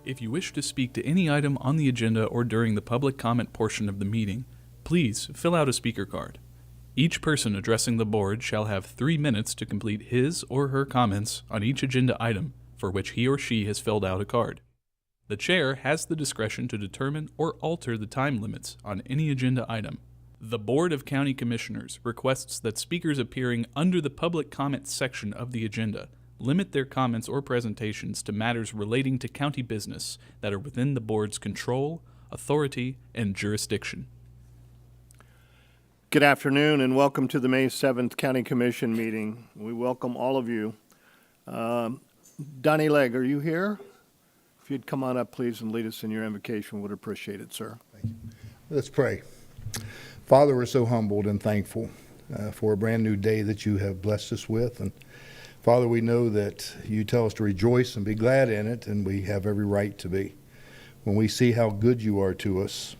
If you wish to speak to any item on the agenda or during the public comment portion of the meeting, please fill out a speaker card. Each person addressing the board shall have 3 minutes to complete his or her comments on each agenda item for which he or she has filled out a card. The chair has the discretion to determine or alter the time limits on any agenda item. The Board of County Commissioners requests that speakers appearing under the public comment section of the agenda limit their comments or presentations to matters relating to county business that are within the board's control, authority, and jurisdiction. Good afternoon and welcome to the May 7th County Commission meeting. We welcome all of you. Donnie Legg, are you here? If you'd come on up, please, and lead us in your invocation, would appreciate it, sir. Thank you. Let's pray. Father, we're so humbled and thankful for a brand new day that you have blessed us with. And Father, we know that you tell us to rejoice and be glad in it, and we have every right to be. When we see how good you are to us,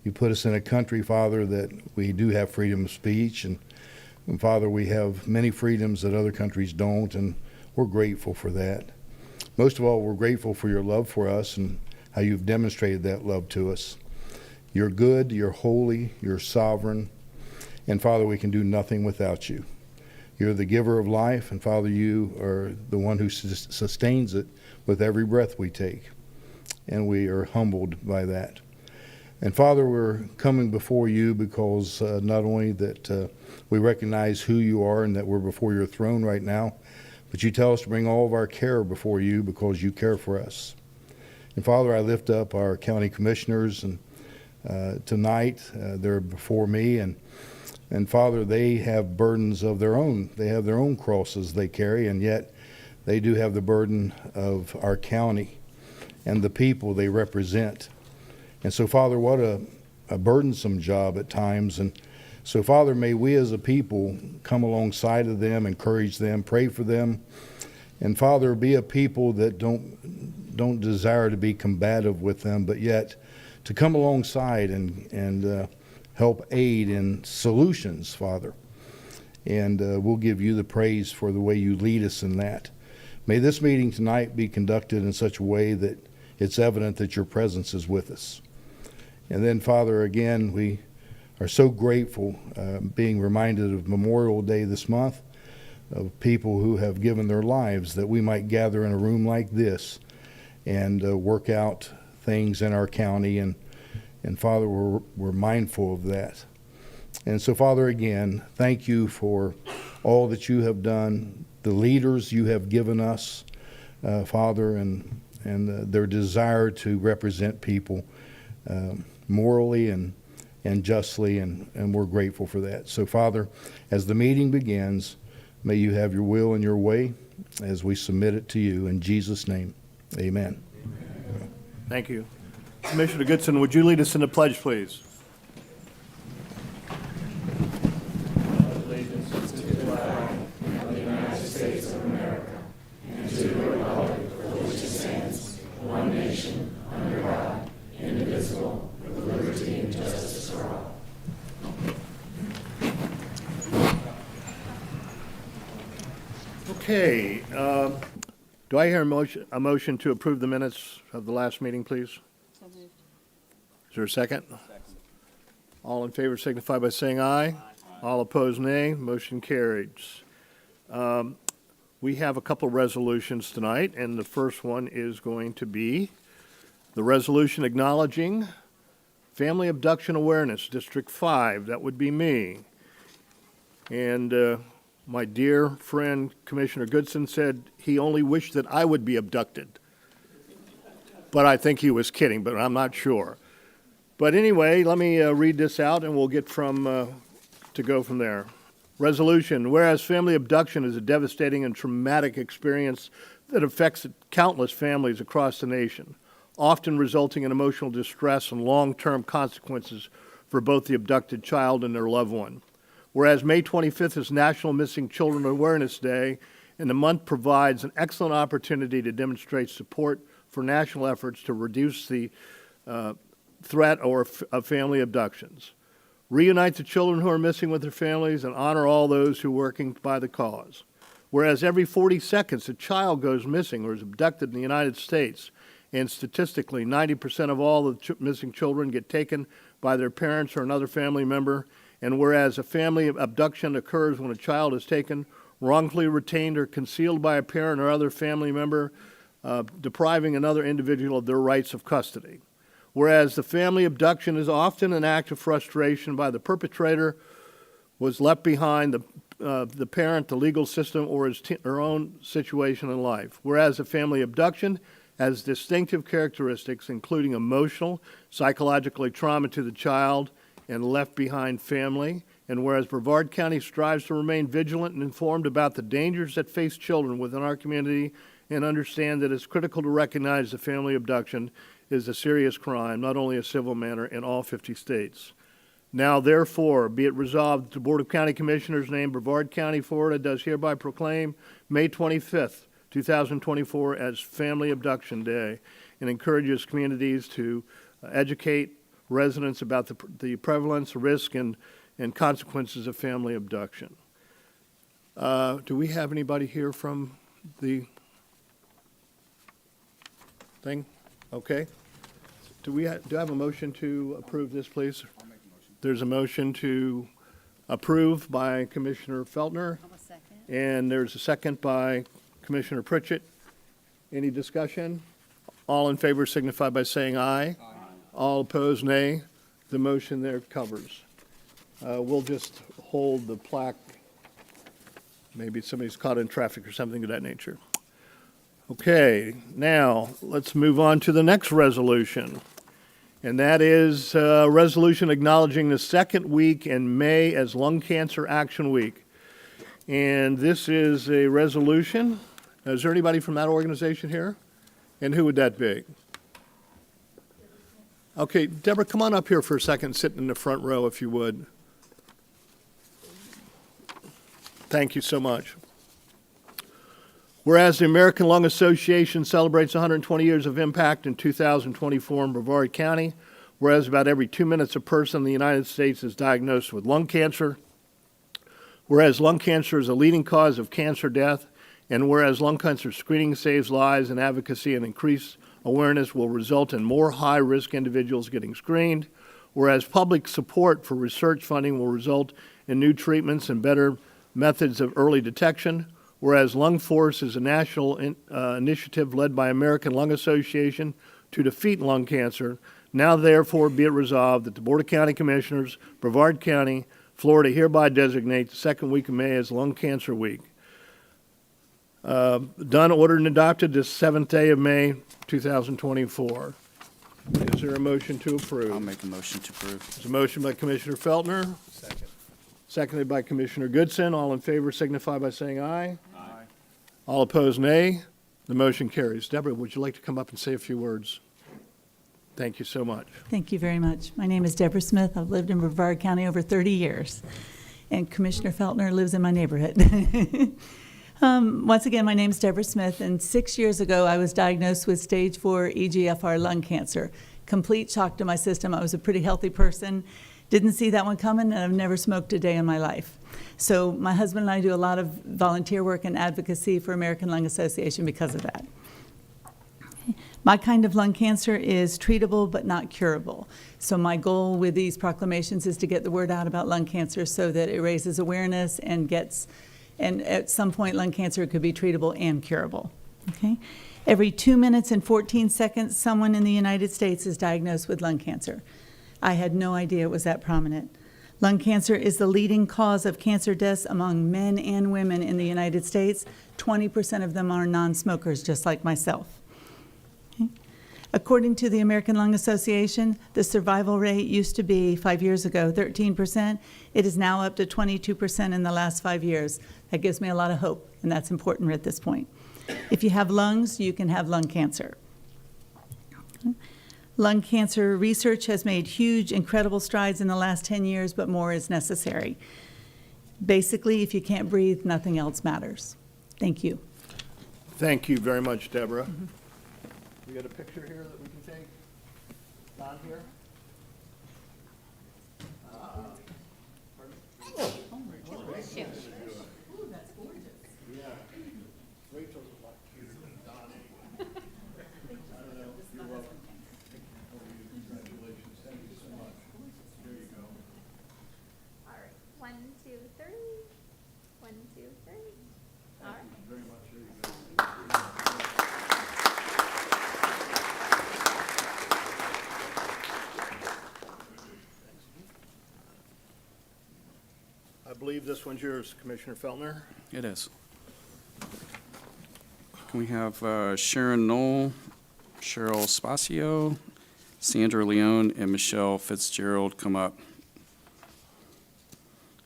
you put us in a country, Father, that we do have freedom of speech. And Father, we have many freedoms that other countries don't, and we're grateful for that. Most of all, we're grateful for your love for us and how you've demonstrated that love to us. You're good, you're holy, you're sovereign, and Father, we can do nothing without you. You're the giver of life, and Father, you are the one who sustains it with every breath we take, and we are humbled by that. And Father, we're coming before you because not only that we recognize who you are and that we're before your throne right now, but you tell us to bring all of our care before you because you care for us. And Father, I lift up our county commissioners and tonight. They're before me, and Father, they have burdens of their own. They have their own crosses they carry, and yet they do have the burden of our county and the people they represent. And so, Father, what a burdensome job at times. And so, Father, may we as a people come alongside of them, encourage them, pray for them. And, Father, be a people that don't desire to be combative with them, but yet to come alongside and help aid in solutions, Father. And we'll give you the praise for the way you lead us in that. May this meeting tonight be conducted in such a way that it's evident that your presence is with us. And then, Father, again, we are so grateful being reminded of Memorial Day this month, of people who have given their lives that we might gather in a room like this and work out things in our county. And Father, we're mindful of that. And so, Father, again, thank you for all that you have done, the leaders you have given us, Father, and their desire to represent people morally and justly, and we're grateful for that. So, Father, as the meeting begins, may you have your will and your way as we submit it to you. In Jesus' name, amen. Thank you. Commissioner Goodson, would you lead us in the pledge, please? Allegiance to the flag of the United States of America and to the republic for which it stands, one nation, under God, indivisible, with liberty and justice for all. Okay. Do I hear a motion to approve the minutes of the last meeting, please? Is there a second? Second. All in favor signify by saying aye. Aye. All opposed, nay. Motion carries. We have a couple resolutions tonight, and the first one is going to be the resolution acknowledging Family Abduction Awareness, District 5. That would be me. And my dear friend, Commissioner Goodson, said he only wished that I would be abducted. But I think he was kidding, but I'm not sure. But anyway, let me read this out, and we'll get to go from there. Resolution, whereas family abduction is a devastating and traumatic experience that affects countless families across the nation, often resulting in emotional distress and long-term consequences for both the abducted child and their loved one. Whereas May 25th is National Missing Children Awareness Day, and the month provides an excellent opportunity to demonstrate support for national efforts to reduce the threat of family abductions, reunite the children who are missing with their families, and honor all those who are working by the cause. Whereas every 40 seconds a child goes missing or is abducted in the United States, And statistically, 90% of all the missing children get taken by their parents or another family member. And whereas a family abduction occurs when a child is taken, wrongfully retained or concealed by a parent or other family member, depriving another individual of their rights of custody. Whereas the family abduction is often an act of frustration by the perpetrator, was left behind, the parent, the legal system, or his her own situation in life. Whereas a family abduction has distinctive characteristics, including emotional, psychologically trauma to the child and left behind family. And whereas Brevard County strives to remain vigilant and informed about the dangers that face children within our community and understand that it's critical to recognize the family abduction is a serious crime, not only a civil matter, in all 50 states. Now, therefore, be it resolved that the Board of County Commissioners named Brevard County, Florida, does hereby proclaim May 25th, 2024 as Family Abduction Day and encourages communities to educate residents about the prevalence, risk, and consequences of family abduction. Do we have anybody here from the thing? Okay. Do I have a motion to approve this, please? I'll make a motion. There's a motion to approve by Commissioner Feltner, I'll second. and there's a second by Commissioner Pritchett. Any discussion? All in favor signify by saying aye. Aye. All opposed, nay. The motion there covers. We'll just hold the plaque. Maybe somebody's caught in traffic or something of that nature. Okay, now let's move on to the next resolution. And that is a resolution acknowledging the second week in May as Lung Cancer Action Week. And this is a resolution. Is there anybody from that organization here? And who would that be? Okay, Deborah, come on up here for a second, sit in the front row if you would. Thank you so much. Whereas the American Lung Association celebrates 120 years of impact in 2024 in Brevard County, whereas about every 2 minutes a person in the United States is diagnosed with lung cancer, whereas lung cancer is a leading cause of cancer death, and whereas lung cancer screening saves lives and advocacy and increased awareness will result in more high-risk individuals getting screened, whereas public support for research funding will result in new treatments and better methods of early detection, whereas Lung Force is a national initiative led by American Lung Association to defeat lung cancer. Now, therefore, be it resolved that the Board of County Commissioners, Brevard County, Florida, hereby designate the second week of May as Lung Cancer Week. Done, ordered, and adopted this 7th day of May, 2024. Is there a motion to approve? I'll make a motion to approve. There's a motion by Commissioner Feltner. Second. Seconded by Commissioner Goodson. All in favor signify by saying aye. Aye. All opposed, nay. The motion carries. Deborah, would you like to come up and say a few words? Thank you so much. Thank you very much. My name is Deborah Smith. I've lived in Brevard County over 30 years, and Commissioner Feltner lives in my neighborhood. Once again, my name is Deborah Smith, and 6 years ago, I was diagnosed with stage 4 EGFR lung cancer. Complete shock to my system. I was a pretty healthy person. Didn't see that one coming, and I've never smoked a day in my life. So my husband and I do a lot of volunteer work and advocacy for American Lung Association because of that. My kind of lung cancer is treatable but not curable. So my goal with these proclamations is to get the word out about lung cancer so that it raises awareness and at some point lung cancer could be treatable and curable. Okay? Every 2 minutes and 14 seconds, someone in the United States is diagnosed with lung cancer. I had no idea it was that prominent. Lung cancer is the leading cause of cancer deaths among men and women in the United States. 20% of them are non-smokers, just like myself. Okay. According to the American Lung Association, the survival rate used to be 5 years ago 13%. It is now up to 22% in the last 5 years. That gives me a lot of hope, and that's important at this point. If you have lungs, you can have lung cancer. Okay. Lung cancer research has made huge, incredible strides in the last 10 years, but more is necessary. Basically, if you can't breathe, nothing else matters. Thank you. Thank you very much, Deborah. We got a picture here that we can take? Not here? Rachel's a lot cuter than Don anyway. I don't know. believe this one's yours, Commissioner Feltner. It is. Can we have Sharon Knoll, Cheryl Spacio, Sandra Leone, and Michelle Fitzgerald come up?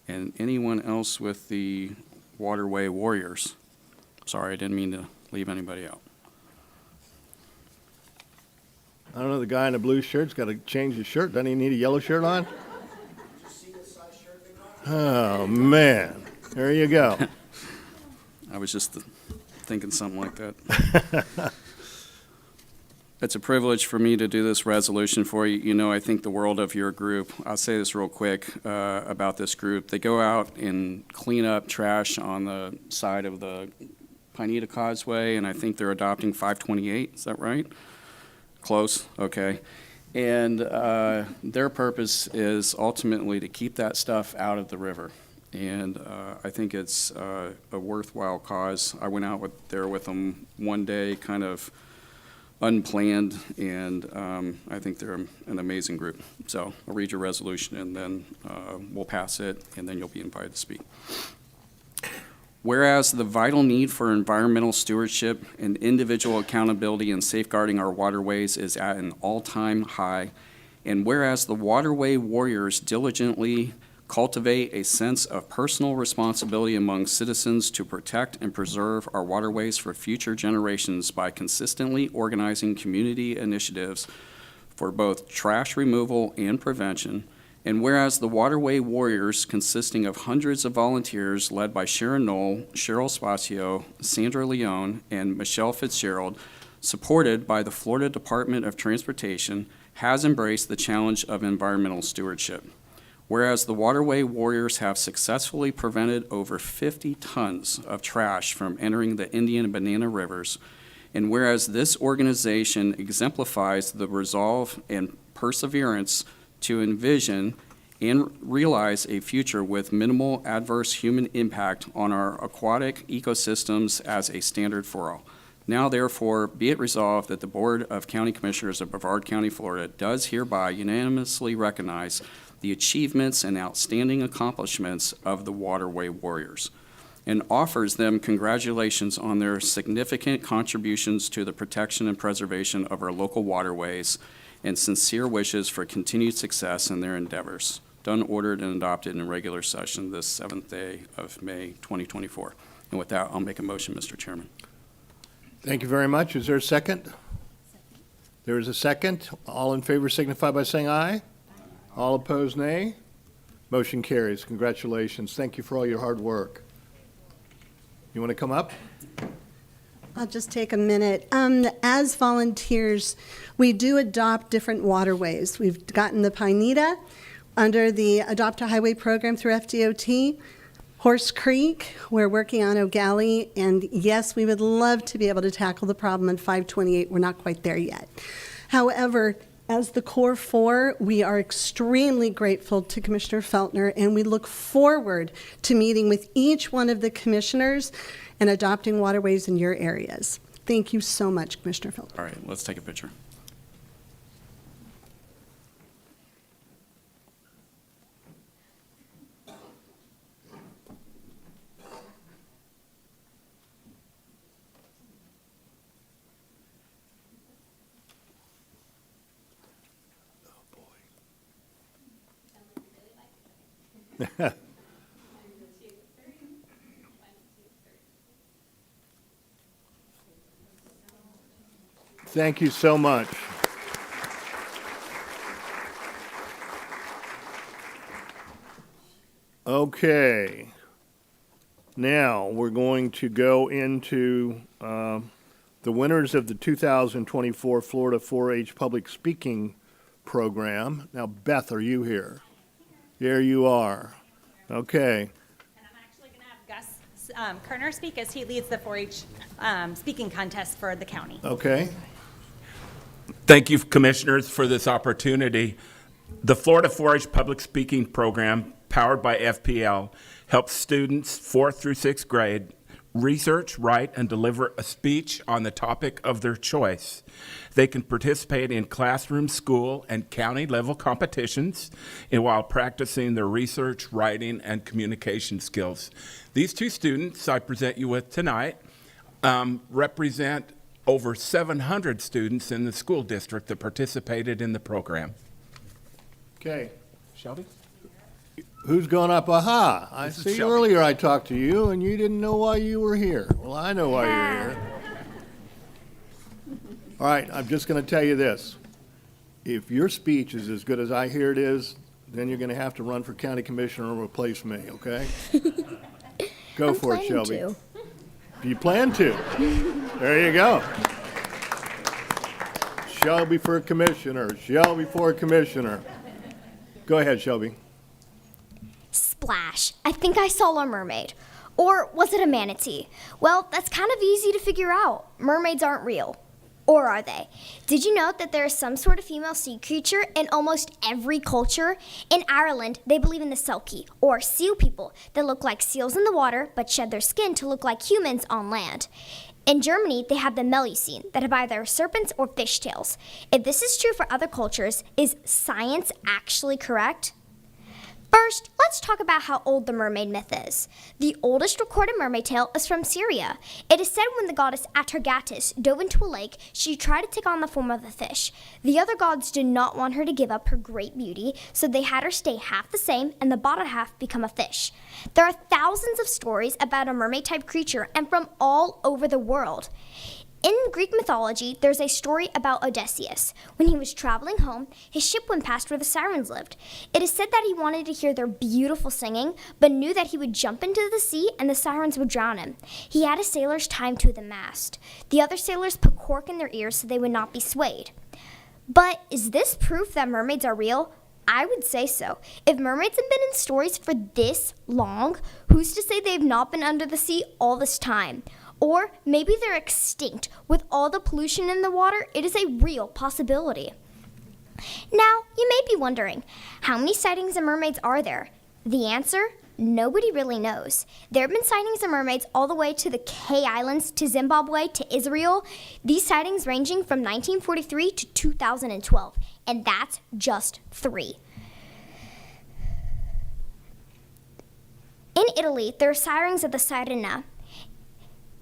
And anyone else with the Waterway Warriors? Sorry, I didn't mean to leave anybody out. I don't know, the guy in the blue shirt's got to change his shirt. Doesn't he need a yellow shirt on? Oh, man. There you go. I was just thinking something like that. It's a privilege for me to do this resolution for you. You know, I think the world of your group. I'll say this real quick about this group. They go out and clean up trash on the side of the Pineda Causeway, and I think they're adopting 528. Is that right? Close? Okay. And their purpose is ultimately to keep that stuff out of the river. And I think it's a worthwhile cause. I went out there with them one day, kind of unplanned, and I think they're an amazing group. So I'll read your resolution, and then we'll pass it, and then you'll be invited to speak. Whereas the vital need for environmental stewardship and individual accountability in safeguarding our waterways is at an all-time high, and whereas the Waterway Warriors diligently cultivate a sense of personal responsibility among citizens to protect and preserve our waterways for future generations by consistently organizing community initiatives for both trash removal and prevention, and whereas the Waterway Warriors, consisting of hundreds of volunteers led by Sharon Knoll, Cheryl Spacio, Sandra Leone, and Michelle Fitzgerald, supported by the Florida Department of Transportation, has embraced the challenge of environmental stewardship. Whereas the Waterway Warriors have successfully prevented over 50 tons of trash from entering the Indian and Banana rivers, and whereas this organization exemplifies the resolve and perseverance to envision and realize a future with minimal adverse human impact on our aquatic ecosystems as a standard for all. Now, therefore, be it resolved that the Board of County Commissioners of Brevard County, Florida, does hereby unanimously recognize the achievements and outstanding accomplishments of the Waterway Warriors, and offers them congratulations on their significant contributions to the protection and preservation of our local waterways, and sincere wishes for continued success in their endeavors. Done, ordered, and adopted in regular session this 7th day of May 2024. And with that, I'll make a motion, Mr. Chairman. Thank you very much. Is there a second? There is a second. All in favor signify by saying aye. All opposed, nay. Motion carries. Congratulations. Thank you for all your hard work. You want to come up? I'll just take a minute. As volunteers, we do adopt different waterways. We've gotten the Pineda under the Adopt a Highway program through FDOT. Horse Creek, we're working on O'Galley, and yes, we would love to be able to tackle the problem in 528. We're not quite there yet. However, as the Core 4, we are extremely grateful to Commissioner Feltner, and we look forward to meeting with each one of the commissioners and adopting waterways in your areas. Thank you so much, Commissioner Feltner. All right, let's take a picture. Thank you so much. Okay. Now, we're going to go into the winners of the 2024 Florida 4-H Public Speaking Program. Now, Beth, are you here? There you are. Okay. And I'm actually going to have Gus Kerner speak as he leads the 4-H speaking contest for the county. Okay. Thank you, Commissioners, for this opportunity. The Florida 4-H Public Speaking Program, powered by FPL, helps students 4th through 6th grade research, write, and deliver a speech on the topic of their choice. They can participate in classroom, school, and county-level competitions while practicing their research, writing, and communication skills. These two students I present you with tonight represent over 700 students in the school district that participated in the program. Okay. Shelby? Who's going up? Aha! I This is see Shelby. earlier I talked to you and you didn't know why you were here. Well, I know why you're here. All right, I'm just going to tell you this. If your speech is as good as I hear it is, then you're going to have to run for county commissioner and replace me, okay? Go I'm for it, planning Shelby. to. Do you plan to? There you go. Shelby for commissioner. Shelby for commissioner. Go ahead, Shelby. Splash. I think I saw a mermaid. Or was it a manatee? Well, that's kind of easy to figure out. Mermaids aren't real. Or are they? Did you know that there is some sort of female sea creature in almost every culture? In Ireland, they believe in the selkie, or seal people, that look like seals in the water but shed their skin to look like humans on land. In Germany, they have the Melusine, that have either serpents or fish tails. If this is true for other cultures, is science actually correct? First, let's talk about how old the mermaid myth is. The oldest recorded mermaid tale is from Syria. It is said when the goddess Atargatis dove into a lake, she tried to take on the form of a fish. The other gods did not want her to give up her great beauty, so they had her stay half the same and the bottom half become a fish. There are thousands of stories about a mermaid-type creature and from all over the world. In Greek mythology, there's a story about Odysseus. When he was traveling home, his ship went past where the sirens lived. It is said that he wanted to hear their beautiful singing, but knew that he would jump into the sea and the sirens would drown him. He had his sailors tie him to the mast. The other sailors put cork in their ears so they would not be swayed. But is this proof that mermaids are real? I would say so. If mermaids have been in stories for this long, who's to say they've not been under the sea all this time? Or maybe they're extinct. With all the pollution in the water, it is a real possibility. Now, you may be wondering, how many sightings of mermaids are there? The answer? Nobody really knows. There have been sightings of mermaids all the way to the K Islands, to Zimbabwe, to Israel. These sightings ranging from 1943 to 2012, and that's just 3. In Italy, there are sightings of the sirena.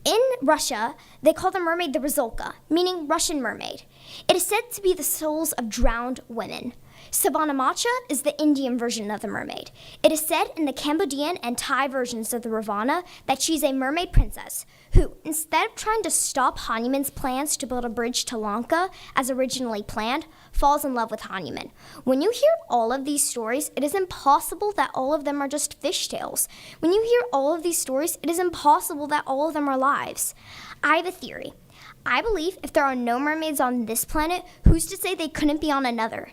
In Russia, they call the mermaid the Rizolka, meaning Russian mermaid. It is said to be the souls of drowned women. Savanamacha is the Indian version of the mermaid. It is said in the Cambodian and Thai versions of the Ravana that she's a mermaid princess who, instead of trying to stop Hanuman's plans to build a bridge to Lanka as originally planned, falls in love with Hanuman. When you hear all of these stories, it is impossible that all of them are just fish tales. When you hear all of these stories, it is impossible that all of them are lies. I have a theory. I believe if there are no mermaids on this planet, who's to say they couldn't be on another?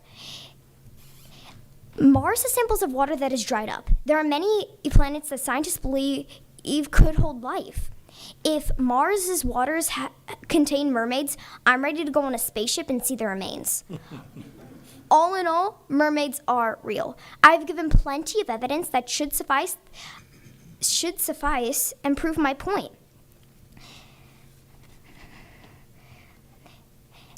Mars has samples of water that is dried up. There are many planets that scientists believe could hold life. If Mars's waters contain mermaids, I'm ready to go on a spaceship and see the remains. All in all, mermaids are real. I've given plenty of evidence that should suffice and prove my point.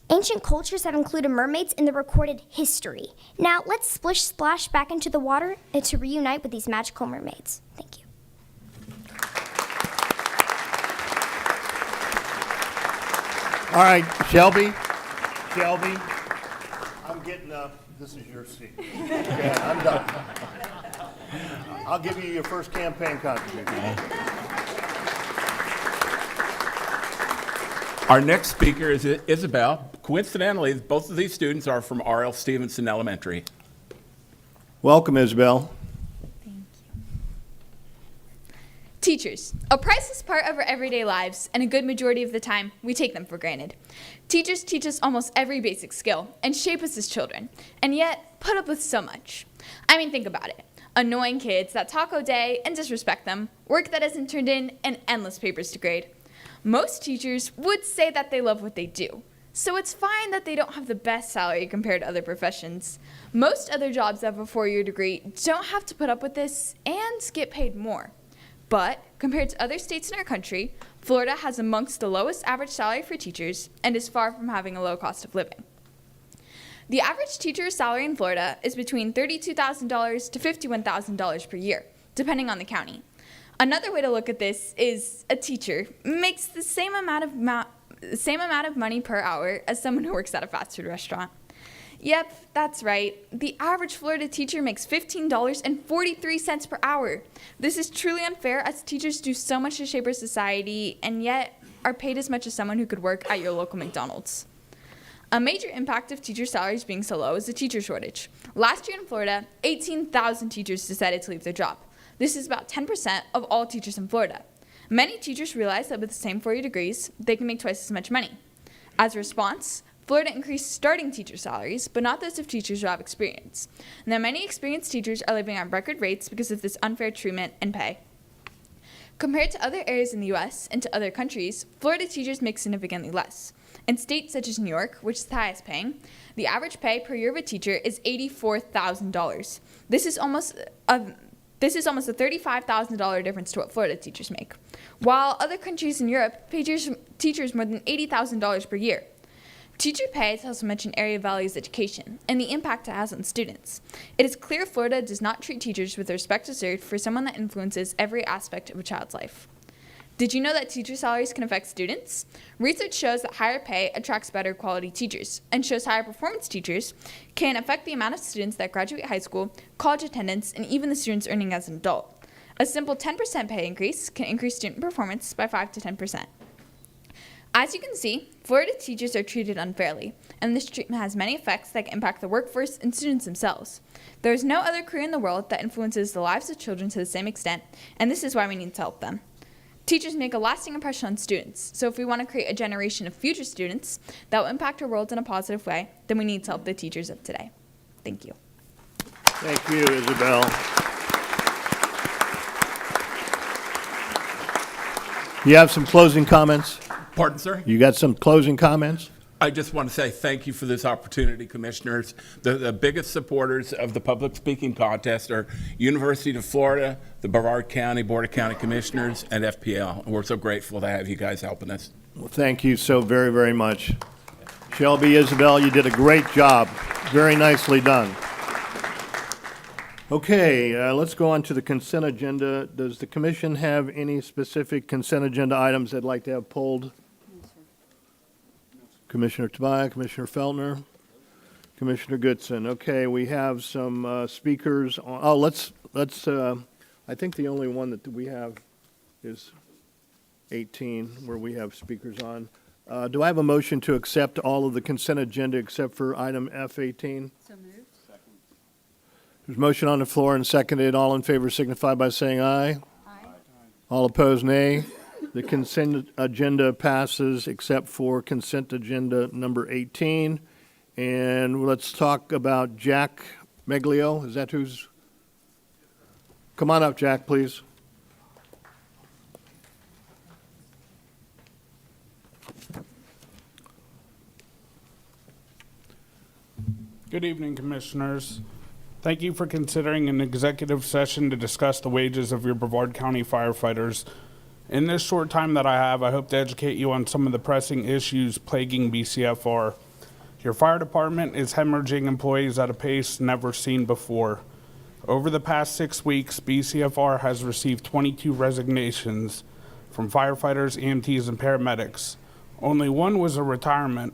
Ancient cultures have included mermaids in the recorded history. Now, let's splish-splash back into the water to reunite with these magical mermaids. Thank you. All right, Shelby, I'm getting up. This is your seat. Okay, I'm done. I'll give you your first campaign contribution. Our next speaker is Isabel. Coincidentally, both of these students are from R.L. Stevenson Elementary. Welcome, Isabel. Teachers, a priceless part of our everyday lives, and a good majority of the time, we take them for granted. Teachers teach us almost every basic skill and shape us as children, and yet put up with so much. I mean, think about it. Annoying kids that talk all day and disrespect them, work that isn't turned in, and endless papers to grade. Most teachers would say that they love what they do, so it's fine that they don't have the best salary compared to other professions. Most other jobs that have a 4-year degree don't have to put up with this and get paid more. But compared to other states in our country, Florida has amongst the lowest average salary for teachers and is far from having a low cost of living. The average teacher's salary in Florida is between $32,000 to $51,000 per year, depending on the county. Another way to look at this is a teacher makes the same amount of money per hour as someone who works at a fast food restaurant. Yep, that's right. The average Florida teacher makes $15.43 per hour. This is truly unfair as teachers do so much to shape our society and yet are paid as much as someone who could work at your local McDonald's. A major impact of teacher salaries being so low is the teacher shortage. Last year in Florida, 18,000 teachers decided to leave their job. This is about 10% of all teachers in Florida. Many teachers realize that with the same 4 degrees, they can make twice as much money. As a response, Florida increased starting teacher salaries, but not those of teachers who have experience. Now, many experienced teachers are living at record rates because of this unfair treatment and pay. Compared to other areas in the U.S. and to other countries, Florida teachers make significantly less. In states such as New York, which is the highest paying, the average pay per year of a teacher is $84,000. This is almost a $35,000 difference to what Florida teachers make, while other countries in Europe pay teachers more than $80,000 per year. Teacher pay tells much an area values education and the impact it has on students. It is clear Florida does not treat teachers with the respect deserved for someone that influences every aspect of a child's life. Did you know that teacher salaries can affect students? Research shows that higher pay attracts better quality teachers and shows higher performance teachers can affect the amount of students that graduate high school, college attendance, and even the students earning as an adult. A simple 10% pay increase can increase student performance by 5 to 10%. As you can see, Florida teachers are treated unfairly, and this treatment has many effects that can impact the workforce and students themselves. There is no other career in the world that influences the lives of children to the same extent, and this is why we need to help them. Teachers make a lasting impression on students, so if we want to create a generation of future students that will impact our world in a positive way, then we need to help the teachers of today. Thank you. Thank you, Isabel. You have some closing comments? Pardon, sir? You got some closing comments? I just want to say thank you for this opportunity, Commissioners. The biggest supporters of the public speaking contest are University of Florida, the Brevard County Board of County Commissioners, and FPL. And we're so grateful to have you guys helping us. Well, thank you so very, very much. Shelby, Isabel, you did a great job. Very nicely done. Okay, let's go on to the consent agenda. Does the commission have any specific consent agenda items they'd like to have pulled? Commissioner Tobias, Commissioner Feltner, Commissioner Goodson. Okay, we have some speakers on, I think the only one that we have is 18, where we have speakers on. Do I have a motion to accept all of the consent agenda except for item F18? So moved. There's a motion on the floor and seconded. All in favor signify by saying aye. Aye. All opposed, nay. The consent agenda passes except for consent agenda number 18. And let's talk about Jack Meglio. Is that who's? Come on up, Jack, please. Good evening, Commissioners. Thank you for considering an executive session to discuss the wages of your Brevard County firefighters. In this short time that I have, I hope to educate you on some of the pressing issues plaguing BCFR. Your fire department is hemorrhaging employees at a pace never seen before. Over the past 6 weeks, BCFR has received 22 resignations from firefighters, EMTs, and paramedics. Only one was a retirement.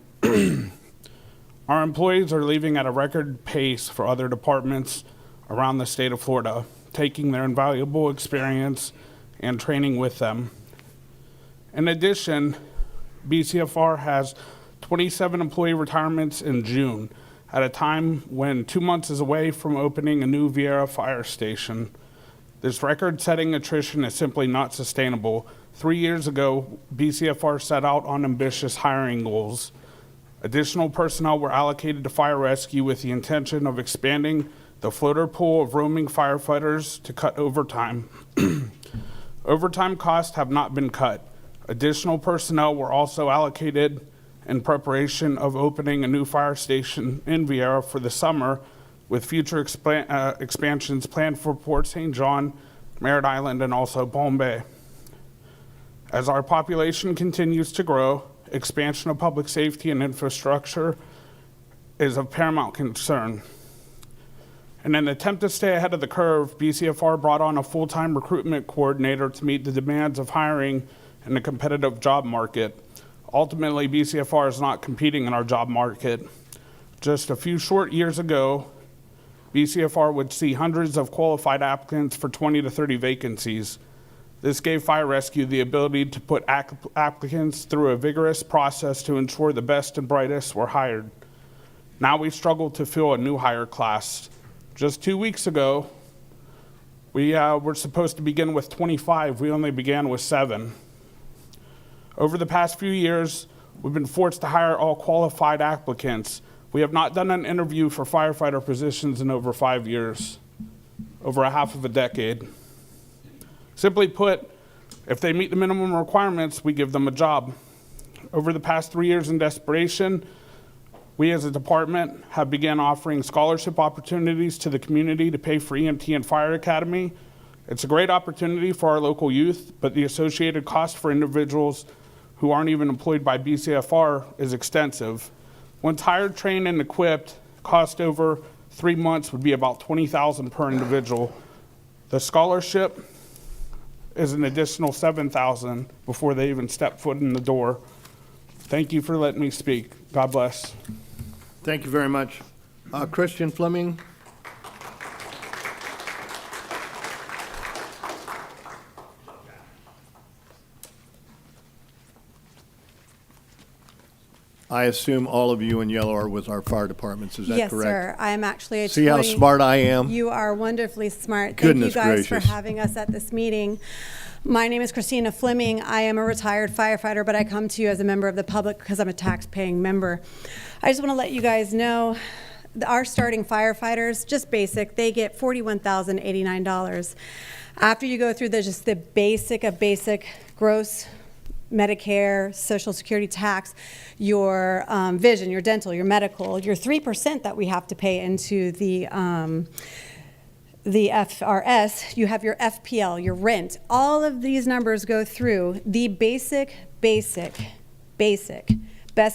Our employees are leaving at a record pace for other departments around the state of Florida, taking their invaluable experience and training with them. In addition, BCFR has 27 employee retirements in June, at a time when 2 months is away from opening a new Vieira fire station. This record-setting attrition is simply not sustainable. 3 years ago, BCFR set out on ambitious hiring goals. Additional personnel were allocated to fire rescue with the intention of expanding the floater pool of roaming firefighters to cut overtime. Overtime costs have not been cut. Additional personnel were also allocated in preparation of opening a new fire station in Vieira for the summer, with future expansions planned for Port St. John, Merritt Island, and also Palm Bay. As our population continues to grow, expansion of public safety and infrastructure is of paramount concern. In an attempt to stay ahead of the curve, BCFR brought on a full-time recruitment coordinator to meet the demands of hiring in a competitive job market. Ultimately, BCFR is not competing in our job market. Just a few short years ago, BCFR would see hundreds of qualified applicants for 20 to 30 vacancies. This gave Fire Rescue the ability to put applicants through a vigorous process to ensure the best and brightest were hired. Now we struggle to fill a new hire class. Just 2 weeks ago, we were supposed to begin with 25. We only began with 7. Over the past few years, we've been forced to hire all qualified applicants. We have not done an interview for firefighter positions in over 5 years, over a half of a decade. Simply put, if they meet the minimum requirements, we give them a job. Over the past 3 years in desperation, we as a department have begun offering scholarship opportunities to the community to pay for EMT and Fire Academy. It's a great opportunity for our local youth, but the associated cost for individuals who aren't even employed by BCFR is extensive. Once hired, trained, and equipped, cost over 3 months would be about $20,000 per individual. The scholarship is an additional $7,000 before they even step foot in the door. Thank you for letting me speak. God bless. Thank you very much. Christian Fleming? I assume all of you in yellow are with our fire departments, is that Yes, correct? sir. I am actually a See how smart I am? You are wonderfully smart. Goodness Thank you guys gracious. for having us at this meeting. My name is Christina Fleming. I am a retired firefighter, but I come to you as a member of the public because I'm a tax-paying member. I just want to let you guys know our starting firefighters, just basic, they get $41,089. After you go through just the basic of basic gross Medicare, Social Security tax, your vision, your dental, your medical, your 3% that we have to pay into the FRS, you have your FPL, your rent. All of these numbers go through. The basic, best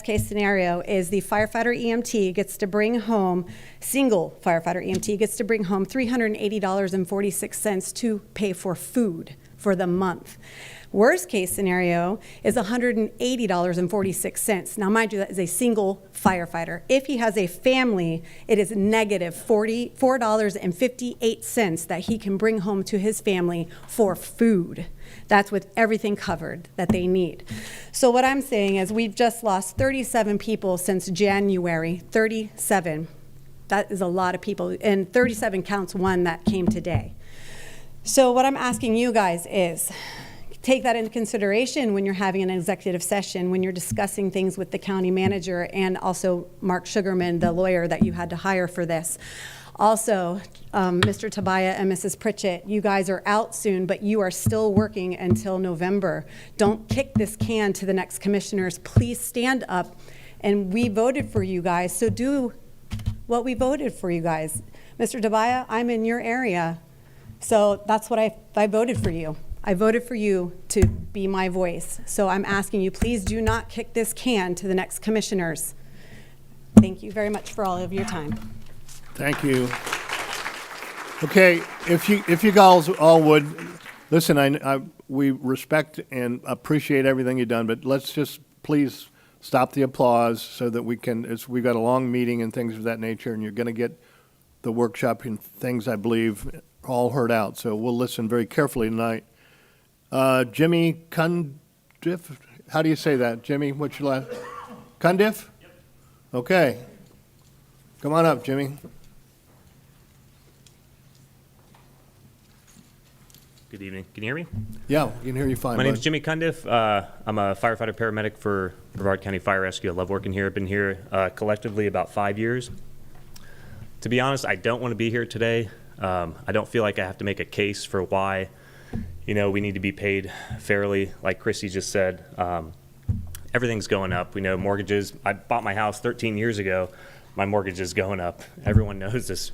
case scenario is the firefighter EMT gets to bring home, single firefighter EMT gets to bring home $380.46 to pay for food for the month. Worst case scenario is $180.46. Now, mind you, that is a single firefighter. If he has a family, it is negative $44.58 that he can bring home to his family for food. That's with everything covered that they need. So what I'm saying is we've just lost 37 people since January, 37. That is a lot of people, and 37 counts one that came today. So what I'm asking you guys is, take that into consideration when you're having an executive session, when you're discussing things with the county manager and also Mark Sugarman, the lawyer that you had to hire for this. Also, Mr. Tabaya and Mrs. Pritchett, you guys are out soon, but you are still working until November. Don't kick this can to the next commissioners. Please stand up. And we voted for you guys, so do what we voted for you guys. Mr. Tabaya, I'm in your area, so that's what I voted for you. I voted for you to be my voice. So I'm asking you, please do not kick this can to the next commissioners. Thank you very much for all of your time. Thank you. Okay, if you guys all would, listen, we respect and appreciate everything you've done, but let's just please stop the applause so that we've got a long meeting and things of that nature, and you're going to get the workshop and things, I believe, all heard out. So we'll listen very carefully tonight. Jimmy Cundiff, how do you say that? Jimmy, what's your last? Cundiff? Yep. Okay. Come on up, Jimmy. Good evening. Can you hear me? Yeah, we can hear you fine. My name is Jimmy Cundiff. I'm a firefighter paramedic for Brevard County Fire Rescue. I love working here. I've been here collectively about 5 years. To be honest, I don't want to be here today. I don't feel like I have to make a case for why we need to be paid fairly. Like Chrissy just said, everything's going up. We know mortgages. I bought my house 13 years ago. My mortgage is going up. Everyone knows this.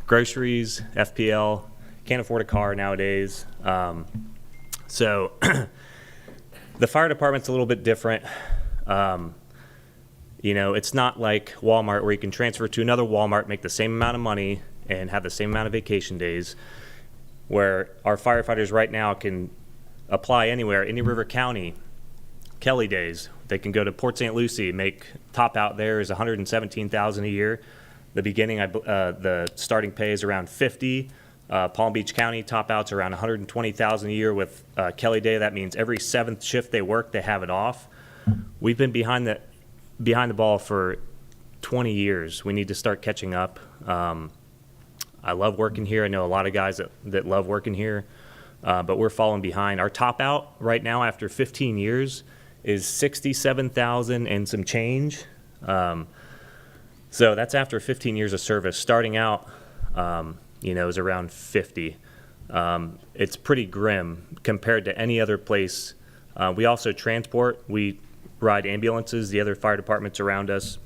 Groceries, FPL, can't afford a car nowadays. So the fire department's a little bit different. It's not like Walmart where you can transfer to another Walmart, make the same amount of money, and have the same amount of vacation days, where our firefighters right now can apply anywhere, any River County, Kelly days. They can go to Port St. Lucie, make top out there is $117,000 a year. The starting pay is around 50. Palm Beach County top out's around 120,000 a year with Kelly Day. That means every 7th shift they work, they have it off. We've been behind the ball for 20 years. We need to start catching up. I love working here. I know a lot of guys that love working here, but we're falling behind. Our top out right now after 15 years is 67,000 and some change. So that's after 15 years of service. Starting out, is around 50. It's pretty grim compared to any other place. We also transport. We ride ambulances. The other fire departments around us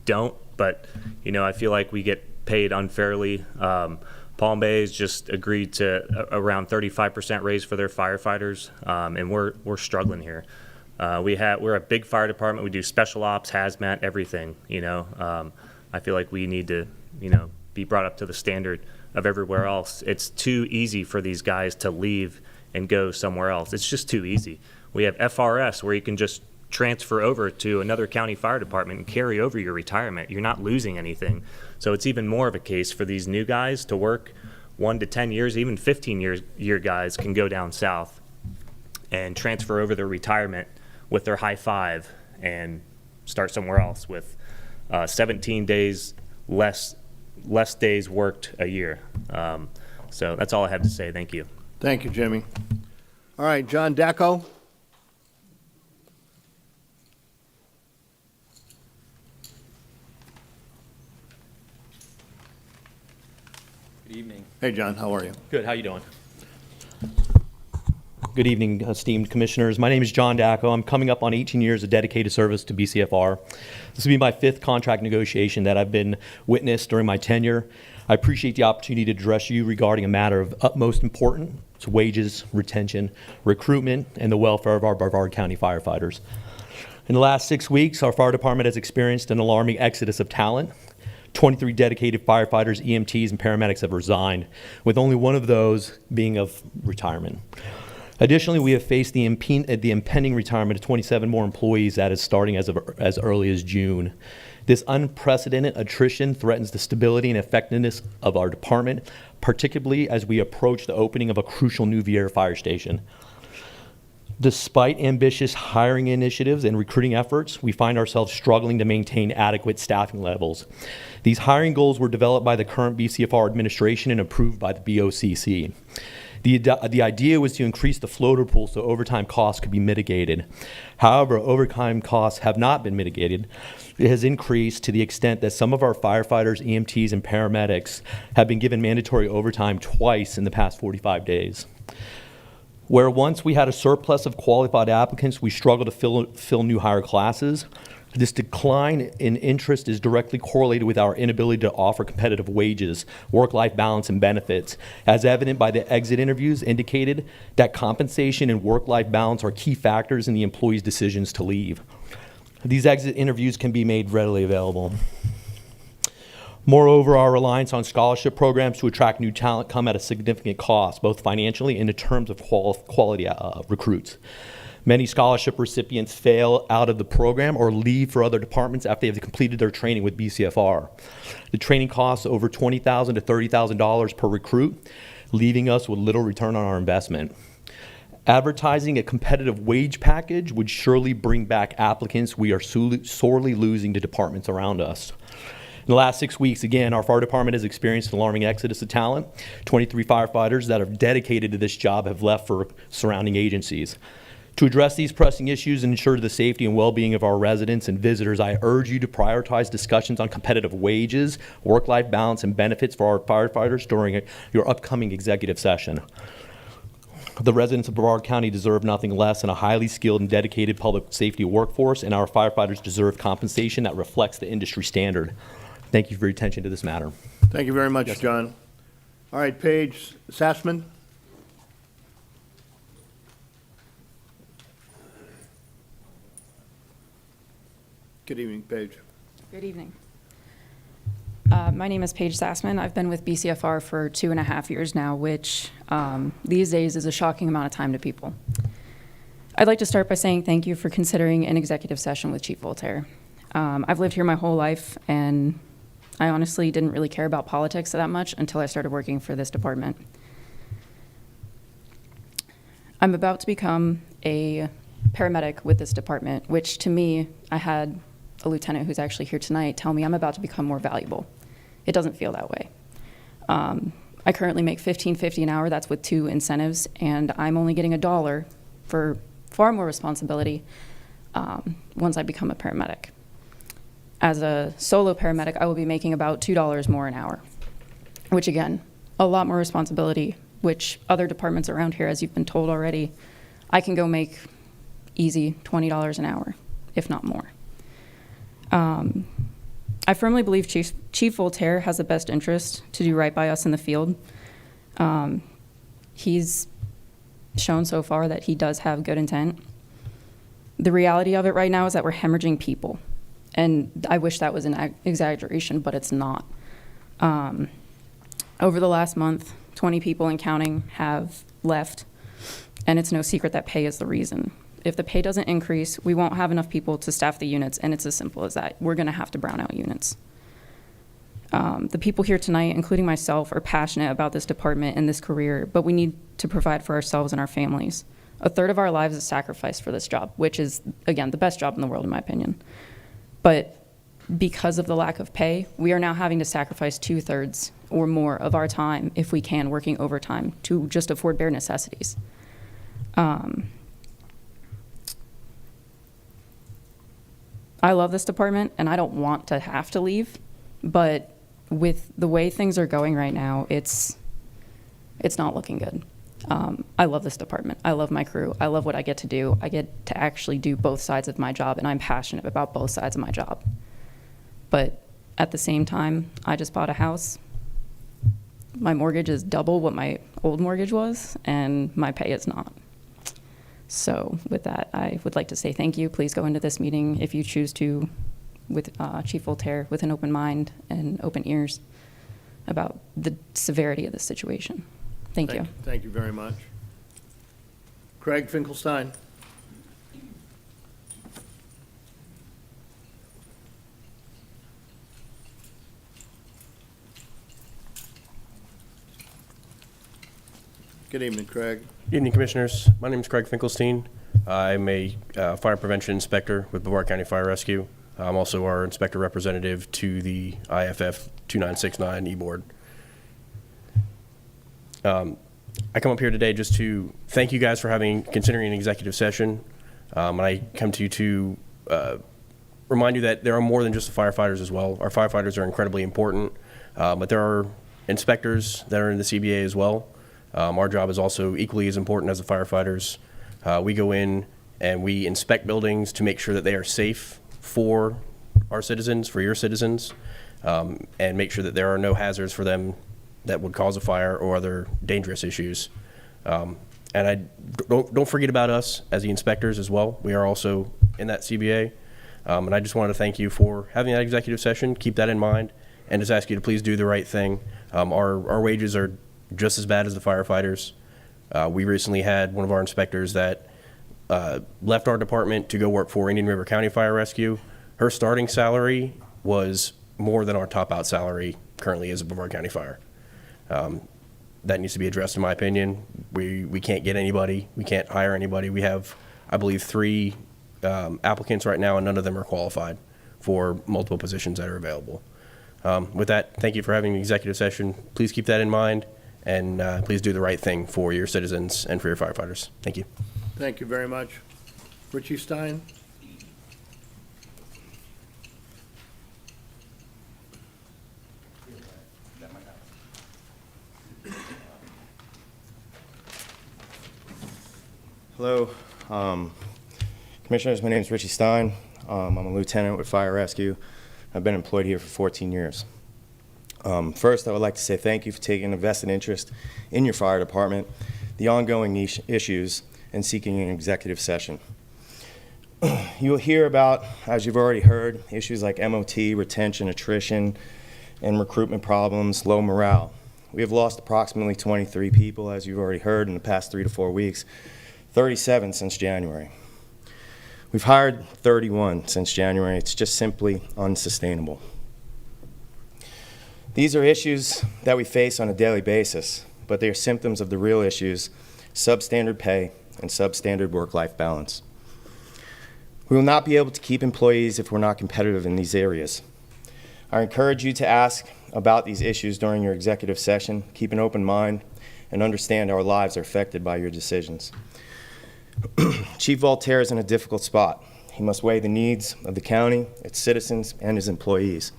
don't, but I feel like we get paid unfairly. Palm Bay's just agreed to around 35% raise for their firefighters, and we're struggling here. We're a big fire department. We do special ops, hazmat, everything. I feel like we need to be brought up to the standard of everywhere else. It's too easy for these guys to leave and go somewhere else. It's just too easy. We have FRS where you can just transfer over to another county fire department and carry over your retirement. You're not losing anything. So it's even more of a case for these new guys to work 1 to 10 years, even 15-year guys can go down south and transfer over their retirement with their high five and start somewhere else with 17 days less days worked a year. So that's all I have to say. Thank you. Thank you, Jimmy. All right, John Dacko. Good evening. Hey, John, how are you? Good, how you doing? Good evening, esteemed commissioners. My name is John Dacko. I'm coming up on 18 years of dedicated service to BCFR. This will be my 5th contract negotiation that I've been witness during my tenure. I appreciate the opportunity to address you regarding a matter of utmost importance. It's wages, retention, recruitment, and the welfare of our Brevard County firefighters. In the last 6 weeks, our fire department has experienced an alarming exodus of talent. 23 dedicated firefighters, EMTs, and paramedics have resigned, with only one of those being of retirement. Additionally, we have faced the impending retirement of 27 more employees that is starting as early as June. This unprecedented attrition threatens the stability and effectiveness of our department, particularly as we approach the opening of a crucial new Vieira fire station. Despite ambitious hiring initiatives and recruiting efforts, we find ourselves struggling to maintain adequate staffing levels. These hiring goals were developed by the current BCFR administration and approved by the BOCC. The idea was to increase the floater pool so overtime costs could be mitigated. However, overtime costs have not been mitigated. It has increased to the extent that some of our firefighters, EMTs, and paramedics have been given mandatory overtime twice in the past 45 days. Where once we had a surplus of qualified applicants, we struggle to fill new hire classes. This decline in interest is directly correlated with our inability to offer competitive wages, work-life balance, and benefits, as evident by the exit interviews indicated that compensation and work-life balance are key factors in the employee's decisions to leave. These exit interviews can be made readily available. Moreover, our reliance on scholarship programs to attract new talent come at a significant cost, both financially and in terms of quality recruits. Many scholarship recipients fail out of the program or leave for other departments after they've completed their training with BCFR. The training costs over $20,000 to $30,000 per recruit, leaving us with little return on our investment. Advertising a competitive wage package would surely bring back applicants we are sorely losing to departments around us. In the last 6 weeks, again, our fire department has experienced an alarming exodus of talent. 23 firefighters that are dedicated to this job have left for surrounding agencies. To address these pressing issues and ensure the safety and well-being of our residents and visitors, I urge you to prioritize discussions on competitive wages, work-life balance, and benefits for our firefighters during your upcoming executive session. The residents of Brevard County deserve nothing less than a highly skilled and dedicated public safety workforce, and our firefighters deserve compensation that reflects the industry standard. Thank you for your attention to this matter. Thank you very much, John. All right, Paige Sassman. Good evening, Paige. Good evening. My name is Paige Sassman. I've been with BCFR for 2.5 years now, which these days is a shocking amount of time to people. I'd like to start by saying thank you for considering an executive session with Chief Voltaire. I've lived here my whole life, and I honestly didn't really care about politics that much until I started working for this department. I'm about to become a paramedic with this department, which to me, I had a lieutenant who's actually here tonight tell me I'm about to become more valuable. It doesn't feel that way. I currently make $15.50 an hour. That's with 2 incentives, and I'm only getting $1 for far more responsibility once I become a paramedic. As a solo paramedic, I will be making about $2 more an hour, which again, a lot more responsibility, which other departments around here, as you've been told already, I can go make easy $20 an hour, if not more. I firmly believe Chief Voltaire has the best interest to do right by us in the field. He's shown so far that he does have good intent. The reality of it right now is that we're hemorrhaging people. And I wish that was an exaggeration, but it's not. Over the last month, 20 people and counting have left, and it's no secret that pay is the reason. If the pay doesn't increase, we won't have enough people to staff the units, and it's as simple as that. We're gonna have to brown out units. The people here tonight, including myself, are passionate about this department and this career, but we need to provide for ourselves and our families. 1/3 of our lives is sacrificed for this job, which is, again, the best job in the world, in my opinion. But because of the lack of pay, we are now having to sacrifice 2/3 or more of our time, if we can, working overtime to just afford bare necessities. I love this department, and I don't want to have to leave, but with the way things are going right now, it's not looking good. I love this department. I love my crew. I love what I get to do. I get to actually do both sides of my job, and I'm passionate about both sides of my job. But at the same time, I just bought a house. My mortgage is double what my old mortgage was, and my pay is not. So with that, I would like to say thank you. Please go into this meeting if you choose to, with Chief Voltaire, with an open mind and open ears about the severity of the situation. Thank you. Thank you very much. Craig Finkelstein. Good evening, Craig. Good evening, Commissioners. My name is Craig Finkelstein. I'm a fire prevention inspector with Brevard County Fire Rescue. I'm also our inspector representative to the IFF 2969 E-Board. I come up here today just to thank you guys for considering an executive session. And I come to you to remind you that there are more than just the firefighters as well. Our firefighters are incredibly important, but there are inspectors that are in the CBA as well. Our job is also equally as important as the firefighters. We go in and we inspect buildings to make sure that they are safe for our citizens, for your citizens, and make sure that there are no hazards for them that would cause a fire or other dangerous issues. And don't forget about us as the inspectors as well. We are also in that CBA. And I just wanted to thank you for having that executive session. Keep that in mind, and just ask you to please do the right thing. Our wages are just as bad as the firefighters. We recently had one of our inspectors that left our department to go work for Indian River County Fire Rescue. Her starting salary was more than our top out salary currently is at Brevard County Fire. That needs to be addressed, in my opinion. We can't get anybody. We can't hire anybody. We have, I believe, 3 applicants right now, and none of them are qualified for multiple positions that are available. With that, thank you for having the executive session. Please keep that in mind, and please do the right thing for your citizens and for your firefighters. Thank you. Thank you very much. Richie Stein. Hello, Commissioners. My name is Richie Stein. I'm a lieutenant with Fire Rescue. I've been employed here for 14 years. First, I would like to say thank you for taking a vested interest in your fire department, the ongoing issues, and seeking an executive session. You'll hear about, as you've already heard, issues like MOT, retention, attrition, and recruitment problems, low morale. We have lost approximately 23 people, as you've already heard, in the past 3 to 4 weeks, 37 since January. We've hired 31 since January. It's just simply unsustainable. These are issues that we face on a daily basis, but they are symptoms of the real issues: substandard pay and substandard work-life balance. We will not be able to keep employees if we're not competitive in these areas. I encourage you to ask about these issues during your executive session. Keep an open mind and understand our lives are affected by your decisions. Chief Voltaire is in a difficult spot. He must weigh the needs of the county, its citizens, and his employees.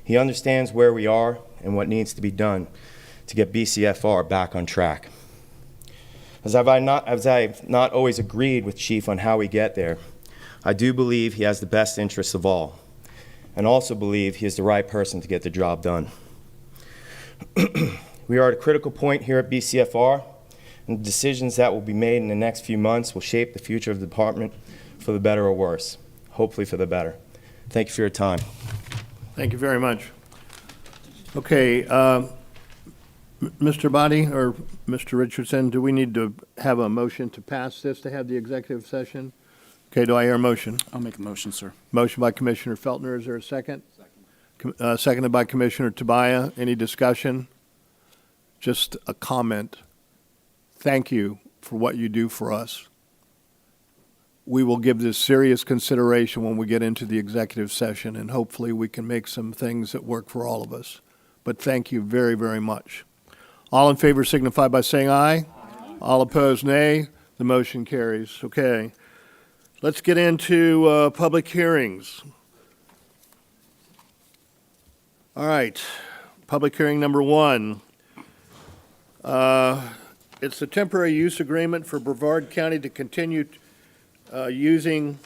He understands where we are and what needs to be done to get BCFR back on track. As I've not always agreed with Chief on how we get there, I do believe he has the best interests of all, and also believe he is the right person to get the job done. We are at a critical point here at BCFR, and the decisions that will be made in the next few months will shape the future of the department for the better or worse, hopefully for the better. Thank you for your time. Thank you very much. Okay, Mr. Boddy or Mr. Richardson, do we need to have a motion to pass this, to have the executive session? Okay, do I hear a motion? I'll make a motion, sir. Motion by Commissioner Feltner. Is there a second? Second. Seconded by Commissioner Tabaya. Any discussion? Just a comment. Thank you for what you do for us. We will give this serious consideration when we get into the executive session, and hopefully we can make some things that work for all of us. But thank you very, very much. All in favor signify by saying aye. Aye. All opposed, nay. The motion carries. Okay. Let's get into public hearings. All right. Public hearing number 1. It's a temporary use agreement for Brevard County to continue using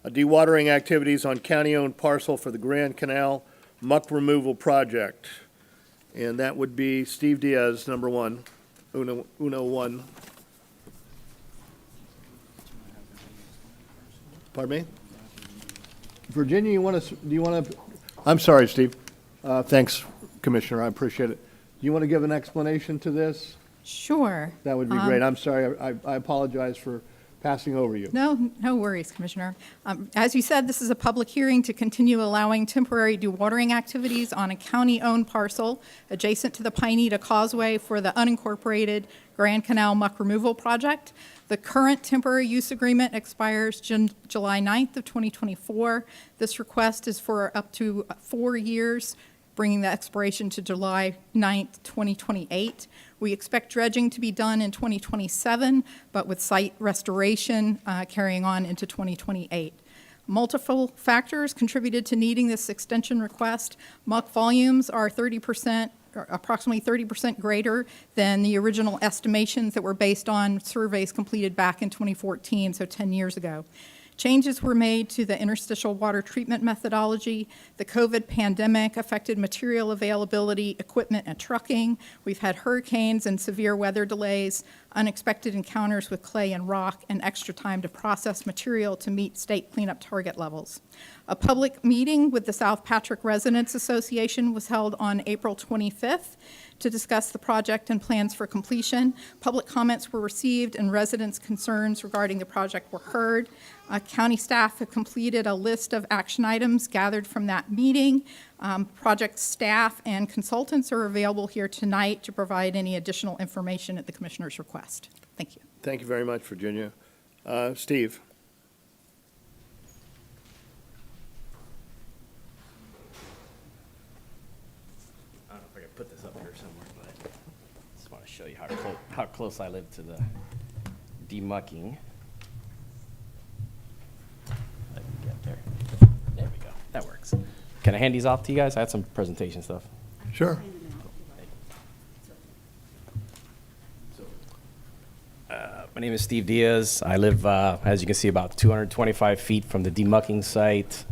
dewatering activities on county-owned parcel for the Grand Canal Muck removal project. And that would be Steve Diaz, number 1, Uno 1. Pardon me? Virginia, do you want to, I'm sorry, Steve. Thanks, Commissioner, I appreciate it. Do you want to give an explanation to this? Sure. That would be great. I'm sorry, I apologize for passing over you. No worries, Commissioner. As you said, this is a public hearing to continue allowing temporary dewatering activities on a county-owned parcel adjacent to the Pineda Causeway for the unincorporated Grand Canal Muck Removal Project. The current temporary use agreement expires July 9th of 2024. This request is for up to 4 years, bringing the expiration to July 9th, 2028. We expect dredging to be done in 2027, but with site restoration carrying on into 2028. Multiple factors contributed to needing this extension request. Muck volumes are 30%, or approximately 30% greater than the original estimations that were based on surveys completed back in 2014, so 10 years ago. Changes were made to the interstitial water treatment methodology. The COVID pandemic affected material availability, equipment, and trucking. We've had hurricanes and severe weather delays, unexpected encounters with clay and rock, and extra time to process material to meet state cleanup target levels. A public meeting with the South Patrick Residents Association was held on April 25th to discuss the project and plans for completion. Public comments were received and residents' concerns regarding the project were heard. County staff have completed a list of action items gathered from that meeting. Project staff and consultants are available here tonight to provide any additional information at the Commissioner's request. Thank you. Thank you very much, Virginia. Steve. I don't know if I can put this up here somewhere, but I just want to show you how close I live to the demucking. Let me get there. There we go. That works. Can I hand these off to you guys? I had some presentation stuff. Sure. My name is Steve Diaz. I live, as you can see, about 225 feet from the demucking site.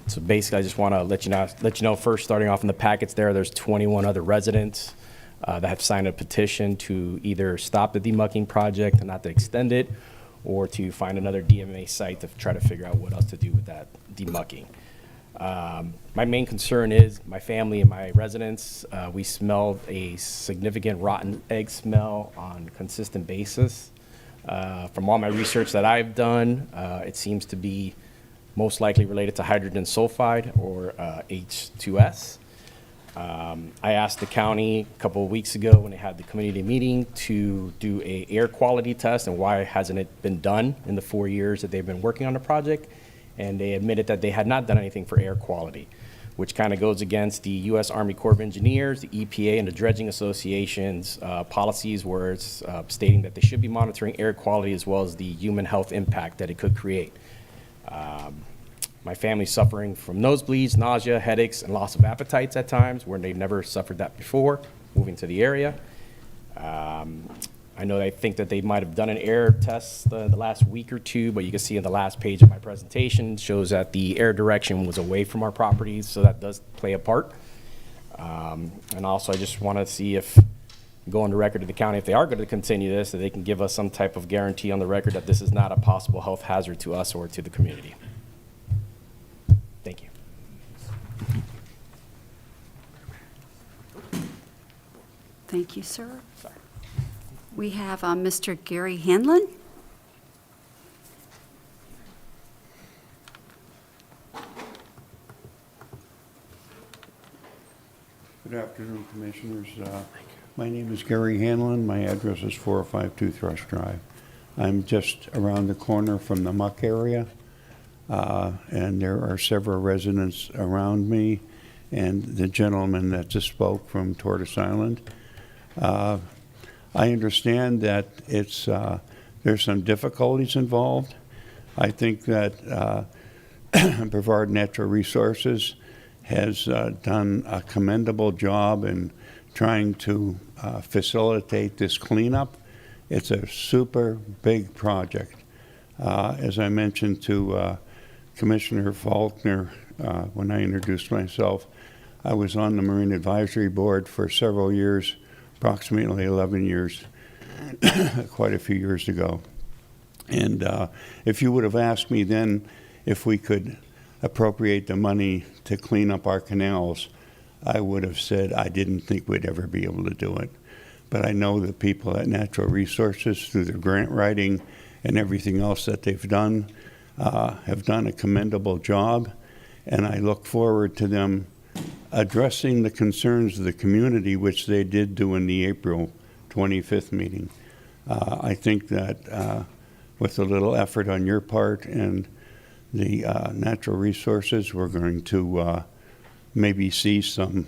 So basically, I just want to let you know first, starting off in the packets there's 21 other residents that have signed a petition to either stop the demucking project and not to extend it, or to find another DMA site to try to figure out what else to do with that demucking. My main concern is my family and my residents. We smelled a significant rotten egg smell on a consistent basis. From all my research that I've done, it seems to be most likely related to hydrogen sulfide or H2S. I asked the county a couple of weeks ago when they had the community meeting to do a air quality test, and why hasn't it been done in the 4 years that they've been working on the project, and they admitted that they had not done anything for air quality, which kind of goes against the U.S. Army Corps of Engineers, the EPA, and the Dredging Association's policies, where it's stating that they should be monitoring air quality as well as the human health impact that it could create. My family's suffering from nosebleeds, nausea, headaches, and loss of appetites at times, where they've never suffered that before, moving to the area. I know they think that they might have done an air test the last week or two, but you can see in the last page of my presentation shows that the air direction was away from our properties, so that does play a part. And also, I just want to see if, go on the record to the county, if they are going to continue this, that they can give us some type of guarantee on the record that this is not a possible health hazard to us or to the community. Thank you. Thank you, sir. Sorry. We have Mr. Gary Hanlon. Good afternoon, Commissioners. My name is Gary Hanlon. My address is 452 Thrush Drive. I'm just around the corner from the Muck area, and there are several residents around me and the gentleman that just spoke from Tortoise Island. I understand that there's some difficulties involved. I think that Brevard Natural Resources has done a commendable job in trying to facilitate this cleanup. It's a super big project. As I mentioned to Commissioner Faulkner when I introduced myself, I was on the Marine Advisory Board for several years, approximately 11 years, quite a few years ago. And if you would have asked me then if we could appropriate the money to clean up our canals, I would have said I didn't think we'd ever be able to do it. But I know the people at Natural Resources, through their grant writing and everything else that they've done, have done a commendable job. And I look forward to them addressing the concerns of the community, which they did do in the April 25th meeting. I think that with a little effort on your part and the Natural Resources, we're going to maybe see some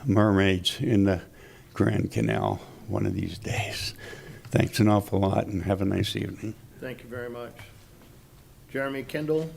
mermaids in the Grand Canal one of these days. Thanks an awful lot, and have a nice evening. Thank you very much. Jeremy Kendall.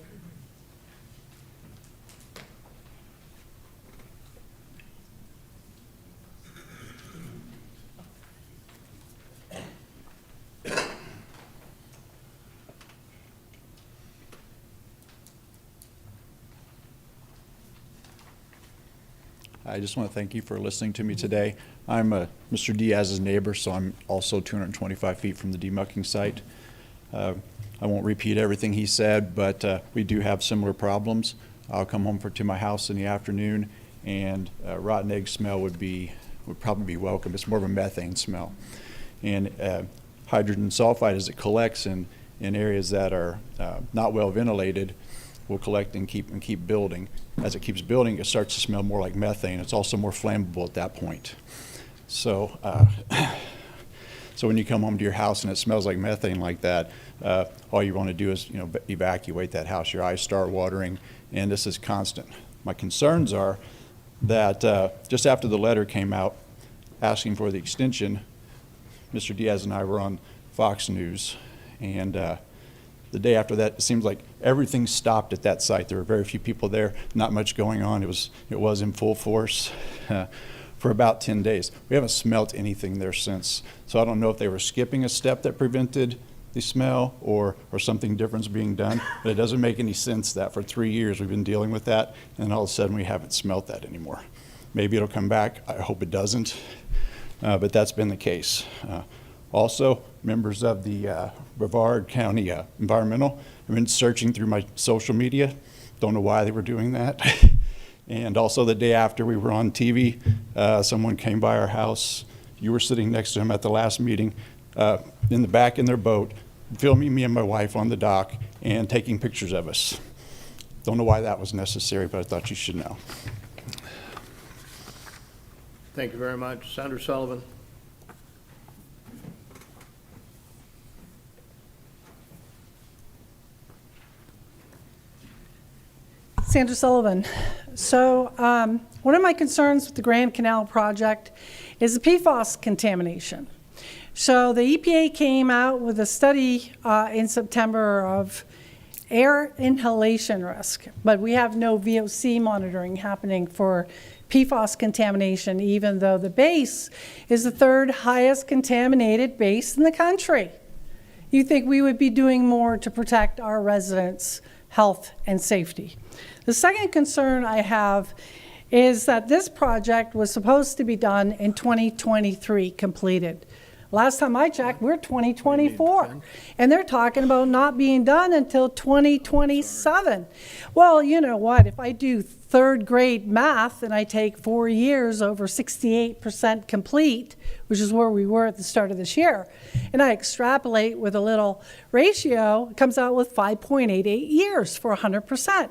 I just want to thank you for listening to me today. I'm Mr. Diaz's neighbor, so I'm also 225 feet from the demucking site. I won't repeat everything he said, but we do have similar problems. I'll come home to my house in the afternoon, and rotten egg smell would probably be welcome. It's more of a methane smell. And hydrogen sulfide, as it collects in areas that are not well ventilated, will collect and keep building. As it keeps building, it starts to smell more like methane. It's also more flammable at that point. So, so when you come home to your house and it smells like methane like that, all you want to do is evacuate that house. Your eyes start watering, and this is constant. My concerns are that just after the letter came out asking for the extension, Mr. Diaz and I were on Fox News, and the day after that, it seems like everything stopped at that site. There were very few people there, not much going on. It was in full force for about 10 days. We haven't smelt anything there since. So I don't know if they were skipping a step that prevented they smell or something different's being done. But it doesn't make any sense that for 3 years we've been dealing with that, and all of a sudden we haven't smelt that anymore. Maybe it'll come back. I hope it doesn't, but that's been the case. Also, members of the Brevard County Environmental have been searching through my social media. Don't know why they were doing that. And also the day after we were on TV, someone came by our house. You were sitting next to him at the last meeting, in the back in their boat, filming me and my wife on the dock and taking pictures of us. Don't know why that was necessary, but I thought you should know. Thank you very much. Senator Sullivan. Sandra Sullivan. So one of my concerns with the Grand Canal project is the PFAS contamination. So the EPA came out with a study in September of air inhalation risk, but we have no VOC monitoring happening for PFAS contamination, even though the base is the third highest contaminated base in the country. You think we would be doing more to protect our residents' health and safety? The second concern I have is that this project was supposed to be done in 2023, completed. Last time I checked, we're 2024, and they're talking about not being done until 2027. Well, you know what? If I do third grade math and I take 4 years over 68% complete, which is where we were at the start of this year, and I extrapolate with a little ratio, it comes out with 5.88 years for 100%.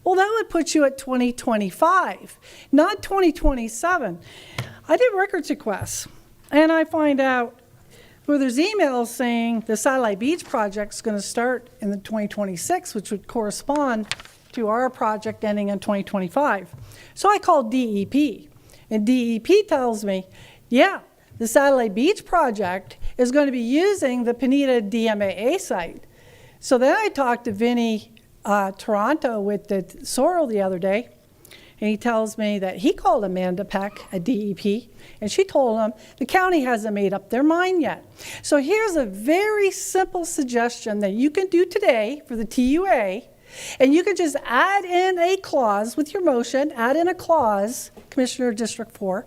Well, that would put you at 2025, not 2027. I did records requests, and I find out where there's emails saying the Satellite Beach project is going to start in the 2026, which would correspond to our project ending in 2025. So I called DEP, and DEP tells me, yeah, the Satellite Beach project is going to be using the Pineda DMAA site. So then I talked to Vinny Toronto with the Sorrel the other day, and he tells me that he called Amanda Peck at DEP, and she told him the county hasn't made up their mind yet. So here's a very simple suggestion that you can do today for the TUA, and you can just add in a clause with your motion, add in a clause, Commissioner District 4,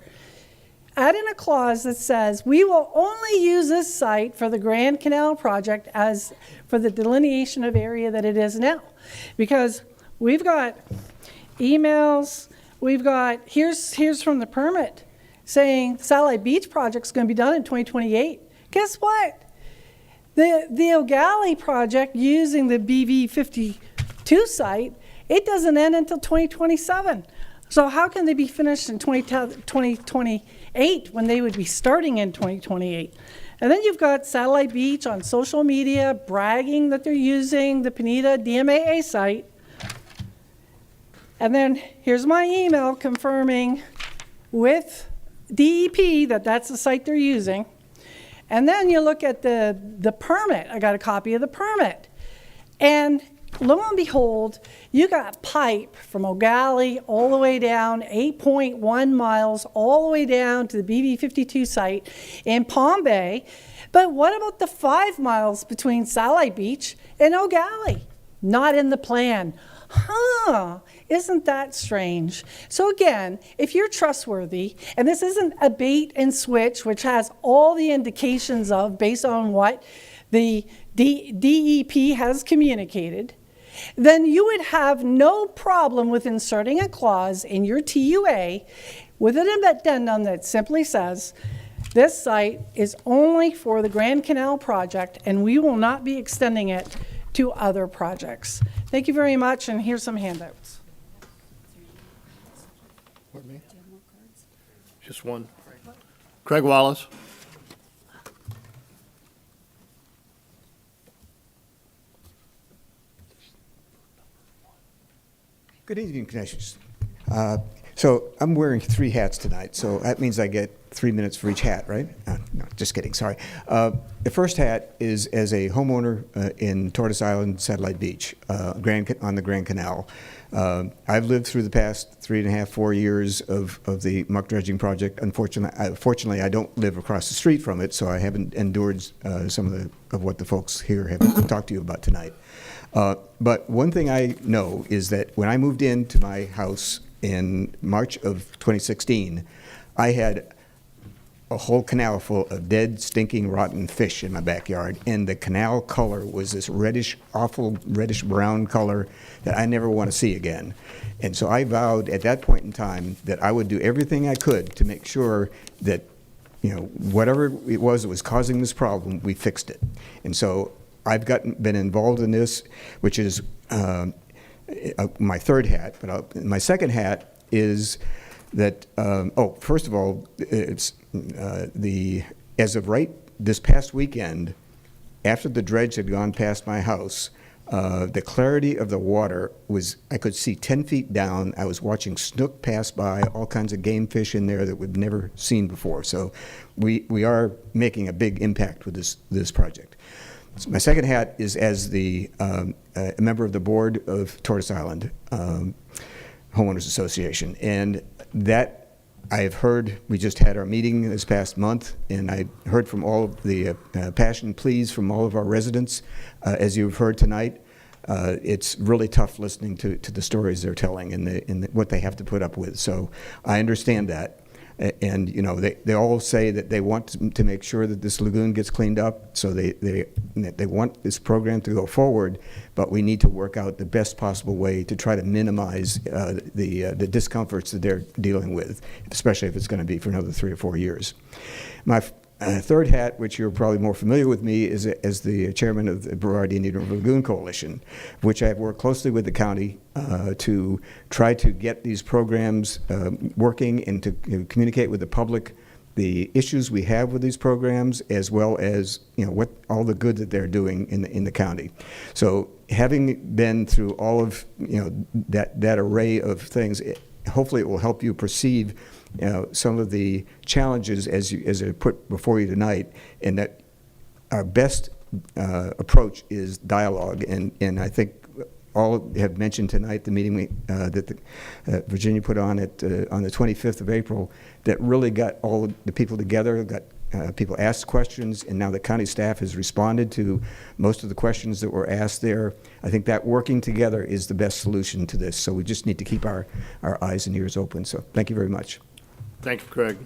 add in a clause that says we will only use this site for the Grand Canal project as for the delineation of area that it is now. Because we've got emails, we've got, here's from the permit saying Satellite Beach project's going to be done in 2028. Guess what? The O'Galley project using the BV52 site, it doesn't end until 2027. So how can they be finished in 2028 when they would be starting in 2028? And then you've got Satellite Beach on social media bragging that they're using the Pineda DMAA site. And then here's my email confirming with DEP that that's the site they're using. And then you look at the permit. I got a copy of the permit. And lo and behold, you got pipe from O'Galley all the way down 8.1 miles, all the way down to the BV52 site in Palm Bay. But what about the 5 miles between Satellite Beach and O'Galley? Not in the plan. Huh, isn't that strange? So again, if you're trustworthy, and this isn't a bait and switch, which has all the indications of, based on what the DEP has communicated, then you would have no problem with inserting a clause in your TUA with an addendum that simply says, this site is only for the Grand Canal project, and we will not be extending it to other projects. Thank you very much, and here's some handouts. Pardon me? Just one. Craig Wallace. Good evening, Commissioners. So I'm wearing 3 hats tonight, so that means I get 3 minutes for each hat, right? No, just kidding, sorry. The first hat is as a homeowner in Tortoise Island, Satellite Beach, on the Grand Canal. I've lived through the past 3.5, 4 years of the muck dredging project. Fortunately, I don't live across the street from it, so I haven't endured some of what the folks here have talked to you about tonight. But one thing I know is that when I moved into my house in March of 2016, I had a whole canal full of dead, stinking, rotten fish in my backyard, and the canal color was this reddish, awful reddish-brown color that I never want to see again. And so I vowed at that point in time that I would do everything I could to make sure that, whatever it was that was causing this problem, we fixed it. And so I've been involved in this, which is my third hat, but my second hat is that, first of all, it's as of right this past weekend, after the dredge had gone past my house, the clarity of the water was, I could see 10 feet down. I was watching snook pass by, all kinds of game fish in there that we've never seen before. So we are making a big impact with this project. So my second hat is as a member of the board of Tortoise Island Homeowners Association. And that I have heard, we just had our meeting this past month, and I heard from all of the passion pleas from all of our residents. As you've heard tonight, it's really tough listening to the stories they're telling and what they have to put up with. So I understand that. And they all say that they want to make sure that this lagoon gets cleaned up, so they want this program to go forward, but we need to work out the best possible way to try to minimize the discomforts that they're dealing with, especially if it's going to be for another 3 or 4 years. My third hat, which you're probably more familiar with me, is as the chairman of the Brevard Indian River Lagoon Coalition, which I've worked closely with the county to try to get these programs working and to communicate with the public the issues we have with these programs, as well as what all the good that they're doing in the county. So having been through all of that array of things, hopefully it will help you perceive some of the challenges as I put before you tonight, and that our best approach is dialogue. And I think all have mentioned tonight the meeting that Virginia put on on the 25th of April that really got all the people together, got people asked questions, and now the county staff has responded to most of the questions that were asked there. I think that working together is the best solution to this. So we just need to keep our eyes and ears open. So thank you very much. Thank you, Craig.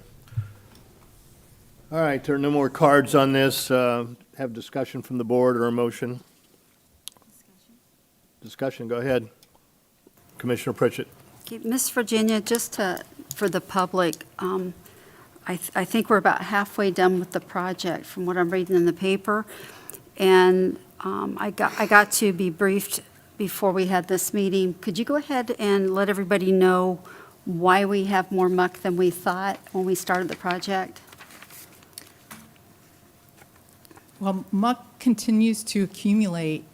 All right, there are no more cards on this. Have discussion from the board or a motion? Discussion, go ahead. Commissioner Pritchett. Okay, Miss Virginia, just for the public, I think we're about halfway done with the project from what I'm reading in the paper. And I got to be briefed before we had this meeting. Could you go ahead and let everybody know why we have more muck than we thought when we started the project? Well, muck continues to accumulate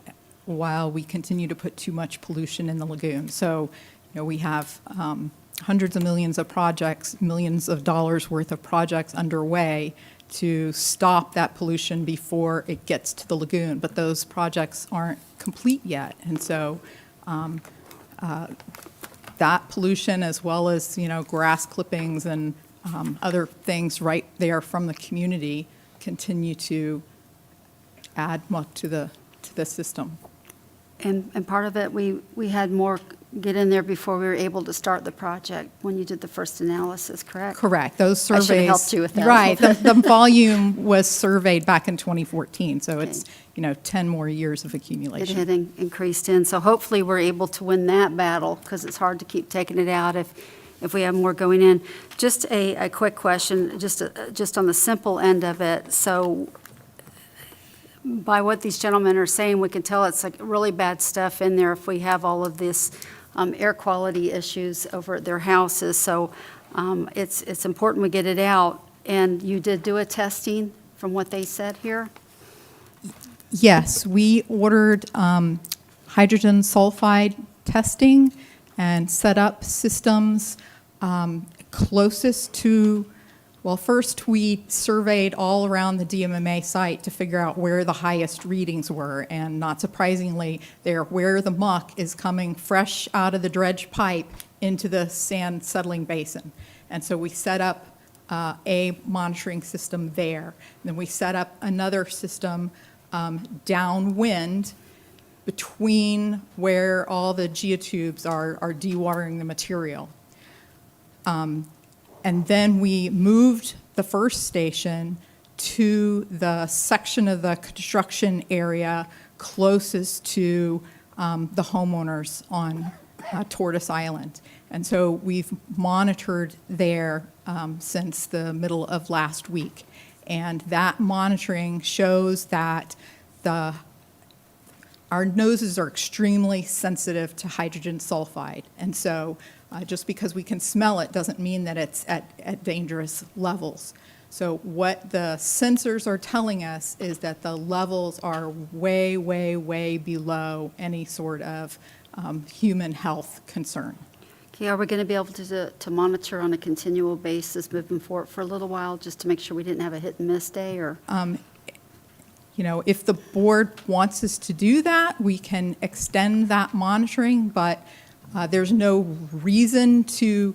while we continue to put too much pollution in the lagoon. So, we have hundreds of millions of projects, millions of dollars worth of projects underway to stop that pollution before it gets to the lagoon. But those projects aren't complete yet. And so that pollution, as well as, grass clippings and other things right there from the community, continue to add muck to the system. And part of it, we had more get in there before we were able to start the project when you did the first analysis, correct? Correct. Those surveys. I should have helped you with that. Right. The volume was surveyed back in 2014, so it's 10 more years of accumulation. It had increased in, so hopefully we're able to win that battle, because it's hard to keep taking it out if we have more going in. Just a quick question, just on the simple end of it. So by what these gentlemen are saying, we can tell it's like really bad stuff in there if we have all of this air quality issues over at their houses. So it's important we get it out. And you did do a testing from what they said here? Yes, we ordered hydrogen sulfide testing and set up systems closest to, well, first we surveyed all around the DMMA site to figure out where the highest readings were, and not surprisingly, they're where the muck is coming fresh out of the dredge pipe into the sand settling basin. And so we set up a monitoring system there. Then we set up another system downwind between where all the geotubes are dewatering the material. And then we moved the first station to the section of the construction area closest to the homeowners on Tortoise Island. And so we've monitored there since the middle of last week. And that monitoring shows that our noses are extremely sensitive to hydrogen sulfide. And so just because we can smell it doesn't mean that it's at dangerous levels. So what the sensors are telling us is that the levels are way, way, way below any sort of human health concern. Okay, are we going to be able to monitor on a continual basis moving forward for a little while, just to make sure we didn't have a hit and miss day, or? You know, if the board wants us to do that, we can extend that monitoring, but there's no reason to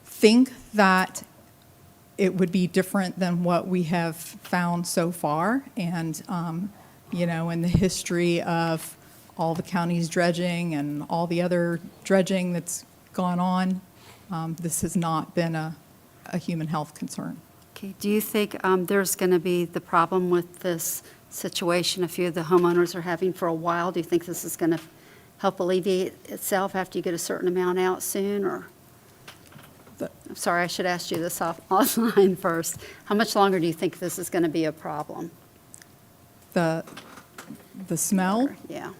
think that it would be different than what we have found so far. And, you know, in the history of all the counties dredging and all the other dredging that's gone on, this has not been a human health concern. Okay, do you think there's going to be the problem with this situation a few of the homeowners are having for a while? Do you think this is going to help alleviate itself after you get a certain amount out soon, or? I'm sorry, I should ask you this offline first. How much longer do you think this is going to be a problem? The smell? Yeah.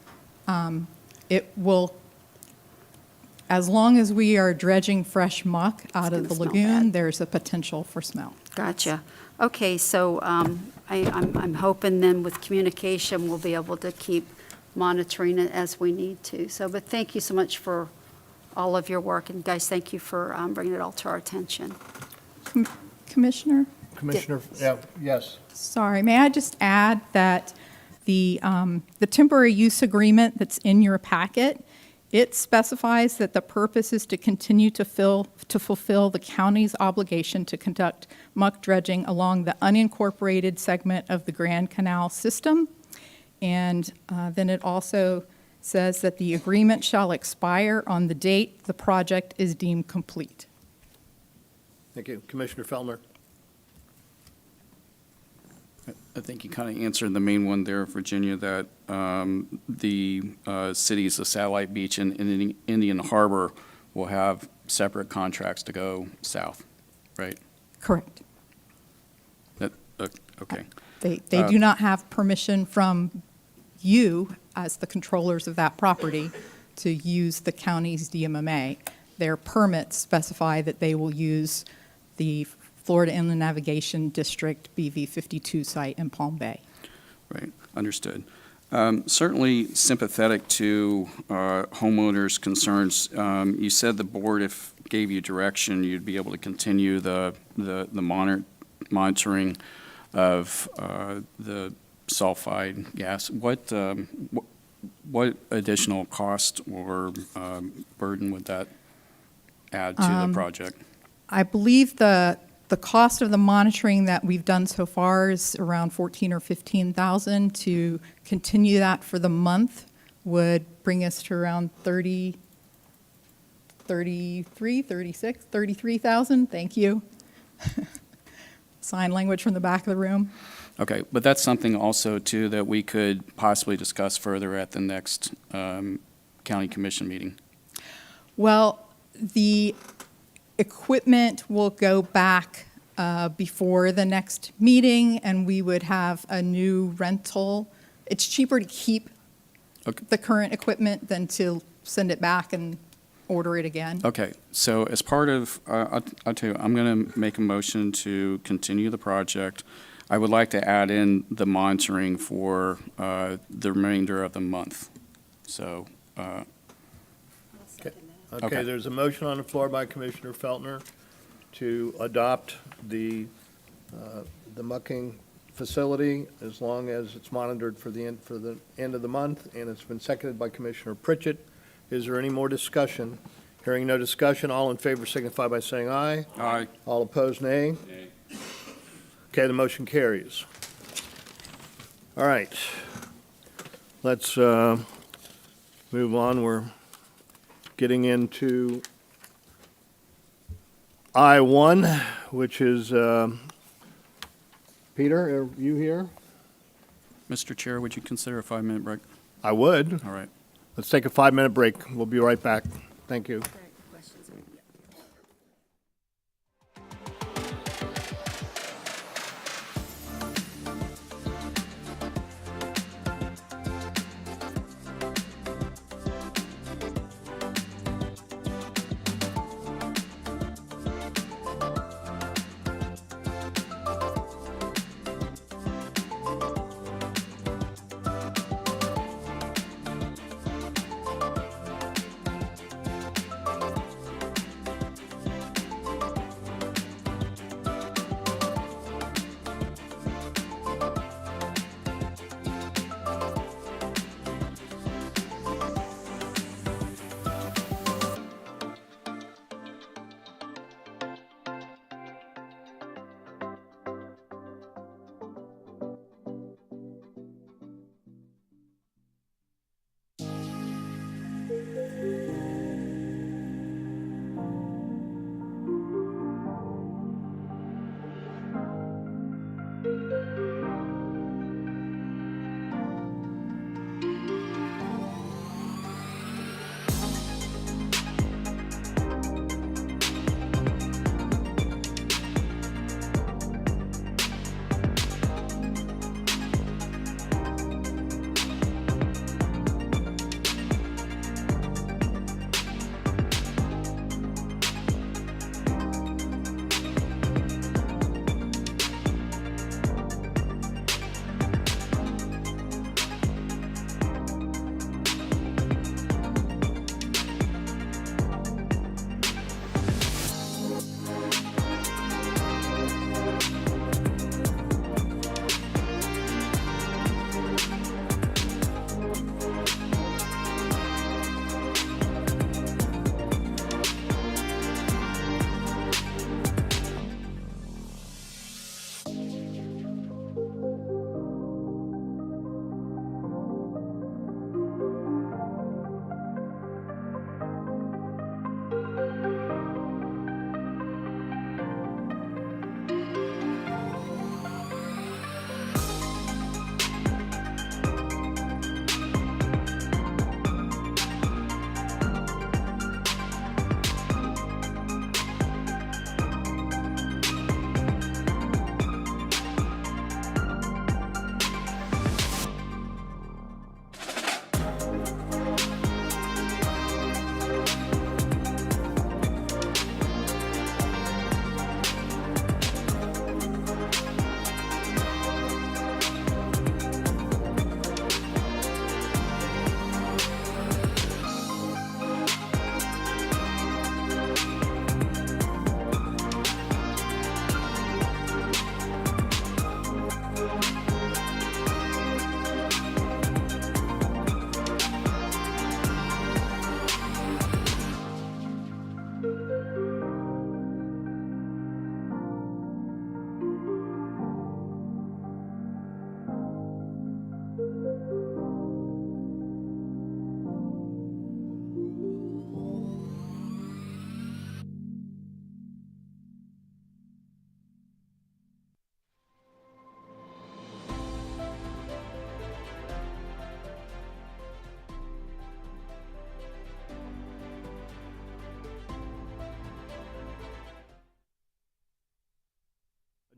It will, as long as we are dredging fresh muck out of the lagoon, there's a potential for smell. Gotcha. Okay, so I'm hoping then with communication, we'll be able to keep monitoring it as we need to. So, but thank you so much for all of your work, and guys, thank you for bringing it all to our attention. Commissioner? Commissioner, yeah, yes. Sorry, may I just add that the temporary use agreement that's in your packet, it specifies that the purpose is to continue to fulfill the county's obligation to conduct muck dredging along the unincorporated segment of the Grand Canal system. And then it also says that the agreement shall expire on the date the project is deemed complete. Thank you. Commissioner Fellner. I think you kind of answered the main one there, Virginia, that the cities of Satellite Beach and Indian Harbor will have separate contracts to go south, right? Correct. Okay. They do not have permission from you, as the controllers of that property, to use the county's DMMA. Their permits specify that they will use the Florida Inland Navigation District BV 52 site in Palm Bay. Right, understood. Certainly sympathetic to homeowners' concerns. You said the board, if gave you direction, you'd be able to continue the monitoring of the sulfide gas. What additional cost or burden would that add to the project? I believe the cost of the monitoring that we've done so far is around $14,000 or $15,000. To continue that for the month would bring us to around $33,000. Thank you. Sign language from the back of the room. Okay, but that's something also too that we could possibly discuss further at the next county commission meeting. Well, the equipment will go back before the next meeting, and we would have a new rental. It's cheaper to keep the current equipment than to send it back and order it again. Okay, so as part of, I'll tell you, I'm going to make a motion to continue the project. I would like to add in the monitoring for the remainder of the month. So, Okay, there's a motion on the floor by Commissioner Feltner to adopt the mucking facility as long as it's monitored for the end of the month, and it's been seconded by Commissioner Pritchett. Is there any more discussion? Hearing no discussion, all in favor signify by saying aye. Aye. All opposed, nay. Okay, the motion carries. All right. Let's move on. We're getting into I-1, which is, Peter, are you here? Mr. Chair, would you consider a 5-minute break? I would. All right. Let's take a 5-minute break. We'll be right back. Thank you.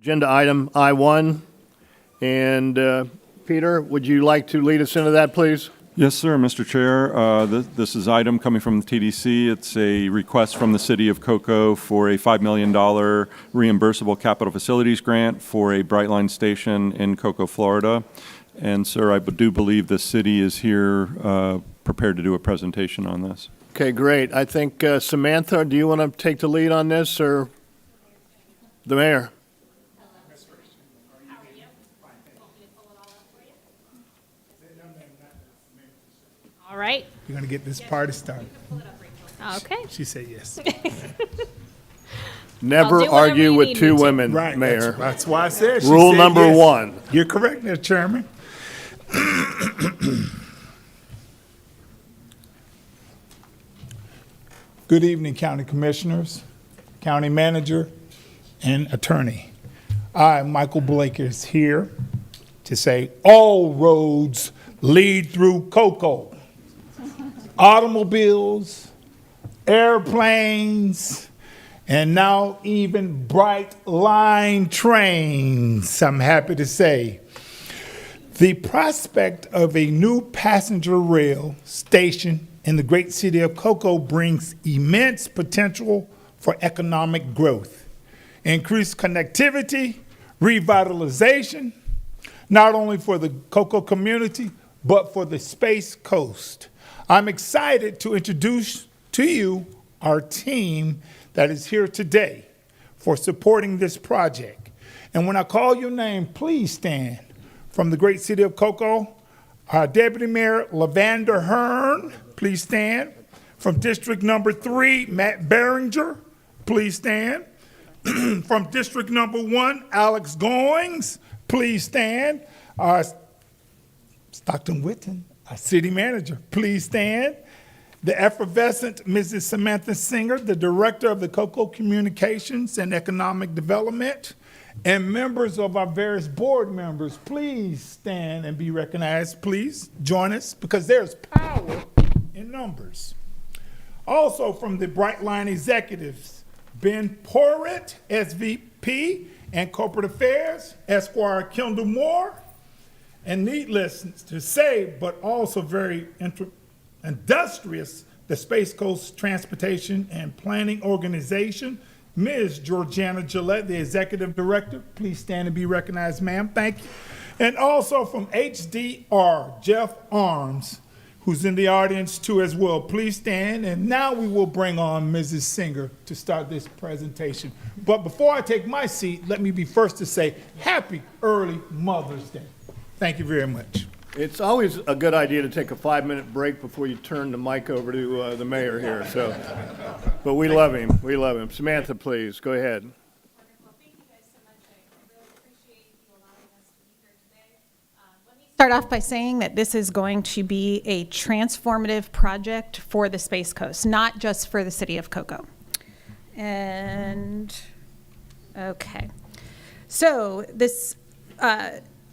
Agenda item I-1. And Peter, would you like to lead us into that, please? Yes, sir, Mr. Chair. This is item coming from the TDC. It's a request from the City of Cocoa for a $5 million reimbursable capital facilities grant for a Brightline station in Cocoa, Florida. And, sir, I do believe the city is here prepared to do a presentation on this. Okay, great. I think Samantha, do you want to take the lead on this, or the mayor? All right. You're going to get this party started. Okay. She said yes. Never I'll do whatever argue you with need two me to. women, Right. Mayor. That's why I said. She Rule said number yes. 1. You're correct there, Chairman. Good evening, County Commissioners, County Manager, and Attorney. I, Michael Blake, is here to say all roads lead through Cocoa. Automobiles, airplanes, and now even Brightline trains, I'm happy to say. The prospect of a new passenger rail station in the great city of Cocoa brings immense potential for economic growth, increased connectivity, revitalization, not only for the Cocoa community, but for the Space Coast. I'm excited to introduce to you our team that is here today for supporting this project. And when I call your name, please stand. From the great city of Cocoa, our Deputy Mayor Lavander Hearn, please stand. From District Number 3, Matt Behringer, please stand. From District Number 1, Alex Goings, please stand. Stockton Whitten, our City Manager, please stand. The effervescent Mrs. Samantha Singer, the Director of the Cocoa Communications and Economic Development, and members of our various board members, please stand and be recognized. Please join us, because there's power in numbers. Also from the Brightline executives, Ben Porritt, SVP and Corporate Affairs, Esquire Kendall Moore, and needless to say, but also very industrious, the Space Coast Transportation and Planning Organization, Ms. Georgiana Gillette, the Executive Director. Please stand and be recognized, ma'am. Thank you. And also from HDR, Jeff Arms, who's in the audience too as well. Please stand. And now we will bring on Mrs. Singer to start this presentation. But before I take my seat, let me be first to say happy early Mother's Day. Thank you very much. It's always a good idea to take a 5-minute break before you turn the mic over to the mayor here. So, but we love him. We love him. Samantha, please go ahead. Start off by saying that this is going to be a transformative project for the Space Coast, not just for the city of Cocoa. And, okay. So this,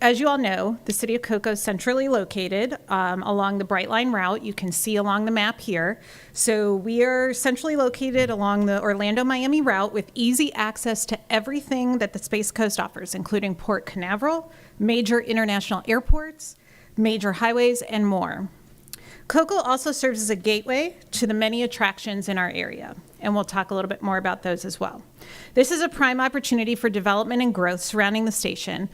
as you all know, the city of Cocoa is centrally located along the Brightline route. You can see along the map here. So we are centrally located along the Orlando-Miami route with easy access to everything that the Space Coast offers, including Port Canaveral, major international airports, major highways, and more. Cocoa also serves as a gateway to the many attractions in our area, and we'll talk a little bit more about those as well. This is a prime opportunity for development and growth surrounding the station,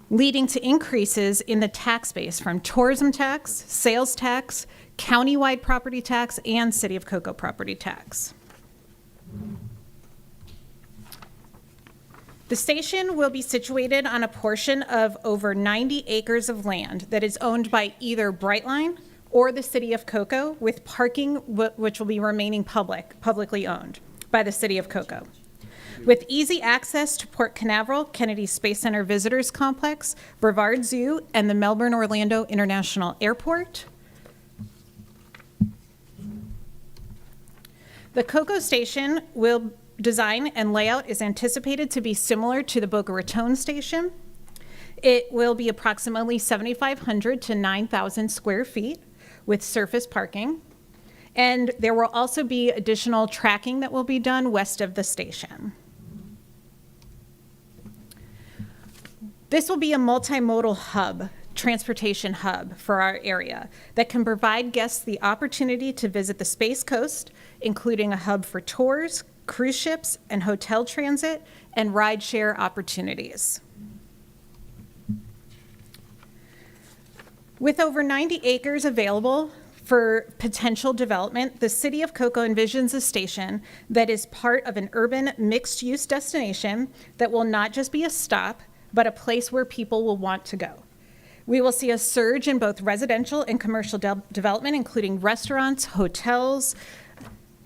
leading to increases in the tax base from tourism tax, sales tax, countywide property tax, and City of Cocoa property tax. The station will be situated on a portion of over 90 acres of land that is owned by either Brightline or the City of Cocoa, with parking which will be remaining publicly owned by the City of Cocoa. With easy access to Port Canaveral, Kennedy Space Center Visitors Complex, Brevard Zoo, and the Melbourne-Orlando International Airport. The Cocoa Station will design and layout is anticipated to be similar to the Boca Raton Station. It will be approximately 7,500 to 9,000 square feet with surface parking. And there will also be additional tracking that will be done west of the station. This will be a multimodal hub, transportation hub for our area that can provide guests the opportunity to visit the Space Coast, including a hub for tours, cruise ships, and hotel transit, and rideshare opportunities. With over 90 acres available For potential development, the City of Cocoa envisions a station that is part of an urban mixed-use destination that will not just be a stop, but a place where people will want to go. We will see a surge in both residential and commercial development, including restaurants, hotels,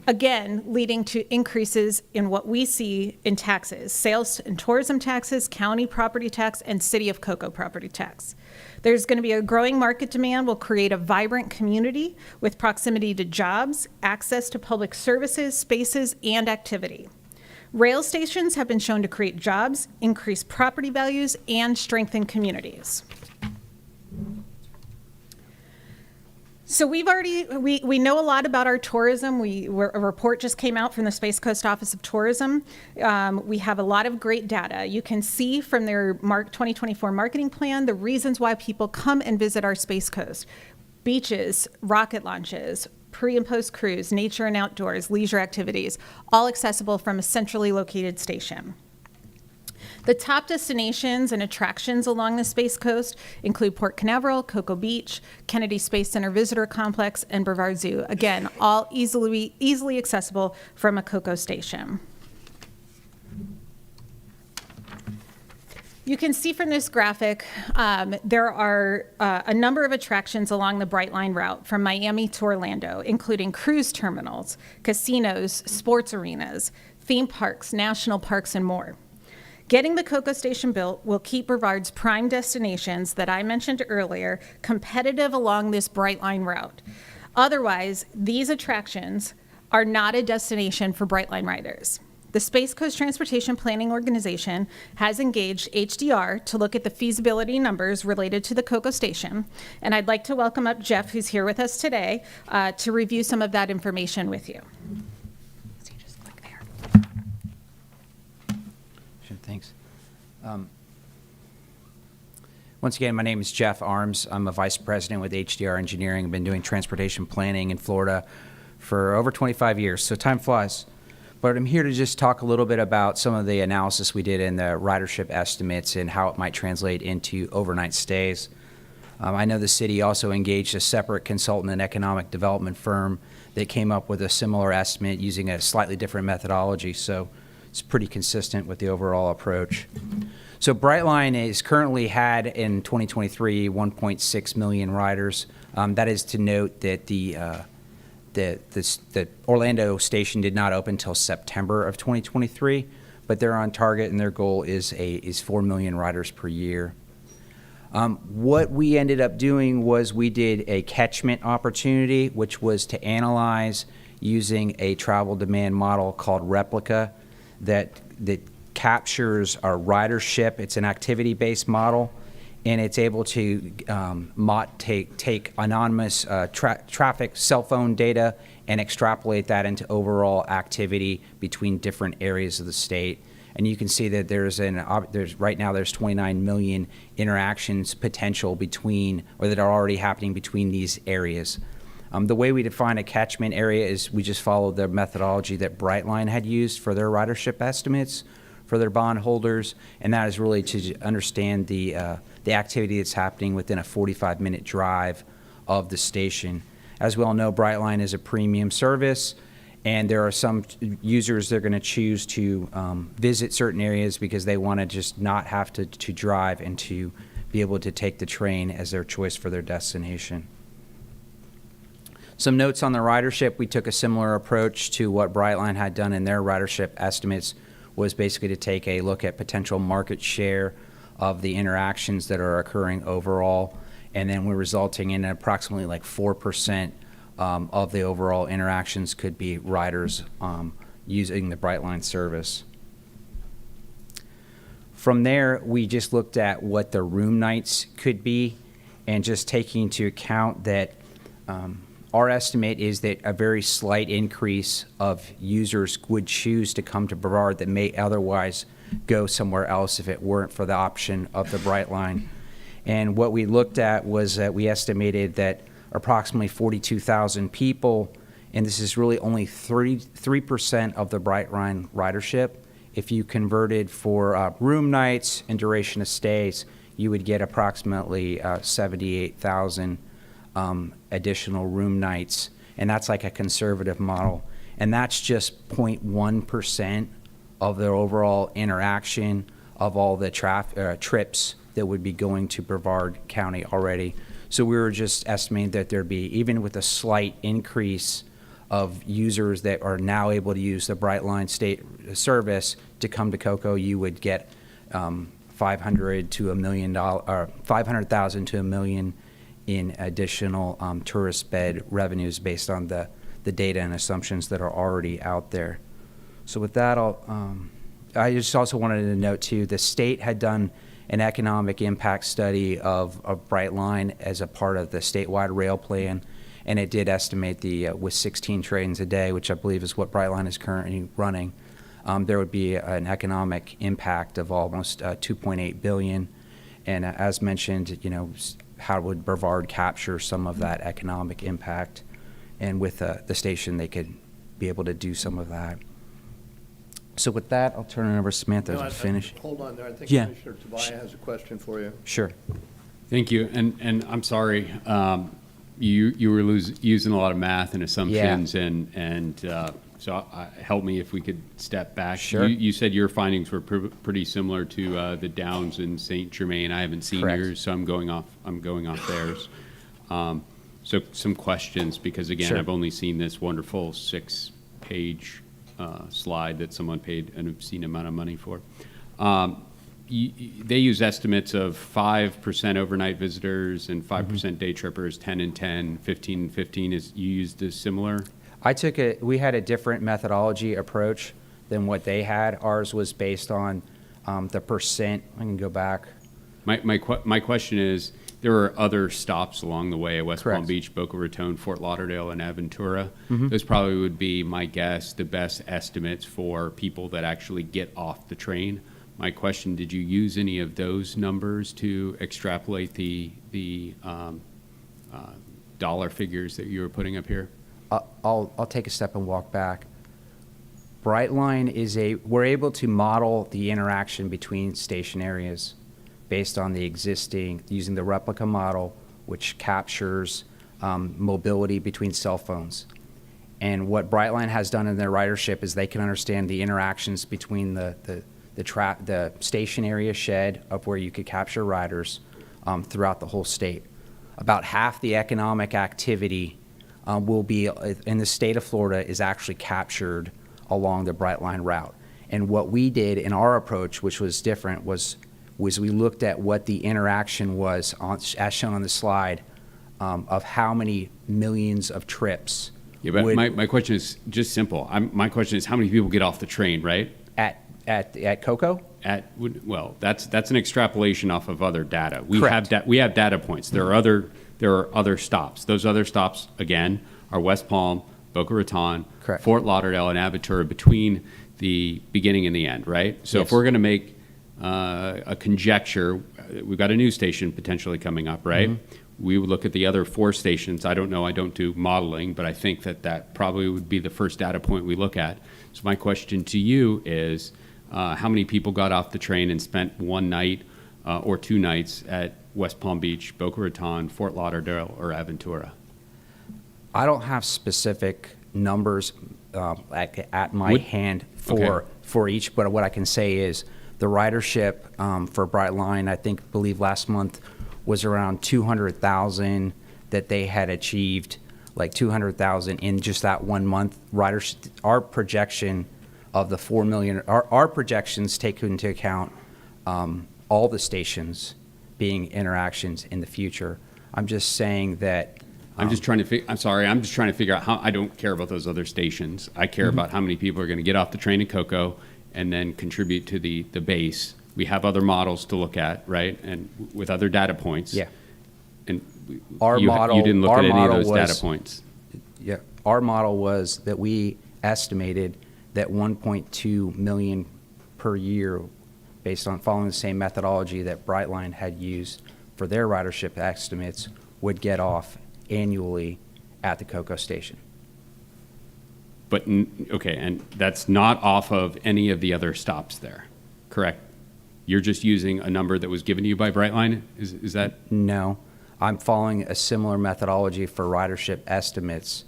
again, leading to increases in what we see in taxes, sales and tourism taxes, county property tax, and City of Cocoa property tax. There's going to be a growing market demand will create a vibrant community with proximity to jobs, access to public services, spaces, and activity. Rail stations have been shown to create jobs, increase property values, and strengthen communities. So we know a lot about our tourism. A report just came out from the Space Coast Office of Tourism. We have a lot of great data. You can see from their 2024 marketing plan the reasons why people come and visit our Space Coast. Beaches, rocket launches, pre and post cruise, nature and outdoors, leisure activities, all accessible from a centrally located station. The top destinations and attractions along the Space Coast include Port Canaveral, Cocoa Beach, Kennedy Space Center Visitor Complex, and Brevard Zoo. Again, all easily accessible from a Cocoa station. You can see from this graphic, there are a number of attractions along the Brightline route from Miami to Orlando, including cruise terminals, casinos, sports arenas, theme parks, national parks, and more. Getting the Cocoa Station built will keep Brevard's prime destinations that I mentioned earlier competitive along this Brightline route. Otherwise, these attractions are not a destination for Brightline riders. The Space Coast Transportation Planning Organization has engaged HDR to look at the feasibility numbers related to the Cocoa Station, and I'd like to welcome up Jeff, who's here with us today, to review some of that information with you. Thanks. Once again, my name is Jeff Arms. I'm a vice president with HDR Engineering. I've been doing transportation planning in Florida for over 25 years, so time flies. But I'm here to just talk a little bit about some of the analysis we did in the ridership estimates and how it might translate into overnight stays. I know the city also engaged a separate consultant and economic development firm that came up with a similar estimate using a slightly different methodology. So it's pretty consistent with the overall approach. So Brightline is currently had in 2023 1.6 million riders. That is to note that the Orlando station did not open until September of 2023, but they're on target and their goal is 4 million riders per year. What we ended up doing was we did a catchment opportunity, which was to analyze using a travel demand model called Replica that captures our ridership. It's an activity-based model, and it's able to take anonymous traffic cell phone data and extrapolate that into overall activity between different areas of the state. And you can see that right now there's 29 million interactions potential between, or that are already happening between these areas. The way we define a catchment area is we just follow the methodology that Brightline had used for their ridership estimates for their bondholders, and that is really to understand the activity that's happening within a 45-minute drive of the station. As we all know, Brightline is a premium service, and there are some users that are going to choose to visit certain areas because they want to just not have to drive and to be able to take the train as their choice for their destination. Some notes on the ridership. We took a similar approach to what Brightline had done in their ridership estimates, was basically to take a look at potential market share of the interactions that are occurring overall, and then we're resulting in approximately like 4% of the overall interactions could be riders using the Brightline service. From there, we just looked at what the room nights could be, and just taking into account that our estimate is that a very slight increase of users would choose to come to Brevard that may otherwise go somewhere else if it weren't for the option of the Brightline. And what we looked at was that we estimated that approximately 42,000 people, and this is really only 3% of the Brightline ridership. If you converted for room nights and duration of stays, you would get approximately 78,000 additional room nights, and that's like a conservative model. And that's just 0.1% of their overall interaction of all the trips that would be going to Brevard County already. So we were just estimating that there'd be, even with a slight increase of users that are now able to use the Brightline state service to come to Cocoa, you would get $500,000 to $1 million, or $500,000 to $1 million in additional tourist bed revenues based on the data and assumptions that are already out there. So with that, I just also wanted to note too, the state had done an economic impact study of Brightline as a part of the statewide rail plan, and it did estimate with 16 trains a day, which I believe is what Brightline is currently running, there would be an economic impact of almost $2.8 billion. And as mentioned, how would Brevard capture some of that economic impact? And with the station, they could be able to do some of that. So with that, I'll turn it over to Samantha to finish. Hold on there. I think Yeah. Commissioner Tobias has a question for you. Sure. Thank you. And I'm sorry, you were using a lot of math and assumptions, and so help me if we could step back. Sure. You said your findings were pretty similar to the Downs and St. Germain. I haven't seen Correct. yours, so I'm going off theirs. So some questions, because again, Sure. I've only seen this wonderful 6-page slide that someone paid an obscene amount of money for. They use estimates of 5% overnight visitors and 5% day trippers, 10 and 10, 15 and 15. Is you used a similar? We had a different methodology approach than what they had. Ours was based on the percent. I can go back. My question is, there are other stops along the way: West Palm Correct. Beach, Boca Raton, Fort Lauderdale, and Aventura. Mhm. Those probably would be, my guess, the best estimates for people that actually get off the train. My question: did you use any of those numbers to extrapolate the dollar figures that you were putting up here? I'll take a step and walk back. Brightline we're able to model the interaction between station areas based on the existing, using the replica model, which captures mobility between cell phones. And what Brightline has done in their ridership is they can understand the interactions between the station area shed of where you could capture riders throughout the whole state. About half the economic activity will be in the state of Florida is actually captured along the Brightline route. And what we did in our approach, which was different, was we looked at what the interaction was, as shown on the slide, of how many millions of trips. Yeah, but my question is just simple. My question is, how many people get off the train, right? At Cocoa? Well, that's an extrapolation off of other data. We Correct. have data points. There are other stops. Those other stops, again, are West Palm, Boca Raton, Correct. Fort Lauderdale, and Aventura, between the beginning and the end, right? So Yes. if we're going to make a conjecture, we've got a new station potentially coming up, right? Mm-hmm. We would look at the other 4 stations. I don't know, I don't do modeling, but I think that probably would be the first data point we look at. So my question to you is, how many people got off the train and spent one night or 2 nights at West Palm Beach, Boca Raton, Fort Lauderdale, or Aventura? I don't have specific numbers at my hand for each, but what I can say is the ridership for Brightline, believe last month was around 200,000 that they had achieved, like 200,000 in just that 1 month. Riders, our projection of the 4 million, our projections take into account all the stations being interactions in the future. I'm just saying that. I'm just trying to figure out how. I don't care about those other stations. I care about how many people are going to get off the train at Cocoa and then contribute to the base. We have other models to look at, right? And with other data points. Yeah. And You didn't look at any of those data points. Yeah. Our model was that we estimated that 1.2 million per year, based on following the same methodology that Brightline had used for their ridership estimates, would get off annually at the Cocoa station. But, okay, and that's not off of any of the other stops there, correct? You're just using a number that was given to you by Brightline? Is that? No. I'm following a similar methodology for ridership estimates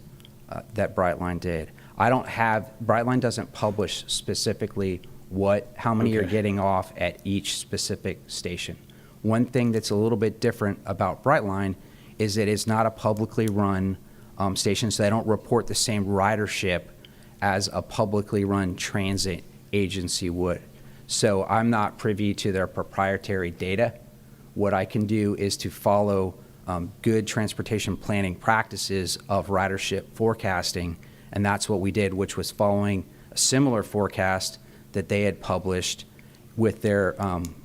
that Brightline did. Brightline doesn't publish specifically how many are getting off at each specific station. One thing that's a little bit different about Brightline is that it's not a publicly run station, so they don't report the same ridership as a publicly run transit agency would. So I'm not privy to their proprietary data. What I can do is to follow good transportation planning practices of ridership forecasting, and that's what we did, which was following a similar forecast that they had published with their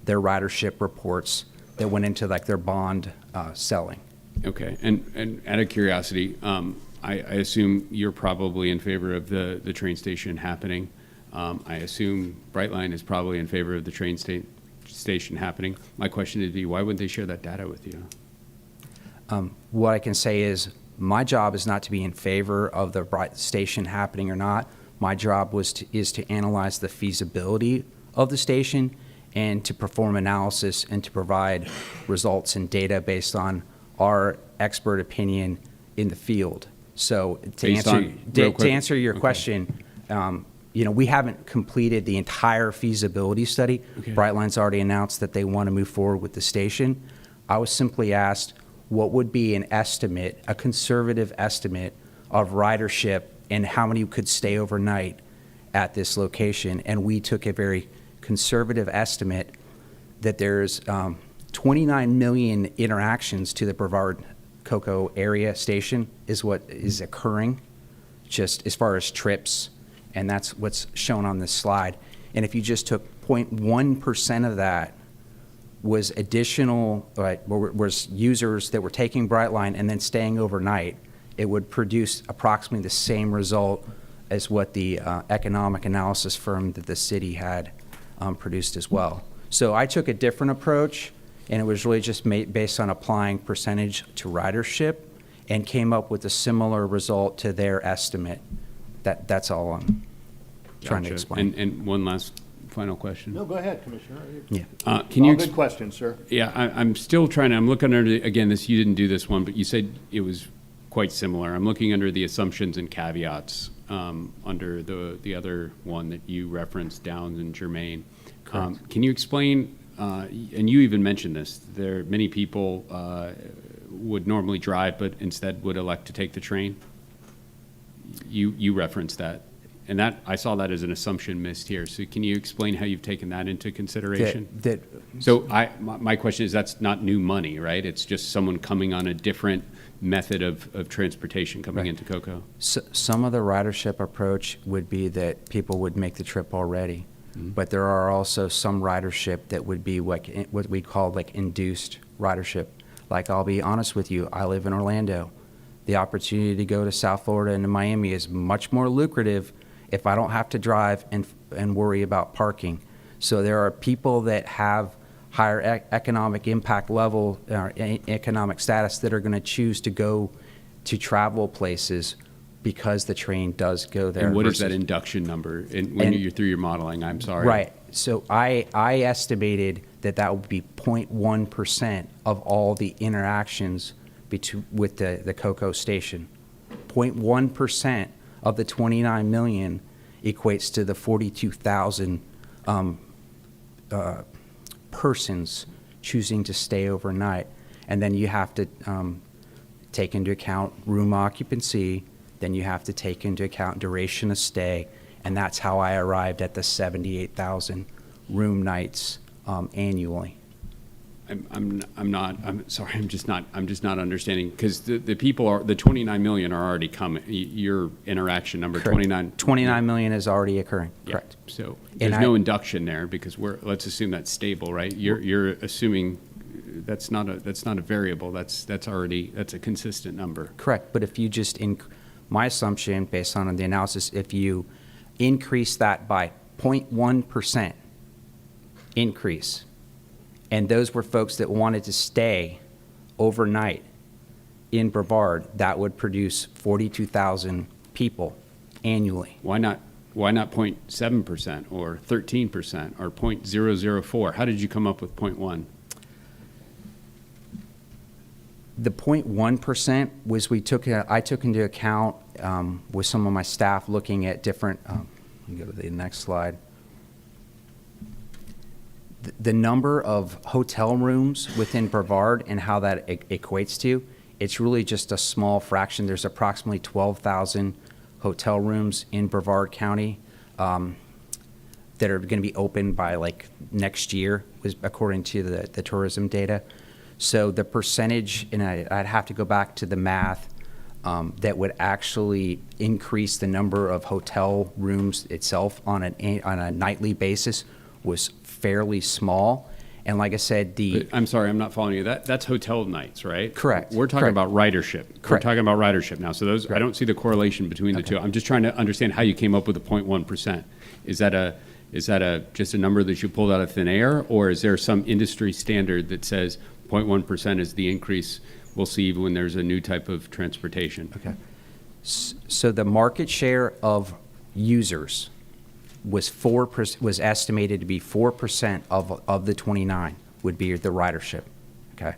ridership reports that went into like their bond selling. Okay, and out of curiosity, I assume you're probably in favor of the train station happening. I assume Brightline is probably in favor of the train station happening. My question would be, why wouldn't they share that data with you? What I can say is my job is not to be in favor of the station happening or not. My job is to analyze the feasibility of the station and to perform analysis and to provide results and data based on our expert opinion in the field. So to answer your question, we haven't completed the entire feasibility study. Okay. Brightline's already announced that they want to move forward with the station. I was simply asked what would be an estimate, a conservative estimate of ridership and how many could stay overnight at this location. And we took a very conservative estimate that there's 29 million interactions to the Brevard Cocoa area station is what is occurring, just as far as trips, and that's what's shown on this slide. And if you just took 0.1% of that was additional, was users that were taking Brightline and then staying overnight, it would produce approximately the same result as what the economic analysis firm that the city had produced as well. So I took a different approach, and it was really just based on applying percentage to ridership and came up with a similar result to their estimate. That's all I'm trying to explain. And one last final question. No, go ahead, Commissioner. Yeah. Can you good question, sir. Yeah, I'm still trying to, I'm looking under, again, you didn't do this one, but you said it was quite similar. I'm looking under the assumptions and caveats under the other one that you referenced, Downs and Germain. Can you explain, and you even mentioned this, there many people would normally drive, but instead would elect to take the train? You referenced that. And that I saw that as an assumption missed here. So can you explain how you've taken that into consideration? So my question is, that's not new money, right? It's just someone coming on a different method of transportation coming into Cocoa. So, some of the ridership approach would be that people would make the trip already, but there are also some ridership that would be what we call like induced ridership. Like, I'll be honest with you, I live in Orlando. The opportunity to go to South Florida and to Miami is much more lucrative if I don't have to drive and worry about parking. So there are people that have higher economic impact level, economic status, that are going to choose to go to travel places because the train does go there. And what is that induction number when you're through your modeling? I'm sorry. Right. So I estimated that would be 0.1% of all the interactions with the Cocoa station. 0.1% of the 29 million equates to the 42,000 persons choosing to stay overnight. And then you have to take into account room occupancy, then you have to take into account duration of stay, and that's how I arrived at the 78,000 room nights annually. I'm sorry, I'm just not understanding, because the people are, the 29 million are already coming. Your interaction number, Correct. 29 million is already occurring. Correct. So there's no induction there, because let's assume that's stable, right? You're assuming that's not a variable. That's a consistent number. Correct. But if you just my assumption based on the analysis, if you increase that by 0.1% increase, and those were folks that wanted to stay overnight in Brevard, that would produce 42,000 people annually. Why not 0.7% or 13% or 0.004? How did you come up with 0.1? The 0.1% was I took into account with some of my staff looking at different, let me go to the next slide. The number of hotel rooms within Brevard and how that equates to, it's really just a small fraction. There's approximately 12,000 hotel rooms in Brevard County that are going to be open by like next year, according to the tourism data. So the percentage, and I'd have to go back to the math, that would actually increase the number of hotel rooms itself on a nightly basis was fairly small. And like I said, I'm sorry, I'm not following you. That's hotel nights, right? Correct. We're talking about ridership. We're Correct. talking about ridership now. So those, I don't see the correlation between the two. I'm just trying to understand how you came up with the 0.1%. Is that just a number that you pulled out of thin air, or is there some industry standard that says 0.1% is the increase we'll see when there's a new type of transportation? Okay. So the market share of users was 4%, was estimated to be 4% of the 29 would be the ridership. Okay.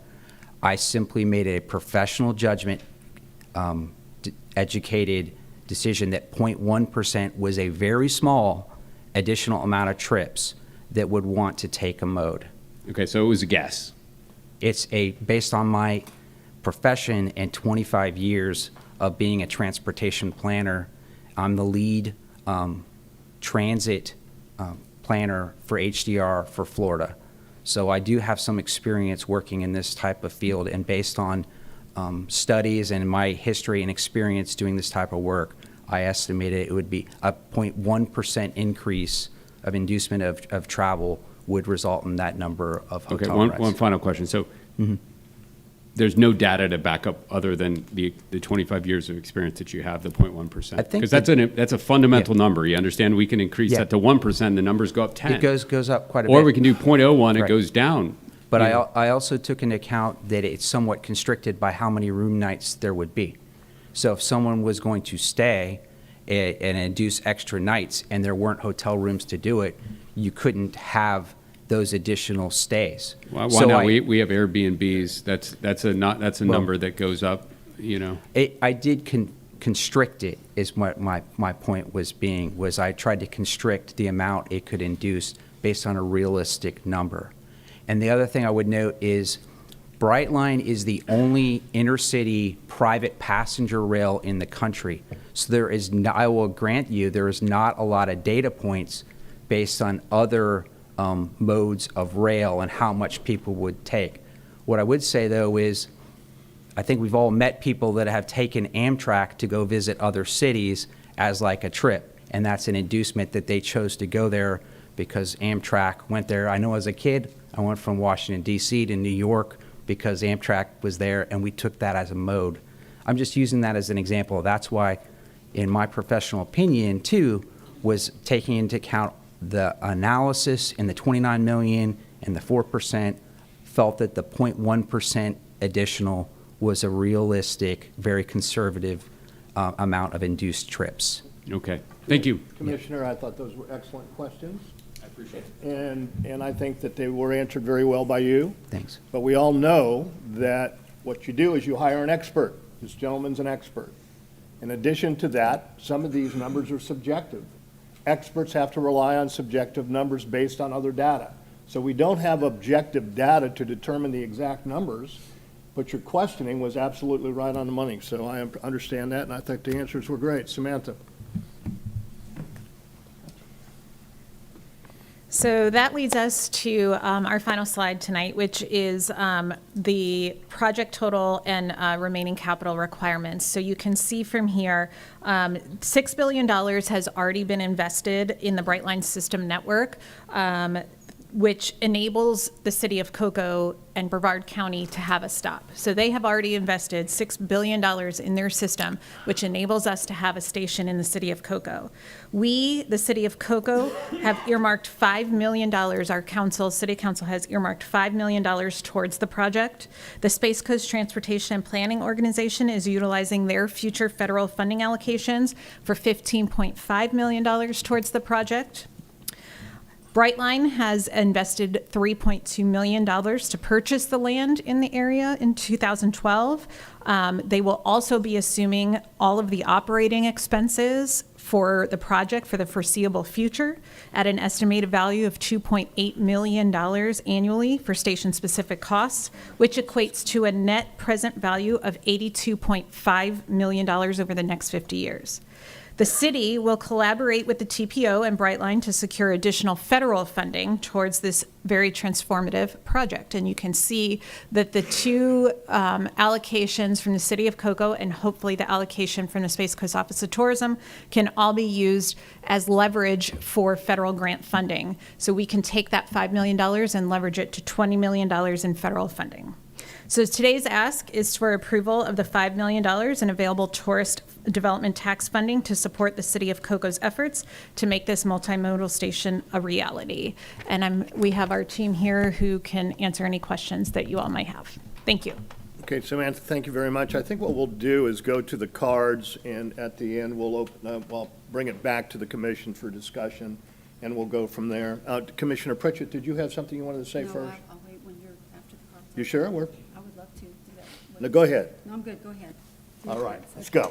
I simply made a professional judgment, educated decision that 0.1% was a very small additional amount of trips that would want to take a mode. Okay, so it was a guess. It's based on my profession and 25 years of being a transportation planner. I'm the lead transit planner for HDR for Florida. So I do have some experience working in this type of field, and based on studies and my history and experience doing this type of work, I estimated it would be a 0.1% increase of inducement of travel would result in that number of hotel Okay, one final question. So there's no data to back up other than the 25 years of experience that you have, the 0.1%. I think because that's a fundamental number. You understand we can increase that to 1%, the numbers go up 10. It goes up quite a bit. Or we can do 0.01, it Right. goes down. But you know. I also took into account that it's somewhat constricted by how many room nights there would be. So if someone was going to stay and induce extra nights and there weren't hotel rooms to do it, you couldn't have those additional stays. Why So not? We have Airbnbs. That's a Well, number that goes up, you know. I did constrict it, is what my point was I tried to constrict the amount it could induce based on a realistic number. And the other thing I would note is Brightline is the only intercity private passenger rail in the country. So there is I will grant you, there is not a lot of data points based on other modes of rail and how much people would take. What I would say, though, is I think we've all met people that have taken Amtrak to go visit other cities as like a trip, and that's an inducement that they chose to go there because Amtrak went there. I know as a kid, I went from Washington, D.C. to New York because Amtrak was there, and we took that as a mode. I'm just using that as an example. That's why, in my professional opinion, too, was taking into account the analysis in the 29 million and the 4%, felt that the 0.1% additional was a realistic, very conservative amount of induced trips. Okay, thank you. Commissioner, I thought those were excellent questions. I appreciate it. And I think that they were answered very well by you. Thanks. But we all know that what you do is you hire an expert. This gentleman's an expert. In addition to that, some of these numbers are subjective. Experts have to rely on subjective numbers based on other data. So we don't have objective data to determine the exact numbers, but your questioning was absolutely right on the money. So I understand that, and I think the answers were great. Samantha? So that leads us to our final slide tonight, which is the project total and remaining capital requirements. So you can see from here, $6 billion has already been invested in the Brightline system network, which enables the city of Cocoa and Brevard County to have a stop. So they have already invested $6 billion in their system, which enables us to have a station in the city of Cocoa. We, the city of Cocoa, have earmarked $5 million. Our council, city council, has earmarked $5 million towards the project. The Space Coast Transportation and Planning Organization is utilizing their future federal funding allocations for $15.5 million towards the project. Brightline has invested $3.2 million to purchase the land in the area in 2012. They will also be assuming all of the operating expenses for the project for the foreseeable future at an estimated value of $2.8 million annually for station-specific costs, which equates to a net present value of $82.5 million over the next 50 years. The city will collaborate with the TPO and Brightline to secure additional federal funding towards this very transformative project. And you can see that the two allocations from the city of Cocoa and hopefully the allocation from the Space Coast Office of Tourism can all be used as leverage for federal grant funding. So we can take that $5 million and leverage it to $20 million in federal funding. So today's ask is for approval of the $5 million in available tourist development tax funding to support the city of Cocoa's efforts to make this multimodal station a reality. And we have our team here who can answer any questions that you all might have. Thank you. Okay, Samantha, thank you very much. I think what we'll do is go to the cards, and at the end, we'll open up, we'll bring it back to the commission for discussion, and we'll go from there. Commissioner Pritchett, did you have something you wanted to say first? I'll wait when you're after the cards. You sure? I would love to do that. No, go ahead. No, I'm good. Go ahead. All right, let's go.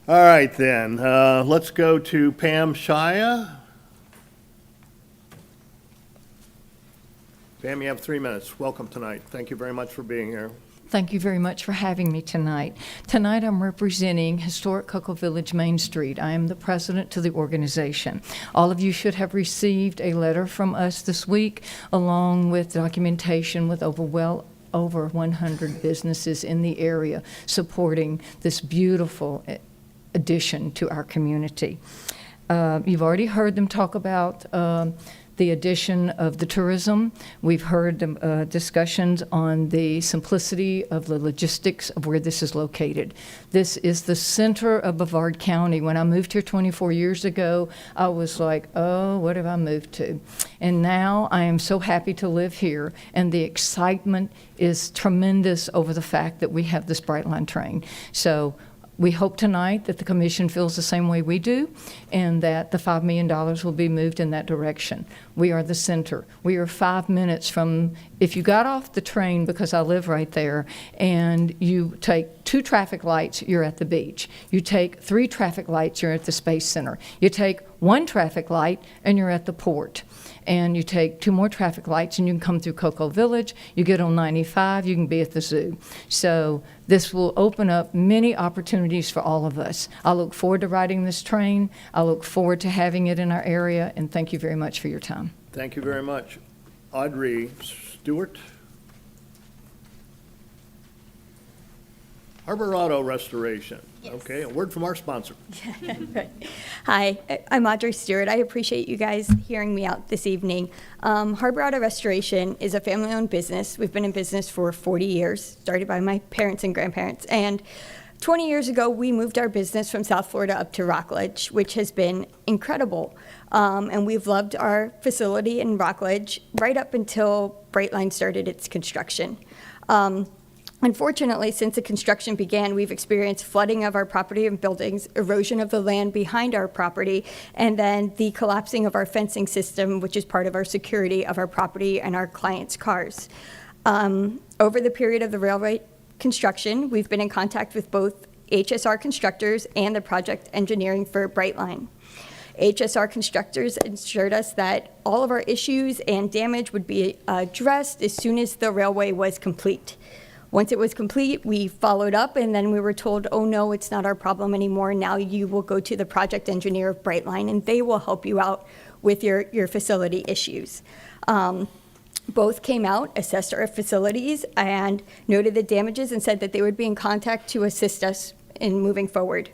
All right, then. Let's go to Pam Shia. Pam, you have 3 minutes. Welcome tonight. Thank you very much for being here. Thank you very much for having me tonight. Tonight I'm representing Historic Cocoa Village Main Street. I am the president to the organization. All of you should have received a letter from us this week, along with documentation with over 100 businesses in the area supporting this beautiful addition to our community. You've already heard them talk about the addition of the tourism. We've heard discussions on the simplicity of the logistics of where this is located. This is the center of Brevard County. When I moved here 24 years ago, I was like, oh, what have I moved to? And now I am so happy to live here, and the excitement is tremendous over the fact that we have this Brightline train. So we hope tonight that the commission feels the same way we do, and that the $5 million will be moved in that direction. We are the center. We are 5 minutes from, if you got off the train, because I live right there, and you take 2 traffic lights, you're at the beach. You take 3 traffic lights, you're at the Space Center. You take 1 traffic light, and you're at the port. And you take 2 more traffic lights, and you can come through Cocoa Village. You get on 95, you can be at the zoo. So this will open up many opportunities for all of us. I look forward to riding this train. I look forward to having it in our area, and thank you very much for your time. Thank you very much. Audrey Stewart. Harbor Auto Restoration. Yes. Okay, a word from our sponsor. Hi, I'm Audrey Stewart. I appreciate you guys hearing me out this evening. Harbor Auto Restoration is a family-owned business. We've been in business for 40 years, started by my parents and grandparents. And 20 years ago, we moved our business from South Florida up to Rockledge, which has been incredible. And we've loved our facility in Rockledge right up until Brightline started its construction. Unfortunately, since the construction began, we've experienced flooding of our property and buildings, erosion of the land behind our property, and then the collapsing of our fencing system, which is part of our security of our property and our clients' cars. Over the period of the railway construction, we've been in contact with both HSR constructors and the project engineering for Brightline. HSR constructors assured us that all of our issues and damage would be addressed as soon as the railway was complete. Once it was complete, we followed up, and then we were told, oh no, it's not our problem anymore. Now you will go to the project engineer of Brightline, and they will help you out with your facility issues. Both came out, assessed our facilities, and noted the damages and said that they would be in contact to assist us in moving forward.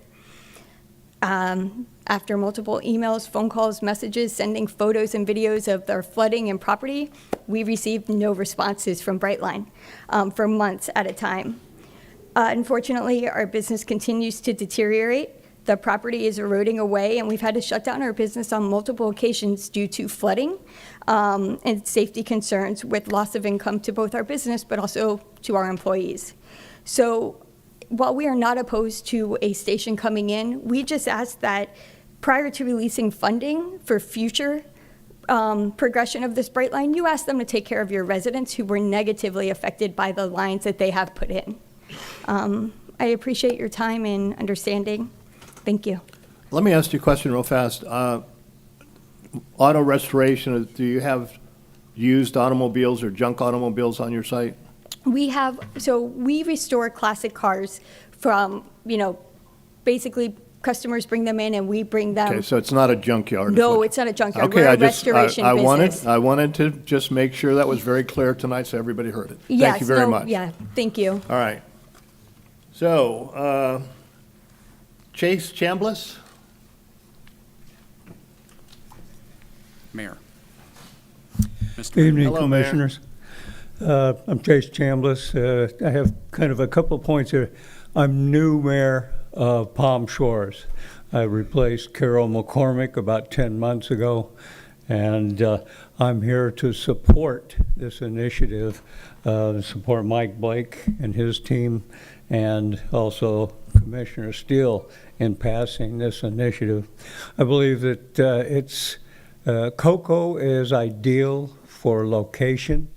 After multiple emails, phone calls, messages, sending photos and videos of their flooding and property, we received no responses from Brightline for months at a time. Unfortunately, our business continues to deteriorate. The property is eroding away, and we've had to shut down our business on multiple occasions due to flooding and safety concerns, with loss of income to both our business but also to our employees. So while we are not opposed to a station coming in, we just ask that prior to releasing funding for future progression of this Brightline, you ask them to take care of your residents who were negatively affected by the lines that they have put in. I appreciate your time and understanding. Thank you. Let me ask you a question real fast. Auto restoration, do you have used automobiles or junk automobiles on your site? We restore classic cars from, basically customers bring them in and we bring them. Okay, so it's not a junkyard? is No, what- it's not a junkyard. Okay, We're a I just, restoration I business. wanted to just make sure that was very clear tonight so everybody heard it. Thank Yes, you very no, much. Yeah, thank you. All right. So, Chase Chambliss? Mayor. Good evening, Hello, Mayor. Commissioners. I'm Chase Chambliss. I have kind of a couple of points here. I'm new mayor of Palm Shores. I replaced Carol McCormick about 10 months ago, and I'm here to support this initiative, support Mike Blake and his team, and also Commissioner Steele in passing this initiative. I believe that Cocoa is ideal for location.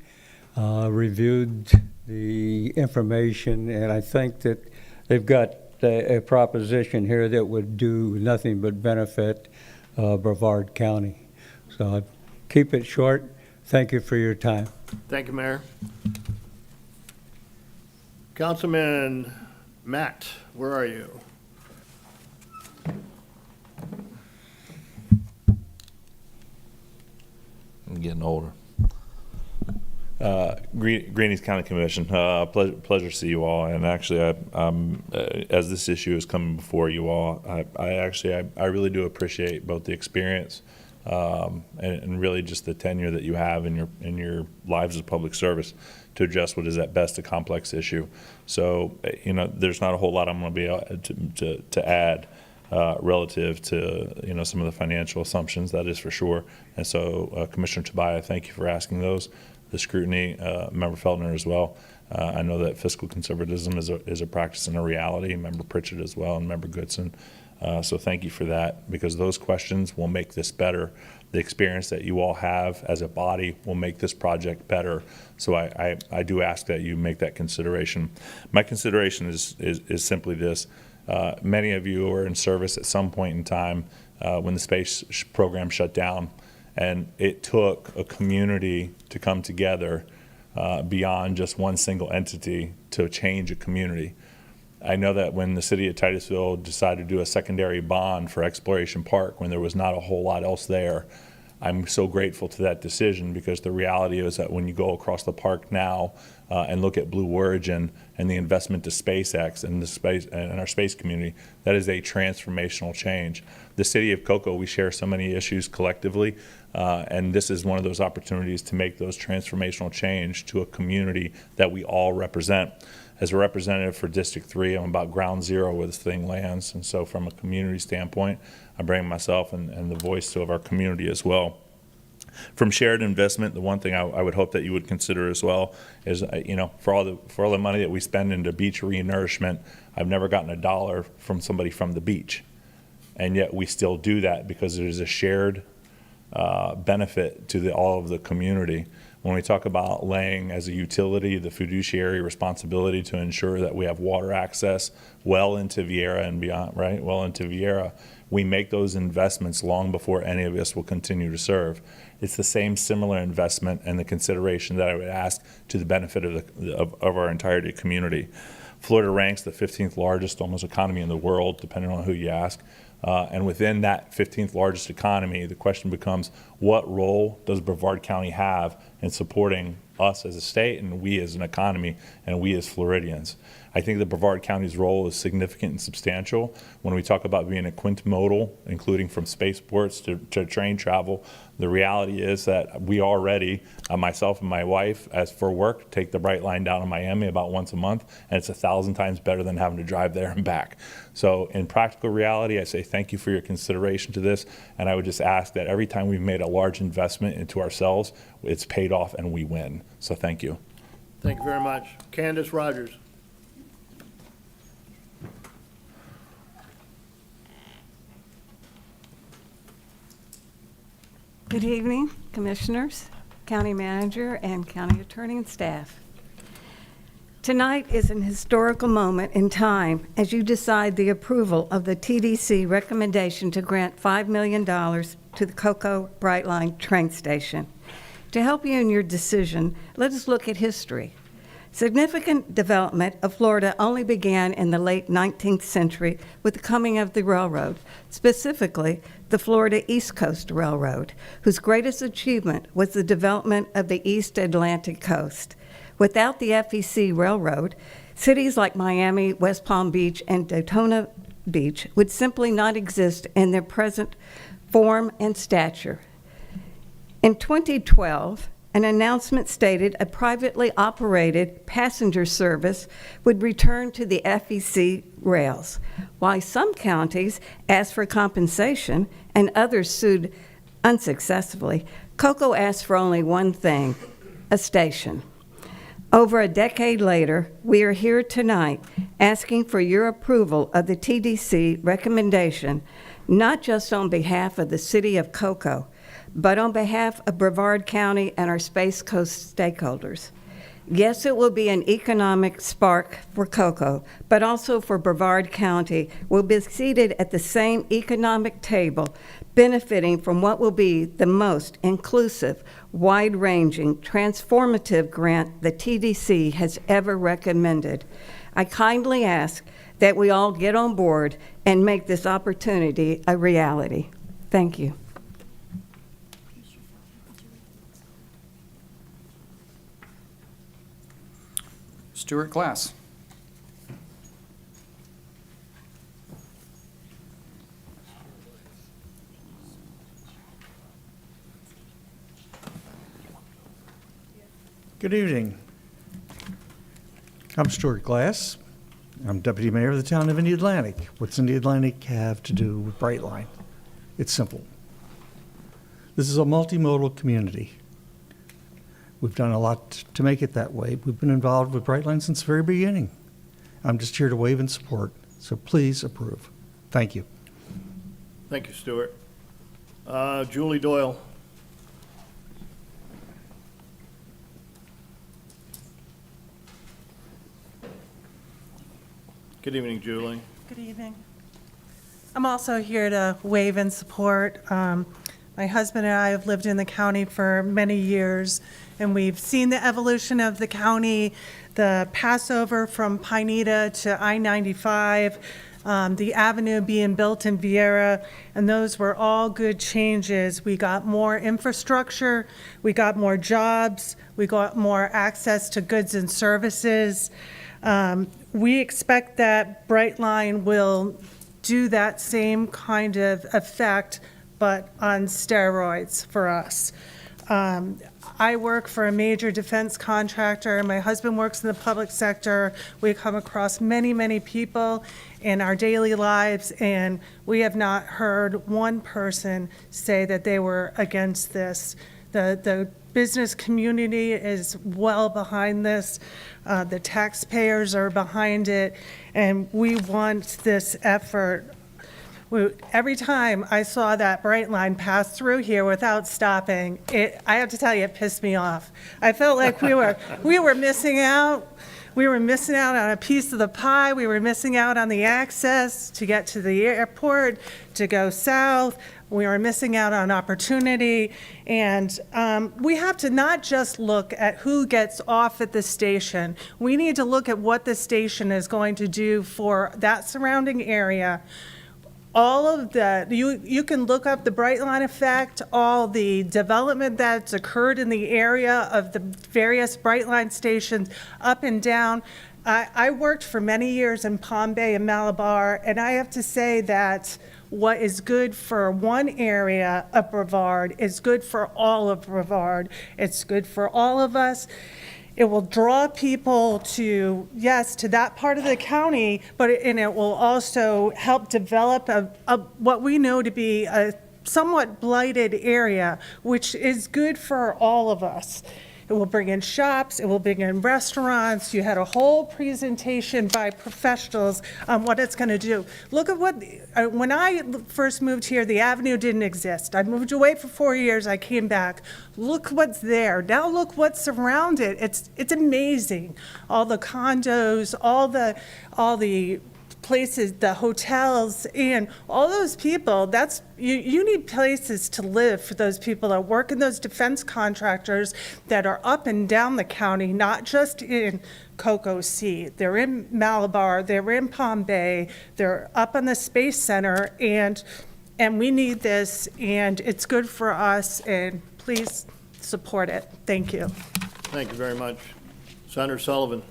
Reviewed the information, and I think that they've got a proposition here that would do nothing but benefit Brevard County. So keep it short. Thank you for your time. Thank you, Mayor. Councilman Matt, where are you? I'm getting older. Greenies County Commission, pleasure to see you all. And actually, as this issue is coming before you all, I really do appreciate both the experience and really just the tenure that you have in your lives as public service to address what is at best a complex issue. So, there's not a whole lot I'm going to be able to add relative to some of the financial assumptions, that is for sure. And so, Commissioner Tobias, thank you for asking those. The scrutiny, Member Feltner as well. I know that fiscal conservatism is a practice and a reality. Member Pritchett as well, and Member Goodson. So thank you for that, because those questions will make this better. The experience that you all have as a body will make this project better. So I do ask that you make that consideration. My consideration is simply this. Many of you were in service at some point in time when the space program shut down. And it took a community to come together beyond just one single entity to change a community. I know that when the city of Titusville decided to do a secondary bond for Exploration Park, when there was not a whole lot else there, I'm so grateful to that decision, because the reality is that when you go across the park now and look at Blue Origin and the investment to SpaceX and the space and our space community, that is a transformational change. The city of Cocoa, we share so many issues collectively, and this is one of those opportunities to make those transformational change to a community that we all represent. As a representative for District 3, I'm about ground zero where this thing lands, and so from a community standpoint, I bring myself and the voice of our community as well. From shared investment, the one thing I would hope that you would consider as well is, for all the money that we spend into beach re-nourishment, I've never gotten $1 from somebody from the beach. And yet we still do that because it is a shared benefit to all of the community. When we talk about laying as a utility the fiduciary responsibility to ensure that we have water access well into Vieira and beyond, right? Well into Vieira, we make those investments long before any of us will continue to serve. It's the same similar investment and the consideration that I would ask to the benefit of our entire community. Florida ranks the 15th largest almost economy in the world, depending on who you ask. And within that 15th largest economy, the question becomes, what role does Brevard County have in supporting us as a state and we as an economy and we as Floridians? I think that Brevard County's role is significant and substantial. When we talk about being a quintimodal, including from spaceports to train travel, the reality is that we already, myself and my wife, as for work, take the Brightline down to Miami about once a month, and it's 1,000 times better than having to drive there and back. So in practical reality, I say thank you for your consideration to this, and I would just ask that every time we've made a large investment into ourselves, it's paid off and we win. So thank you. Thank you very much. Candace Rogers. Good evening, Commissioners, County Manager, and County Attorney and staff. Tonight is an historical moment in time as you decide the approval of the TDC recommendation to grant $5 million to the Cocoa Brightline train station. To help you in your decision, let us look at history. Significant development of Florida only began in the late 19th century with the coming of the railroad, specifically the Florida East Coast Railroad, whose greatest achievement was the development of the East Atlantic coast. Without the FEC Railroad, cities like Miami, West Palm Beach, and Daytona Beach would simply not exist in their present form and stature. In 2012, an announcement stated a privately operated passenger service would return to the FEC rails. While some counties asked for compensation and others sued unsuccessfully, Cocoa asked for only one thing: a station. Over a decade later, we are here tonight asking for your approval of the TDC recommendation, not just on behalf of the City of Cocoa, but on behalf of Brevard County and our Space Coast stakeholders. Yes, it will be an economic spark for Cocoa, but also for Brevard County. We'll be seated at the same economic table, benefiting from what will be the most inclusive, wide-ranging, transformative grant the TDC has ever recommended. I kindly ask that we all get on board and make this opportunity a reality. Thank you. Stuart Glass. Good evening. I'm Stuart Glass. I'm Deputy Mayor of the town of Indian Atlantic. What's Indian Atlantic have to do with Brightline? It's simple. This is a multimodal community. We've done a lot to make it that way. We've been involved with Brightline since the very beginning. I'm just here to wave in support, so please approve. Thank you. Thank you, Stuart. Julie Doyle. Good evening, Julie. Good evening. I'm also here to wave in support. My husband and I have lived in the county for many years, and we've seen the evolution of the county, the passover from Pineda to I-95, the avenue being built in Vieira, and those were all good changes. We got more infrastructure, we got more jobs, we got more access to goods and services. We expect that Brightline will do that same kind of effect, but on steroids for us. I work for a major defense contractor. My husband works in the public sector. We come across many, many people in our daily lives, and we have not heard one person say that they were against this. The business community is well behind this. The taxpayers are behind it, and we want this effort. Every time I saw that Brightline pass through here without stopping, I have to tell you, it pissed me off. I felt like we were missing out. We were missing out on a piece of the pie. We were missing out on the access to get to the airport, to go south. We were missing out on opportunity. And we have to not just look at who gets off at the station. We need to look at what the station is going to do for that surrounding area. All of that, you can look up the Brightline effect, all the development that's occurred in the area of the various Brightline stations up and down. I worked for many years in Palm Bay and Malabar, and I have to say that what is good for one area of Brevard is good for all of Brevard. It's good for all of us. It will draw people to, yes, to that part of the county, and it will also help develop what we know to be a somewhat blighted area, which is good for all of us. It will bring in shops, it will bring in restaurants. You had a whole presentation by professionals on what it's going to do. Look at what, when I first moved here, the avenue didn't exist. I moved away for 4 years, I came back. Look what's there. Now look what's around it. It's amazing. All the condos, all the places, the hotels, and all those people, you need places to live for those people that work in those defense contractors that are up and down the county, not just in Cocoa Sea. They're in Malabar, they're in Palm Bay, they're up on the Space Center, and we need this, and it's good for us, and please support it. Thank you. Thank you very much. Senator Sullivan.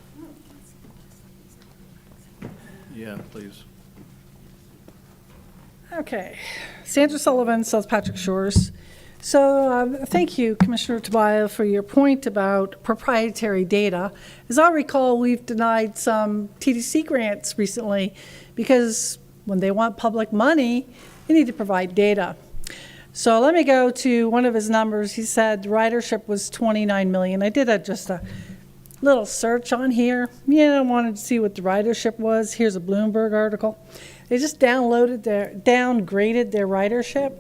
Yeah, please. Okay. Sandra Sullivan, South Patrick Shores. So thank you, Commissioner Tobias, for your point about proprietary data. As I recall, we've denied some TDC grants recently because when they want public money, you need to provide data. So let me go to one of his numbers. He said ridership was 29 million. I did just a little search on here. I wanted to see what the ridership was. Here's a Bloomberg article. They just downgraded their ridership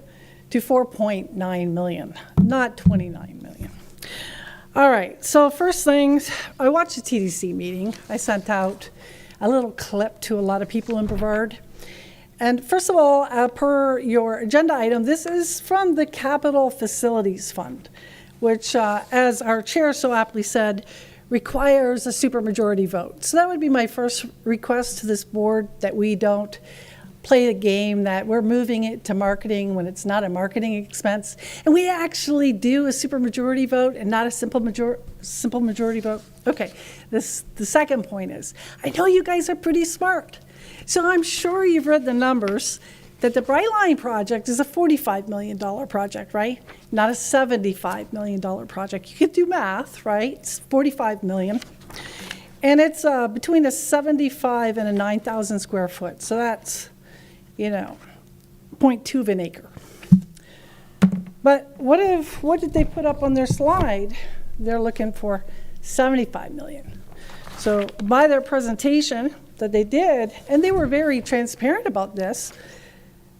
to 4.9 million, not 29 million. All right, so first things, I watched the TDC meeting. I sent out a little clip to a lot of people in Brevard. And first of all, per your agenda item, this is from the Capital Facilities Fund, which, as our chair so aptly said, requires a supermajority vote. So that would be my first request to this board, that we don't play the game that we're moving it to marketing when it's not a marketing expense. And we actually do a supermajority vote and not a simple majority vote. Okay, the second point is, I know you guys are pretty smart. So I'm sure you've read the numbers that the Brightline project is a $45 million project, right? Not a $75 million project. You can do math, right? It's $45 million. And it's between a 75 and a 9,000 square foot. So that's, 0.2 of an acre. But what did they put up on their slide? They're looking for 75 million. So by their presentation that they did, and they were very transparent about this,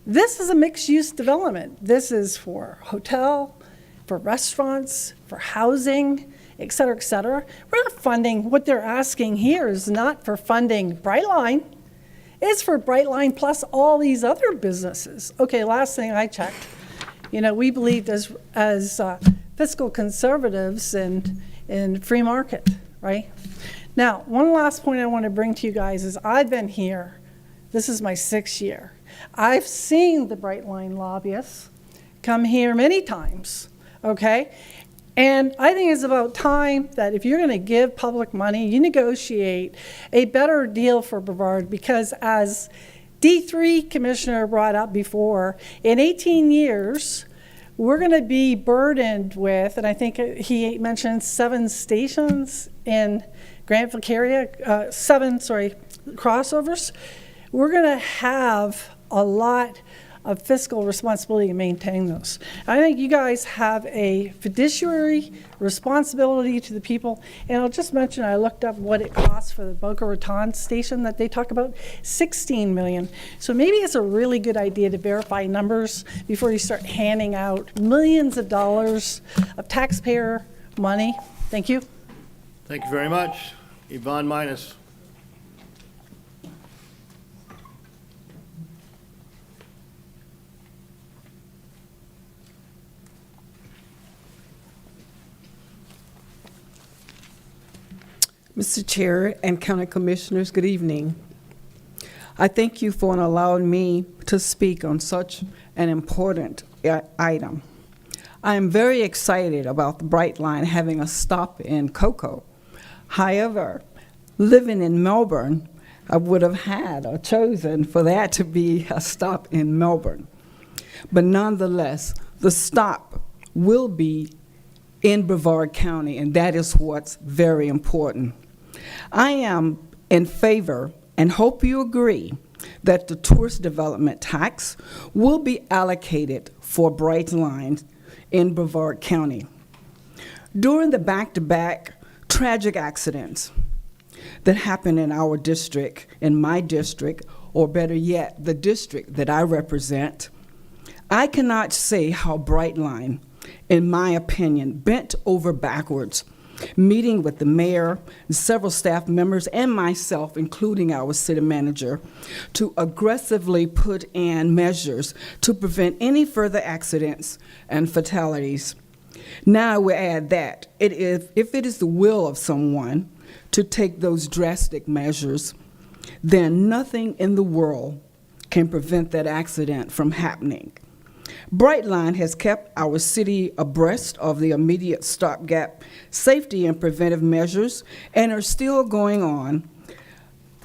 this is a mixed-use development. This is for hotel, for restaurants, for housing, et cetera, et cetera. We're not funding, what they're asking here is not for funding Brightline. It's for Brightline plus all these other businesses. Okay, last thing I checked, we believed as fiscal conservatives in free market, right? Now, one last point I want to bring to you guys is I've been here. This is my 6th year. I've seen the Brightline lobbyists come here many times, okay? And I think it's about time that if you're going to give public money, you negotiate a better deal for Brevard, because as D3 Commissioner brought up before, in 18 years, we're going to be burdened with, and I think he mentioned 7 stations in Grand Vicaria, 7 crossovers. We're going to have a lot of fiscal responsibility to maintain those. I think you guys have a fiduciary responsibility to the people. And I'll just mention, I looked up what it costs for the Boca Raton station that they talk about, $16 million. So maybe it's a really good idea to verify numbers before you start handing out millions of dollars of taxpayer money. Thank you. Thank you very much. Yvonne Minus. Mr. Chair and County Commissioners, good evening. I thank you for allowing me to speak on such an important item. I am very excited about the Brightline having a stop in Cocoa. However, living in Melbourne, I would have had or chosen for that to be a stop in Melbourne. But nonetheless, the stop will be in Brevard County, and that is what's very important. I am in favor, and hope you agree, that the tourist development tax will be allocated for Brightline in Brevard County. During the back-to-back tragic accidents that happened in our district, in my district, or better yet, the district that I represent, I cannot say how Brightline, in my opinion, bent over backwards, meeting with the mayor, several staff members, and myself, including our city manager, to aggressively put in measures to prevent any further accidents and fatalities. Now I will add that if it is the will of someone to take those drastic measures, then nothing in the world can prevent that accident from happening. Brightline has kept our city abreast of the immediate stopgap safety and preventive measures and are still going on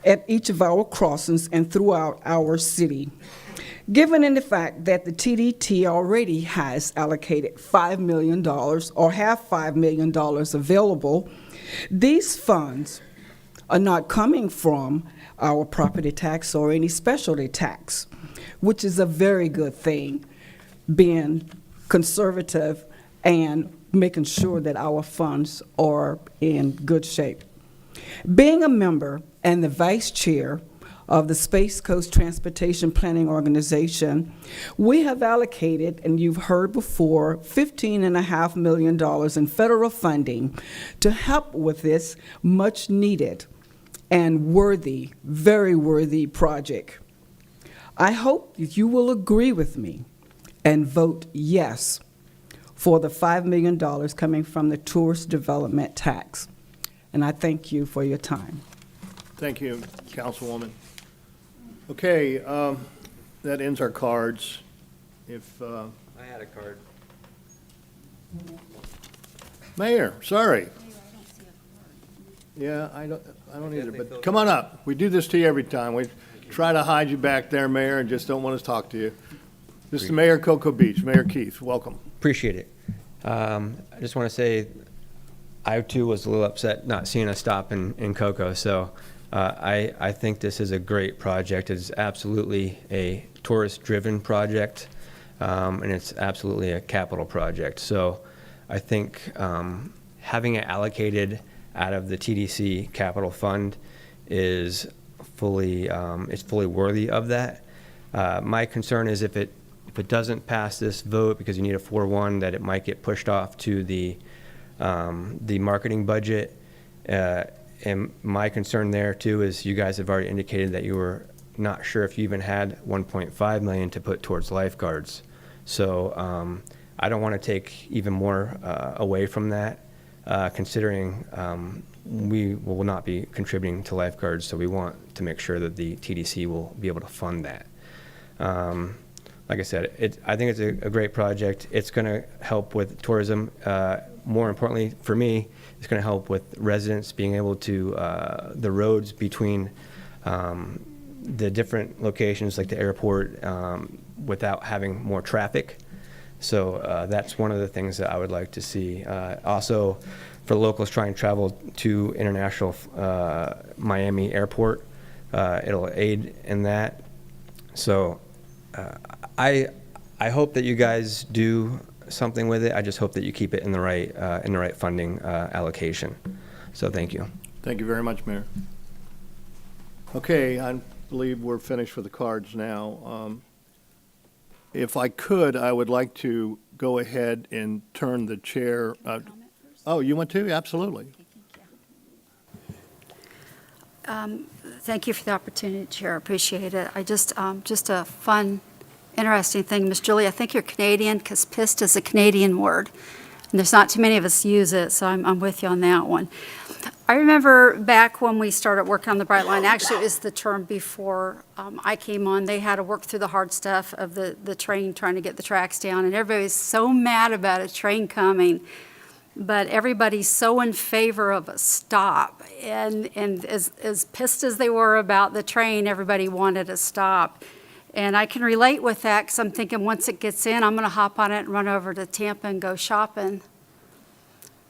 at each of our crossings and throughout our city. Given in the fact that the TDT already has allocated $5 million or have $5 million available, these funds are not coming from our property tax or any specialty tax, which is a very good thing, being conservative and making sure that our funds are in good shape. Being a member and the vice chair of the Space Coast Transportation Planning Organization, we have allocated, and you've heard before, $15.5 million in federal funding to help with this much needed and worthy, very worthy project. I hope that you will agree with me and vote yes for the $5 million coming from the tourist development tax. And I thank you for your time. Thank you, Councilwoman. Okay, that ends our cards. If I had a card. Mayor, sorry. Yeah, I don't either, but come on up. We do this to you every time. We try to hide you back there, Mayor, and just don't want to talk to you. This is the Mayor of Cocoa Beach, Mayor Keith, welcome. Appreciate it. I just want to say, I too was a little upset not seeing us stop in Cocoa, so I think this is a great project. It's absolutely a tourist-driven project, and it's absolutely a capital project. So I think having it allocated out of the TDC capital fund is fully worthy of that. My concern is if it doesn't pass this vote because you need a 4-1, that it might get pushed off to the marketing budget. And my concern there too is you guys have already indicated that you were not sure if you even had 1.5 million to put towards lifeguards. So I don't want to take even more away from that, considering we will not be contributing to lifeguards. So we want to make sure that the TDC will be able to fund that. Like I said, I think it's a great project. It's going to help with tourism. More importantly, for me, it's going to help with residents being able to, the roads between the different locations like the airport without having more traffic. So that's one of the things that I would like to see. Also, for locals trying to travel to international Miami airport, it'll aid in that. So I hope that you guys do something with it. I just hope that you keep it in the right funding allocation. So thank you. Thank you very much, Mayor. Okay, I believe we're finished with the cards now. If I could, I would like to go ahead and turn the chair. Oh, you want to? Absolutely. Thank you for the opportunity, Chair. I appreciate it. I just a fun, interesting thing. Miss Julie, I think you're Canadian because pissed is a Canadian word. And there's not too many of us use it, so I'm with you on that one. I remember back when we started working on the Brightline, actually it was the term before I came on, they had to work through the hard stuff of the train, trying to get the tracks down, and everybody was so mad about a train coming. But everybody's so in favor of a stop. And as pissed as they were about the train, everybody wanted a stop. And I can relate with that because I'm thinking once it gets in, I'm going to hop on it and run over to Tampa and go shopping.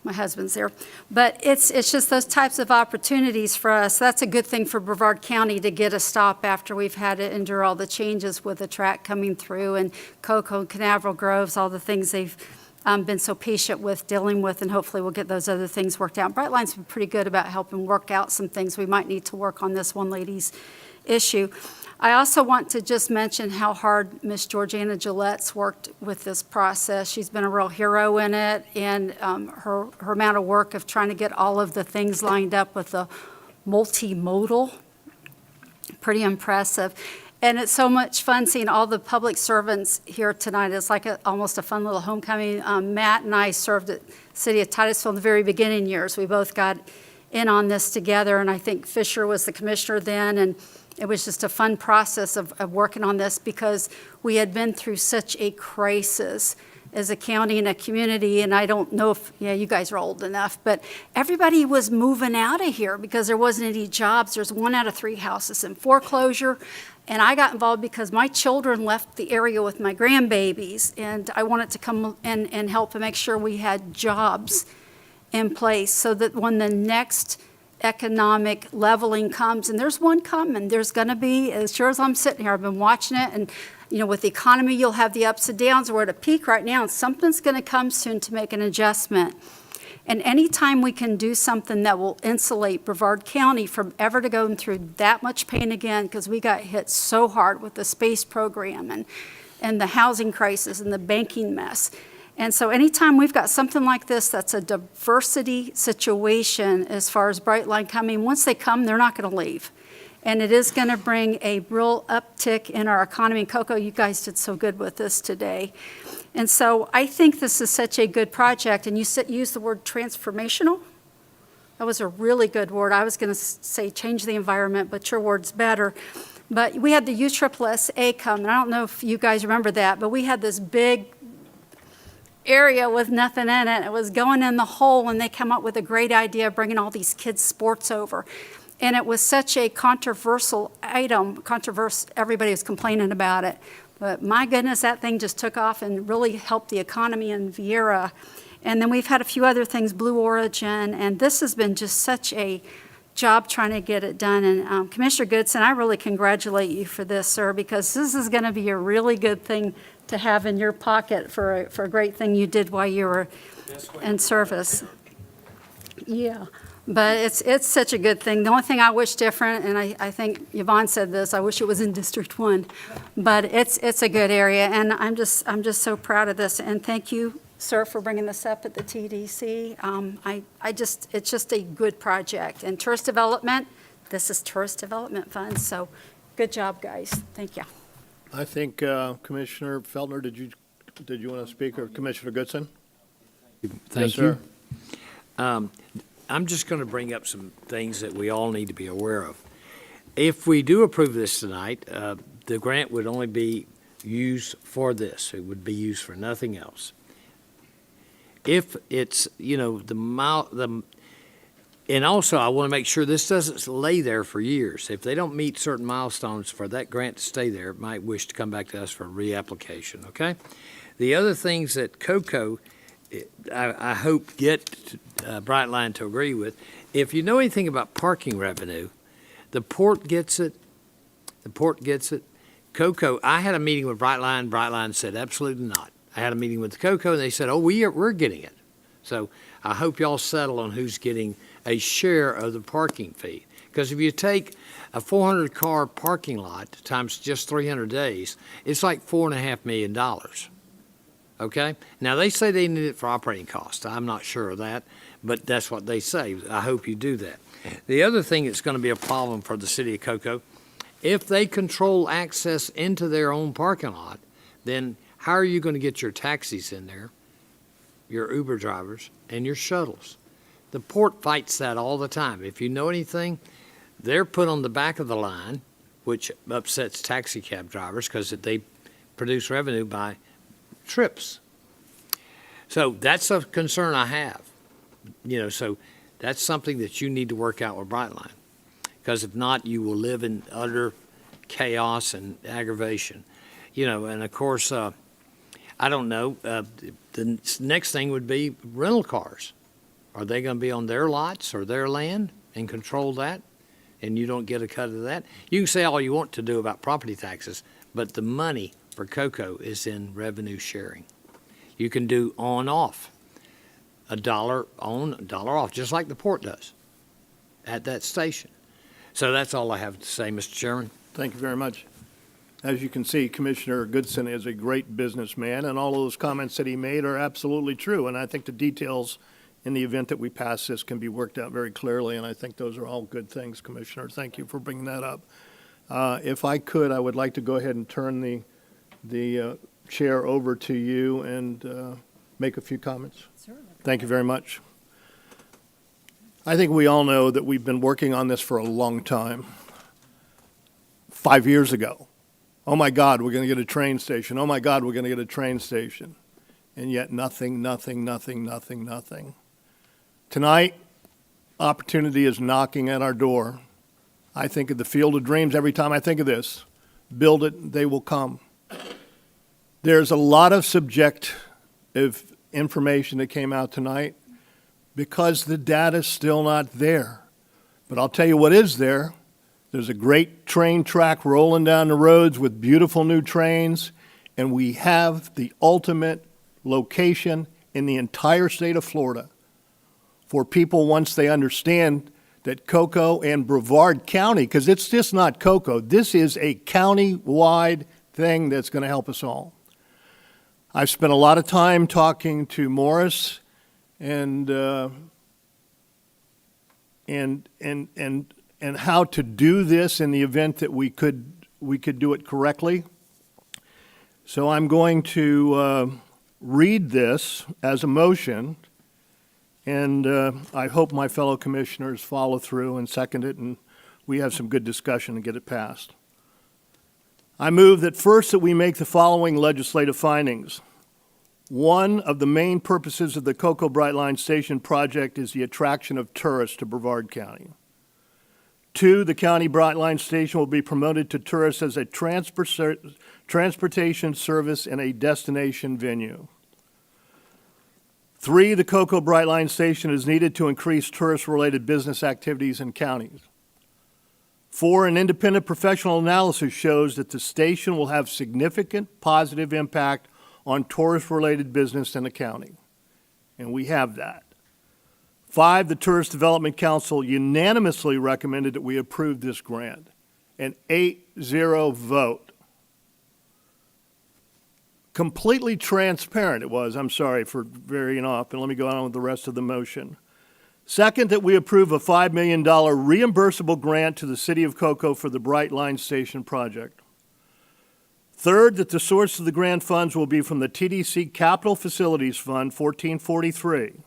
My husband's there. But it's just those types of opportunities for us. That's a good thing for Brevard County to get a stop after we've had to endure all the changes with the track coming through and Cocoa and Canaveral Groves, all the things they've been so patient with dealing with, and hopefully we'll get those other things worked out. Brightline's been pretty good about helping work out some things we might need to work on this one lady's issue. I also want to just mention how hard Miss Georgiana Gillette's worked with this process. She's been a real hero in it, and her amount of work of trying to get all of the things lined up with the multimodal, pretty impressive. And it's so much fun seeing all the public servants here tonight. It's like almost a fun little homecoming. Matt and I served at City of Titusville in the very beginning years. We both got in on this together, and I think Fisher was the commissioner then, and it was just a fun process of working on this because we had been through such a crisis as a county and a community, and I don't know if, you guys are old enough, but everybody was moving out of here because there wasn't any jobs. There's 1 out of 3 houses in foreclosure, and I got involved because my children left the area with my grandbabies, and I wanted to come and help and make sure we had jobs in place so that when the next economic leveling comes, and there's one coming, there's going to be, as sure as I'm sitting here, I've been watching it, and with the economy, you'll have the ups and downs. We're at a peak right now, and something's going to come soon to make an adjustment. And anytime we can do something that will insulate Brevard County from ever to going through that much pain again, because we got hit so hard with the space program and the housing crisis and the banking mess. And so anytime we've got something like this that's a diversity situation as far as Brightline coming, once they come, they're not going to leave. And it is going to bring a real uptick in our economy. Coco, you guys did so good with this today. And so I think this is such a good project. And you used the word transformational. That was a really good word. I was going to say change the environment, but your word's better. But we had the USSSA come, and I don't know if you guys remember that, but we had this big area with nothing in it. It was going in the hole, and they come up with a great idea of bringing all these kids' sports over. And it was such a controversial item. Everybody was complaining about it. But my goodness, that thing just took off and really helped the economy in Viera. And then we've had a few other things, Blue Origin, and this has been just such a job trying to get it done. And Commissioner Goodson, I really congratulate you for this, sir, because this is going to be a really good thing to have in your pocket for a great thing you did while you were in service. Yeah. But it's such a good thing. The only thing I wish different, and I think Yvonne said this, I wish it was in District 1, but it's a good area, and I'm just so proud of this. And thank you, sir, for bringing this up at the TDC. It's just a good project. And tourist development, this is tourist development funds, so good job, guys. Thank you. I think Commissioner Feltner, did you want to speak, or Commissioner Goodson? Thank Yes, sir. you. I'm just going to bring up some things that we all need to be aware of. If we do approve this tonight, the grant would only be used for this. It would be used for nothing else. If it's, and also I want to make sure this doesn't lay there for years. If they don't meet certain milestones for that grant to stay there, it might wish to come back to us for reapplication, okay? The other things that COCO, I hope get Brightline to agree with. If you know anything about parking revenue, the port gets it. The port gets it. COCO, I had a meeting with Brightline. Brightline said absolutely not. I had a meeting with COCO, and they said, oh, we're getting it. So I hope y'all settle on who's getting a share of the parking fee. Because if you take a 400-car parking lot times just 300 days, it's like $4.5 million. Okay? Now, they say they need it for operating costs. I'm not sure of that, but that's what they say. I hope you do that. The other thing that's going to be a problem for the city of Cocoa, if they control access into their own parking lot, then how are you going to get your taxis in there, your Uber drivers, and your shuttles? The port fights that all the time. If you know anything, they're put on the back of the line, which upsets taxi cab drivers because they produce revenue by trips. So that's a concern I have. So that's something that you need to work out with Brightline. Because if not, you will live in utter chaos and aggravation. And of course, I don't know, the next thing would be rental cars. Are they going to be on their lots or their land and control that? And you don't get a cut of that? You can say all you want to do about property taxes, but the money for COCO is in revenue sharing. You can do on-off, $1 on, $1 off, just like the port does at that station. So that's all I have to say, Mr. Chairman. Thank you very much. As you can see, Commissioner Goodson is a great businessman, and all of those comments that he made are absolutely true. And I think the details in the event that we pass this can be worked out very clearly, and I think those are all good things, Commissioner. Thank you for bringing that up. If I could, I would like to go ahead and turn the chair over to you and make a few comments. Thank you very much. I think we all know that we've been working on this for a long time. 5 years ago, oh my God, we're going to get a train station. Oh my God, we're going to get a train station. And yet nothing, nothing, nothing, nothing, nothing. Tonight, opportunity is knocking at our door. I think of the Field of Dreams every time I think of this. Build it, they will come. There's a lot of subjective information that came out tonight because the data's still not there. But I'll tell you what is there. There's a great train track rolling down the roads with beautiful new trains, and we have the ultimate location in the entire state of Florida for people once they understand that Cocoa and Brevard County, because it's just not Cocoa, this is a county-wide thing that's going to help us all. I've spent a lot of time talking to Morris and how to do this in the event that we could do it correctly. So I'm going to read this as a motion, and I hope my fellow commissioners follow through and second it, and we have some good discussion and get it passed. I move that first that we make the following legislative findings. One of the main purposes of the Cocoa Brightline Station project is the attraction of tourists to Brevard County. 2, the county Brightline Station will be promoted to tourists as a transportation service and a destination venue. 3, the Cocoa Brightline Station is needed to increase tourist-related business activities in counties. 4, an independent professional analysis shows that the station will have significant positive impact on tourist-related business in the county, and we have that. 5, the Tourist Development Council unanimously recommended that we approve this grant, an 8-0 vote. Completely transparent it was. I'm sorry for varying off, and let me go on with the rest of the motion. Second, that we approve a $5 million reimbursable grant to the City of Cocoa for the Brightline Station project. Third, that the source of the grant funds will be from the TDC Capital Facilities Fund 1443.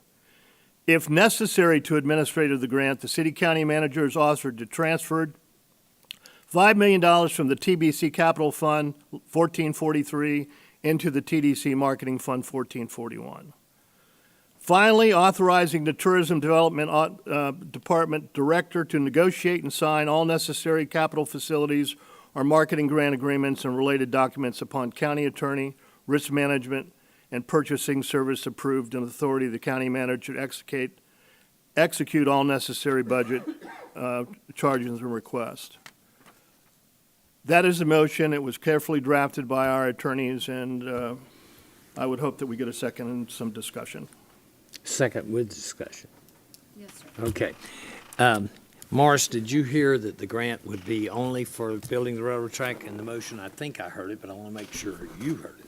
If necessary to administer the grant, the City County Manager is authorized to transfer $5 million from the TBC Capital Fund 1443 into the TDC Marketing Fund 1441. Finally, authorizing the Tourism Development Department Director to negotiate and sign all necessary capital facilities or marketing grant agreements and related documents upon county attorney, risk management, and purchasing service approved and authority of the county manager to execute all necessary budget charges and requests. That is the motion. It was carefully drafted by our attorneys, and I would hope that we get a second and some discussion. Second with discussion. Yes, sir. Okay. Morris, did you hear that the grant would be only for building the railroad track? In the motion, I think I heard it, but I want to make sure you heard it.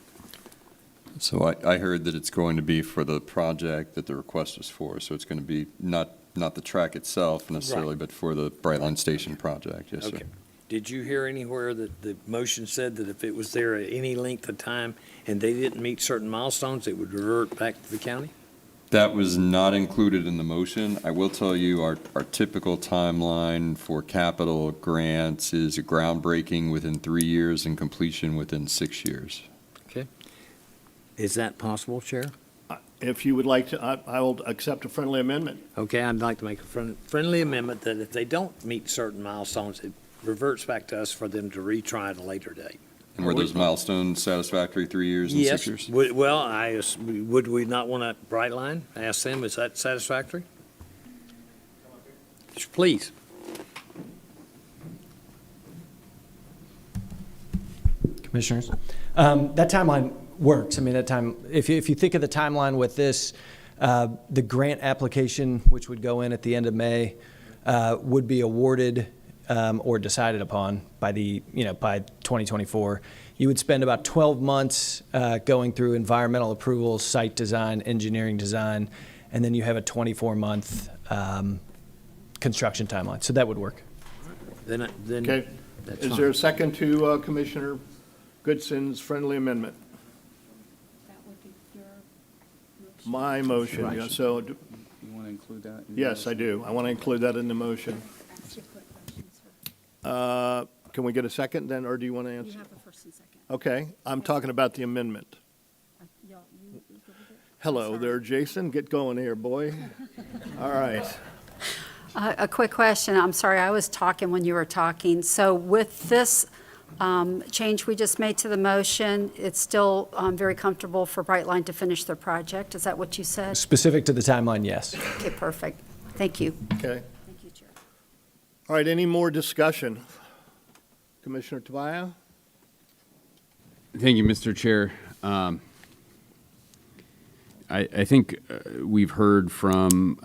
So I heard that it's going to be for the project that the request was for, so it's going to be not the track itself necessarily, Right. but for the Brightline Station project, yes, sir. Okay. Did you hear anywhere that the motion said that if it was there at any length of time and they didn't meet certain milestones, it would revert back to the county? That was not included in the motion. I will tell you our typical timeline for capital grants is groundbreaking within 3 years and completion within 6 years. Okay. Is that possible, Chair? If you would like to, I will accept a friendly amendment. Okay, I'd like to make a friendly amendment that if they don't meet certain milestones, it reverts back to us for them to retry at a later date. And were those milestones satisfactory 3 years and 6 years? Yes. Well, would we not want a Brightline? Ask them, is that satisfactory? Please. Commissioners, that timeline works. I mean, that time, if you think of the timeline with this, the grant application, which would go in at the end of May, would be awarded or decided upon by by 2024. You would spend about 12 months going through environmental approvals, site design, engineering design, and then you have a 24-month construction timeline. So that would work. Then Okay. that's Is fine. there a second to Commissioner Goodson's friendly amendment? My motion, Right. yeah, so, You want to include that? in your yes, I motion? do. I want to include that in the motion. Can we get a second then, or do you want to answer? You have a first and second. Okay, I'm talking about the amendment. Hello there, Jason. Get going here, boy. All right. A quick question. I'm sorry, I was talking when you were talking. So with this change we just made to the motion, it's still very comfortable for Brightline to finish their project? Is that what you said? Specific to the timeline, yes. Okay, perfect. Thank you. Okay. Thank you, Chair. All right, any more discussion? Commissioner Tobias? Thank you, Mr. Chair. I think we've heard from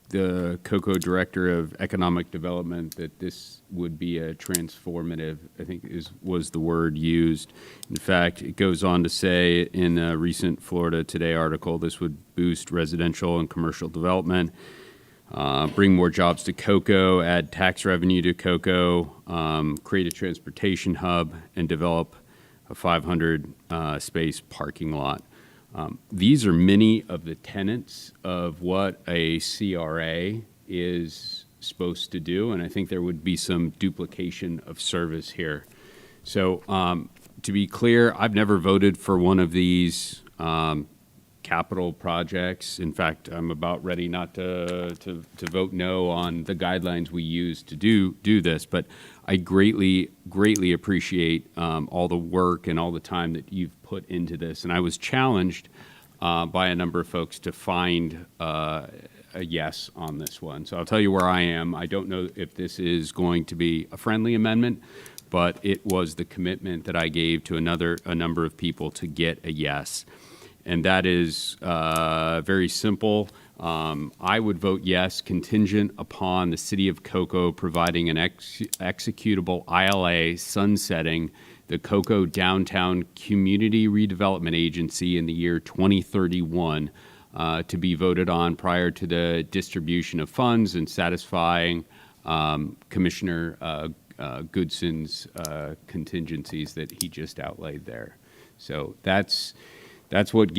the COCO Director of Economic Development that this would be a transformative, I think was the word used. In fact, it goes on to say in a recent Florida Today article, this would boost residential and commercial development, bring more jobs to COCO, add tax revenue to COCO, create a transportation hub, and develop a 500 space parking lot. These are many of the tenets of what a CRA is supposed to do, and I think there would be some duplication of service here. So to be clear, I've never voted for one of these capital projects. In fact, I'm about ready not to vote no on the guidelines we use to do this, but I greatly appreciate all the work and all the time that you've put into this. And I was challenged by a number of folks to find a yes on this one. So I'll tell you where I am. I don't know if this is going to be a friendly amendment, but it was the commitment that I gave to a number of people to get a yes. And that is very simple. I would vote yes, contingent upon the City of COCO providing an executable ILA sunsetting the COCO Downtown Community Redevelopment Agency in the year 2031 to be voted on prior to the distribution of funds and satisfying Commissioner Goodson's contingencies that he just outlaid there. So that's what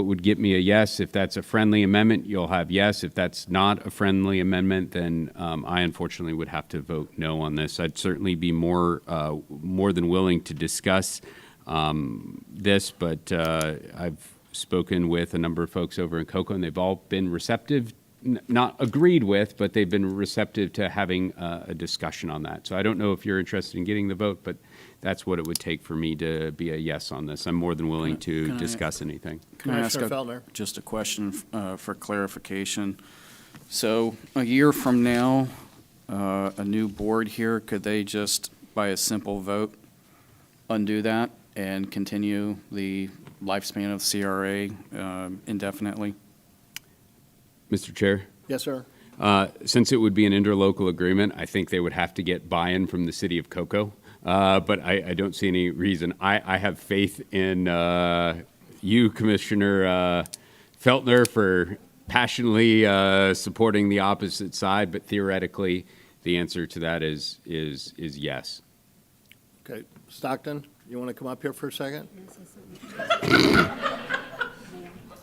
would get me a yes. If that's a friendly amendment, you'll have yes. If that's not a friendly amendment, then I unfortunately would have to vote no on this. I'd certainly be more than willing to discuss this, but I've spoken with a number of folks over in COCO, and they've all been receptive, not agreed with, but they've been receptive to having a discussion on that. So I don't know if you're interested in getting the vote, but that's what it would take for me to be a yes on this. I'm more than willing to discuss anything. Can I ask Commissioner Feltner? just a question for clarification? So a year from now, a new board here, could they just, by a simple vote, undo that and continue the lifespan of CRA indefinitely? Mr. Chair? Yes, sir. Since it would be an interlocal agreement, I think they would have to get buy-in from the City of COCO. But I don't see any reason. I have faith in you, Commissioner Feltner, for passionately supporting the opposite side, but theoretically, the answer to that is yes. Okay, Stockton, you want to come up here for a second?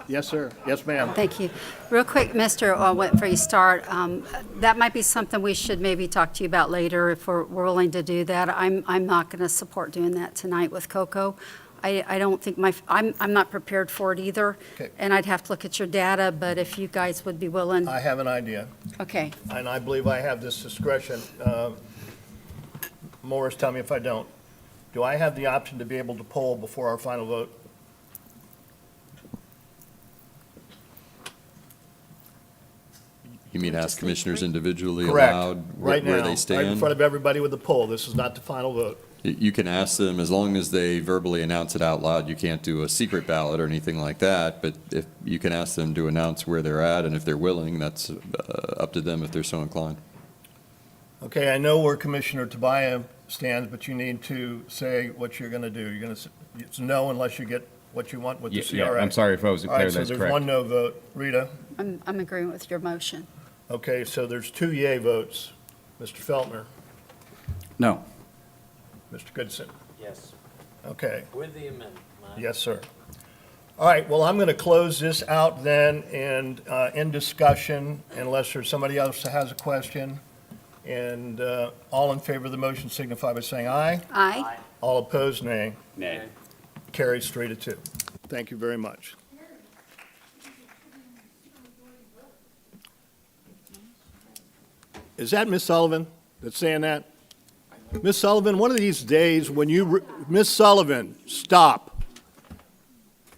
Yes, sir. Yes, ma'am. Thank you. Real quick, Mr. Before you start, that might be something we should maybe talk to you about later if we're willing to do that. I'm not going to support doing that tonight with COCO. I don't think I'm not prepared for it either. Okay. And I'd have to look at your data, but if you guys would be willing. I have an idea, Okay. and I believe I have this discretion. Morris, tell me if I don't. Do I have the option to be able to poll before our final vote? You mean ask commissioners individually Correct. aloud Right where now, they right in stand? front of everybody with the poll. This is not the final vote. You can ask them, as long as they verbally announce it out loud. You can't do a secret ballot or anything like that, but if you can ask them to announce where they're at, and if they're willing, that's up to them if they're so inclined. Okay, I know where Commissioner Tobias stands, but you need to say what you're going to do. You're going to, it's no unless you get what you want with the CRA. Yeah, I'm sorry if I wasn't All clear, right, so that's there's correct. one no vote. Rita? I'm agreeing with your motion. Okay, so there's 2 yay votes. Mr. Feltner? No. Mr. Goodson? Yes. Okay. With the amendment. Yes, sir. All right, well, I'm going to close this out then and in discussion, unless there's somebody else that has a question. And all in favor of the motion signify by saying aye. Aye. All opposed, nay. Nay. Carries 3-2. Thank you very much. Is that Miss Sullivan that's saying that? Miss Sullivan, one of these days when you, Miss Sullivan, stop.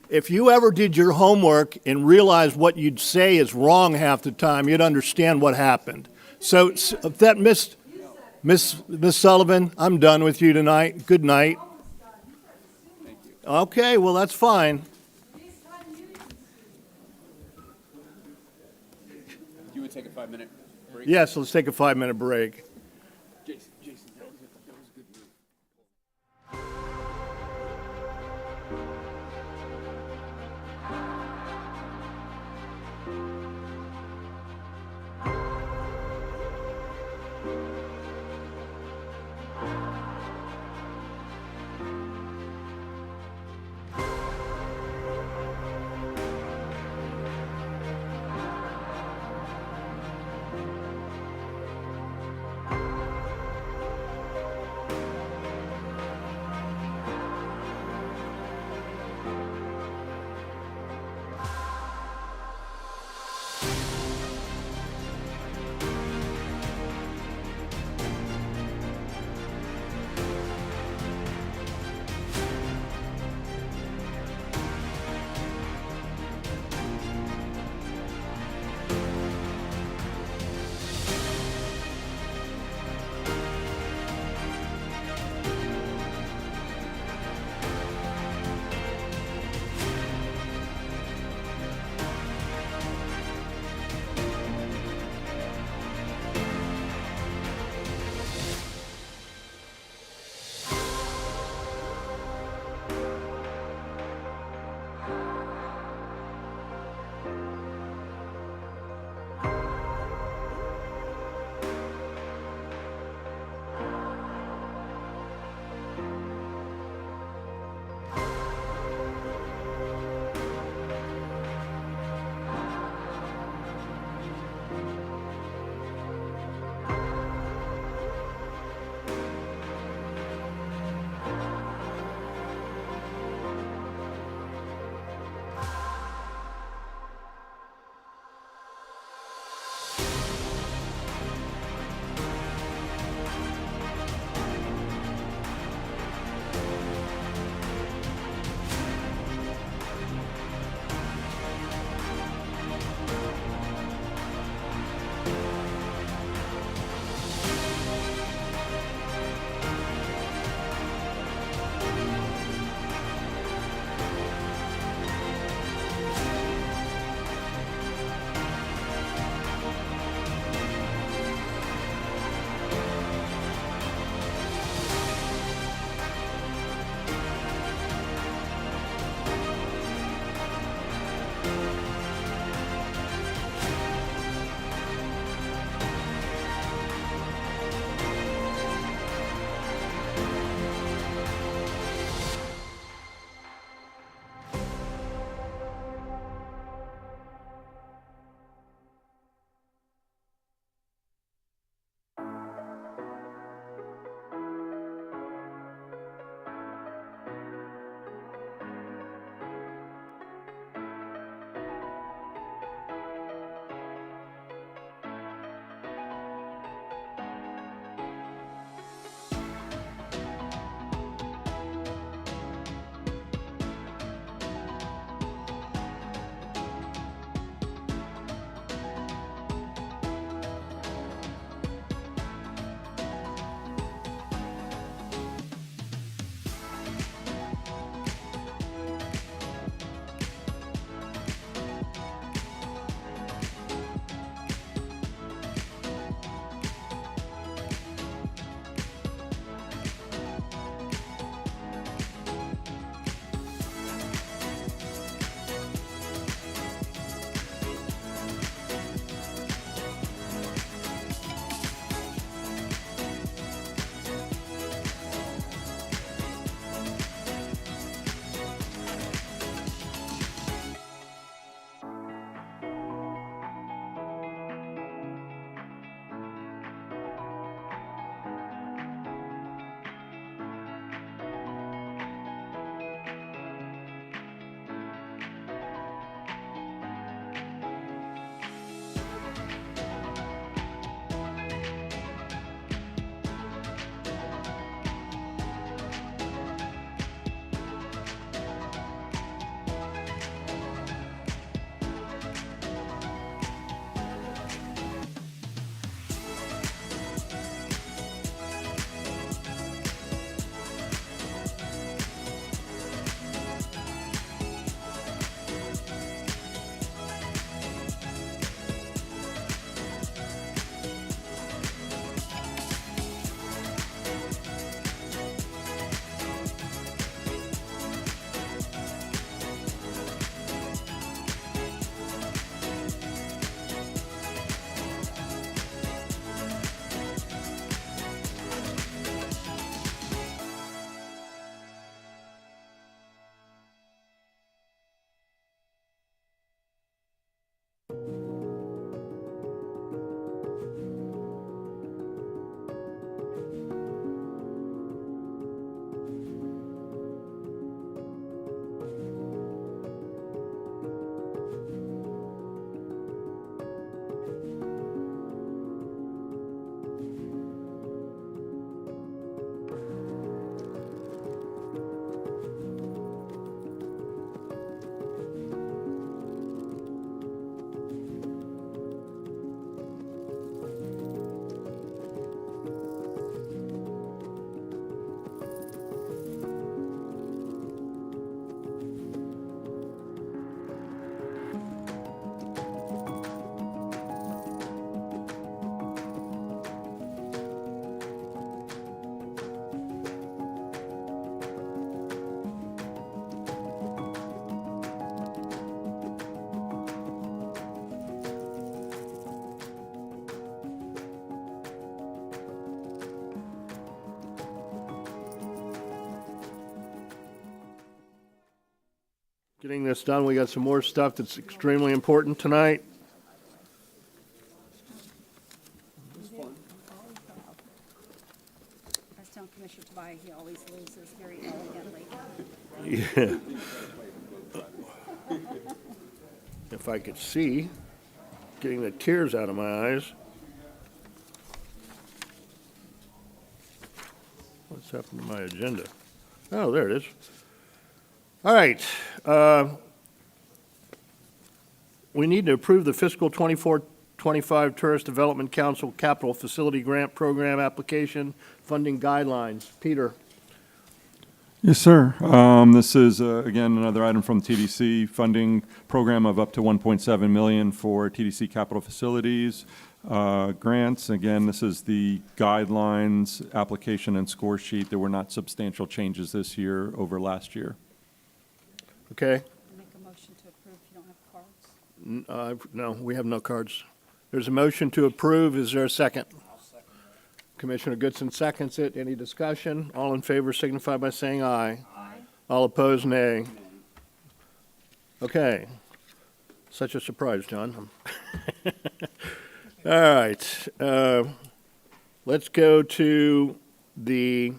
If you ever did your homework and realized what you'd say is wrong half the time, you'd understand what happened. So if that Miss Sullivan, I'm done with you tonight. Good night. Okay, well, that's fine. You would take a 5-minute break? Yes, let's take a 5-minute break. getting this done. We got some more stuff that's extremely important tonight. I was telling Commissioner Tobias, he always loses very elegantly. Yeah. If I could see, getting the tears out of my eyes. What's happened to my agenda? Oh, there it is. All right. We need to approve the fiscal 24-25 Tourist Development Council Capital Facility Grant Program application funding guidelines. Peter. Yes, sir. This is, again, another item from TDC, funding program of up to $1.7 million for TDC capital facilities grants. Again, this is the guidelines, application, and score sheet. There were not substantial changes this year over last year. Okay. Make a motion to approve if you don't have cards. No, we have no cards. There's a motion to approve. Is there a second? Commissioner Goodson seconds it. Any discussion? All in favor signify by saying aye. Aye. All opposed, nay. Okay. Such a surprise, John. All right. Let's go to the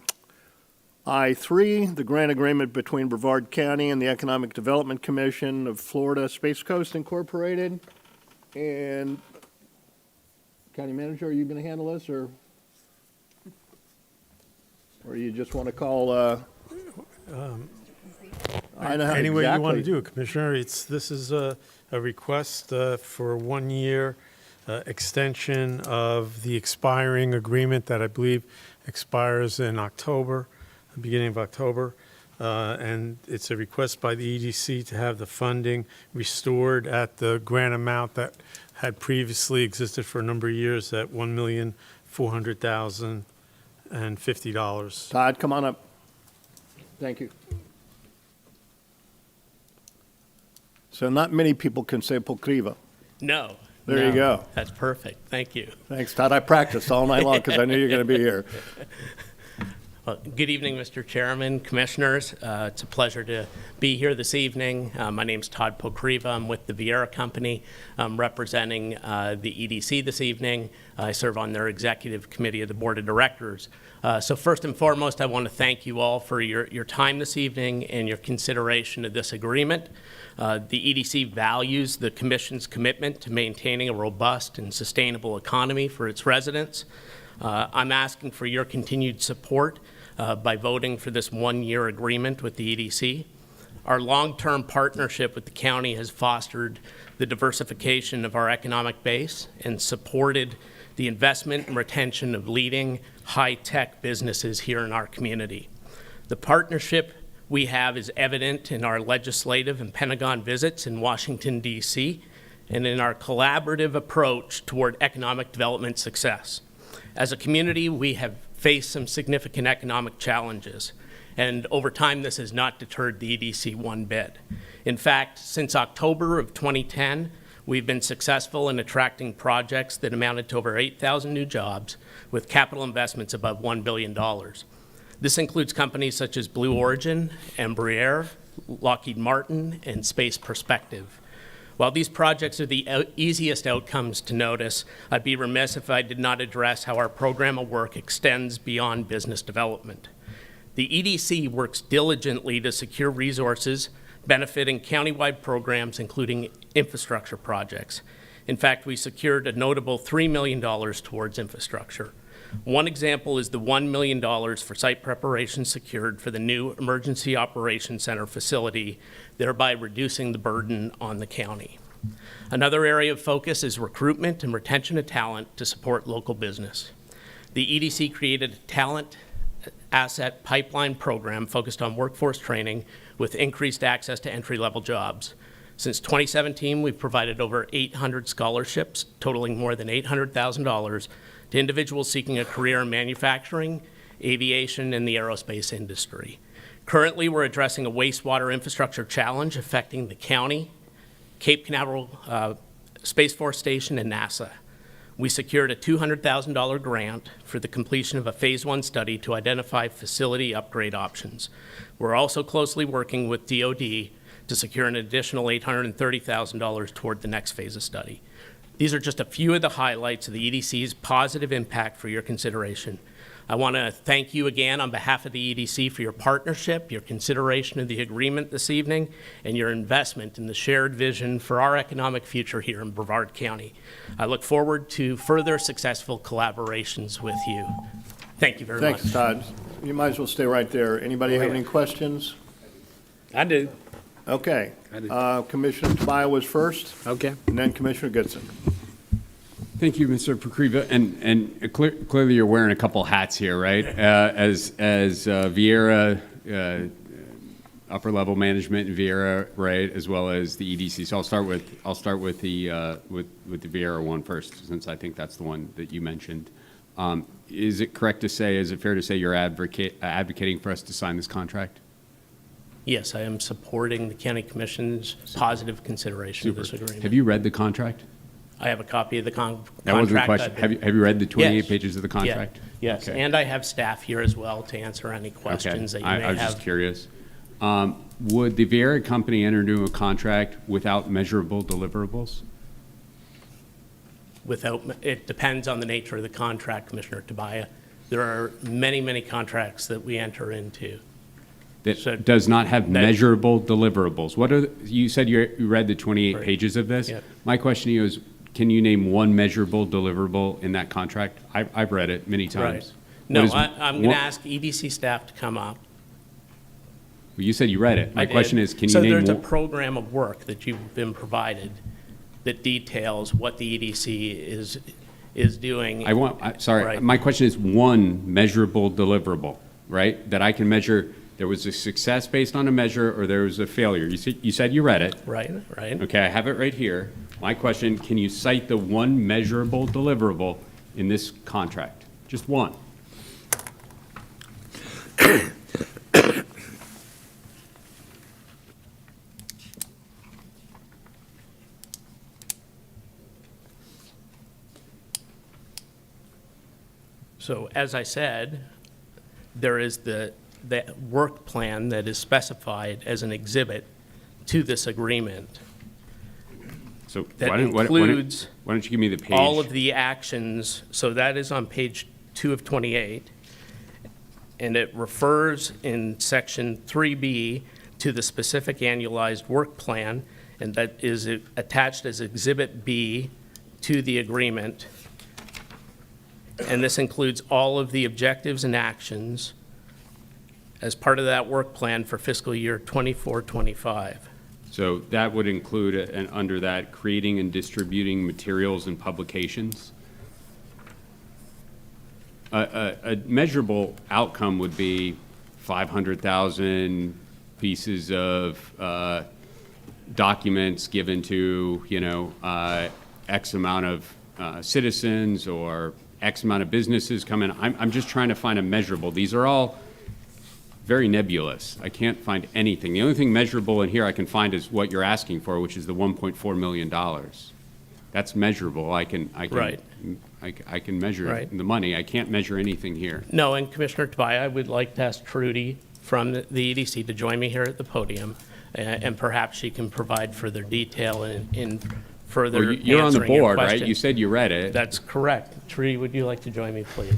I-3, the grant agreement between Brevard County and the Economic Development Commission of Florida, Space Coast Incorporated. And County Manager, are you going to handle this, or you just want to call? Any way you want to do it, Commissioner. This is a request for a 1-year extension of the expiring agreement that I believe expires in October, the beginning of October. And it's a request by the EDC to have the funding restored at the grant amount that had previously existed for a number of years at $1,400,050. Todd, come on up. Thank you. So not many people can say pokriva. No. There you go. That's perfect. Thank you. Thanks, Todd. I practiced all night long because I knew you were going to be here. Well, good evening, Mr. Chairman, Commissioners. It's a pleasure to be here this evening. My name's Todd Pokriva. I'm with the Vieira Company. I'm representing the EDC this evening. I serve on their executive committee of the Board of Directors. So first and foremost, I want to thank you all for your time this evening and your consideration of this agreement. The EDC values the Commission's commitment to maintaining a robust and sustainable economy for its residents. I'm asking for your continued support by voting for this 1-year agreement with the EDC. Our long-term partnership with the county has fostered the diversification of our economic base and supported the investment and retention of leading high-tech businesses here in our community. The partnership we have is evident in our legislative and Pentagon visits in Washington, D.C., and in our collaborative approach toward economic development success. As a community, we have faced some significant economic challenges, and over time, this has not deterred the EDC one bit. In fact, since October of 2010, we've been successful in attracting projects that amounted to over 8,000 new jobs with capital investments above $1 billion. This includes companies such as Blue Origin, Embraer, Lockheed Martin, and Space Perspective. While these projects are the easiest outcomes to notice, I'd be remiss if I did not address how our program of work extends beyond business development. The EDC works diligently to secure resources benefiting countywide programs, including infrastructure projects. In fact, we secured a notable $3 million towards infrastructure. One example is the $1 million for site preparation secured for the new Emergency Operations Center facility, thereby reducing the burden on the county. Another area of focus is recruitment and retention of talent to support local business. The EDC created a talent asset pipeline program focused on workforce training with increased access to entry-level jobs. Since 2017, we've provided over 800 scholarships totaling more than $800,000 to individuals seeking a career in manufacturing, aviation, and the aerospace industry. Currently, we're addressing a wastewater infrastructure challenge affecting the county, Cape Canaveral Space Force Station, and NASA. We secured a $200,000 grant for the completion of a Phase 1 study to identify facility upgrade options. We're also closely working with DoD to secure an additional $830,000 toward the next phase of study. These are just a few of the highlights of the EDC's positive impact for your consideration. I want to thank you again on behalf of the EDC for your partnership, your consideration of the agreement this evening, and your investment in the shared vision for our economic future here in Brevard County. I look forward to further successful collaborations with you. Thank you very much. Thanks, Todd. You might as well stay right there. Anybody have any questions? I do. Okay. I do. Commissioner Tobias was first. Okay. And then Commissioner Goodson. Thank you, Mr. Pokriva. And clearly you're wearing a couple hats here, right? As Vieira, upper level management in Vieira, right, as well as the EDC. So I'll start with the Vieira one first, since I think that's the one that you mentioned. Is it correct to say, is it fair to say you're advocating for us to sign this contract? Yes, I am supporting the County Commission's positive consideration of this Super. agreement. Have you read the contract? I have a copy of the contract. That wasn't the question. Have you read the 28 pages of the contract? Yes, Okay. and I have staff here as well to answer any questions that you may have. I was just curious. Would the Vieira company enter into a contract without measurable deliverables? It depends on the nature of the contract, Commissioner Tobias. There are many, many contracts that we enter into. That does not have measurable deliverables. You said you read the 28 pages of this. Yep. My question to you is, can you name one measurable deliverable in that contract? I've read it many times. Right. No, I'm going to ask EDC staff to come up. Well, you said you read it. My question is, can you so name there's a one? program of work that you've been provided that details what the EDC is doing. Sorry, my question is one measurable deliverable, right? That I can measure. There was a success based on a measure, or there was a failure. You said you read it. Right. Okay, I have it right here. My question, can you cite the one measurable deliverable in this contract? Just one. So as I said, there is the work plan that is specified as an exhibit to this agreement. So that includes why don't you give me the page? all of the actions. So that is on page 2 of 28. And it refers in section 3B to the specific annualized work plan, and that is attached as exhibit B to the agreement. And this includes all of the objectives and actions as part of that work plan for fiscal year 24-25. So that would include, and under that, creating and distributing materials and publications. A measurable outcome would be 500,000 pieces of documents given to, X amount of citizens or X amount of businesses come in. I'm just trying to find a measurable. These are all very nebulous. I can't find anything. The only thing measurable in here I can find is what you're asking for, which is the $1.4 million. That's measurable. I can measure the money. I can't measure anything here. No, and Commissioner Tobias, I would like to ask Trudy from the EDC to join me here at the podium, and perhaps she can provide further detail in further Well, you're on the answering your board, right? question. You said you read it. That's correct. Trudy, would you like to join me, please?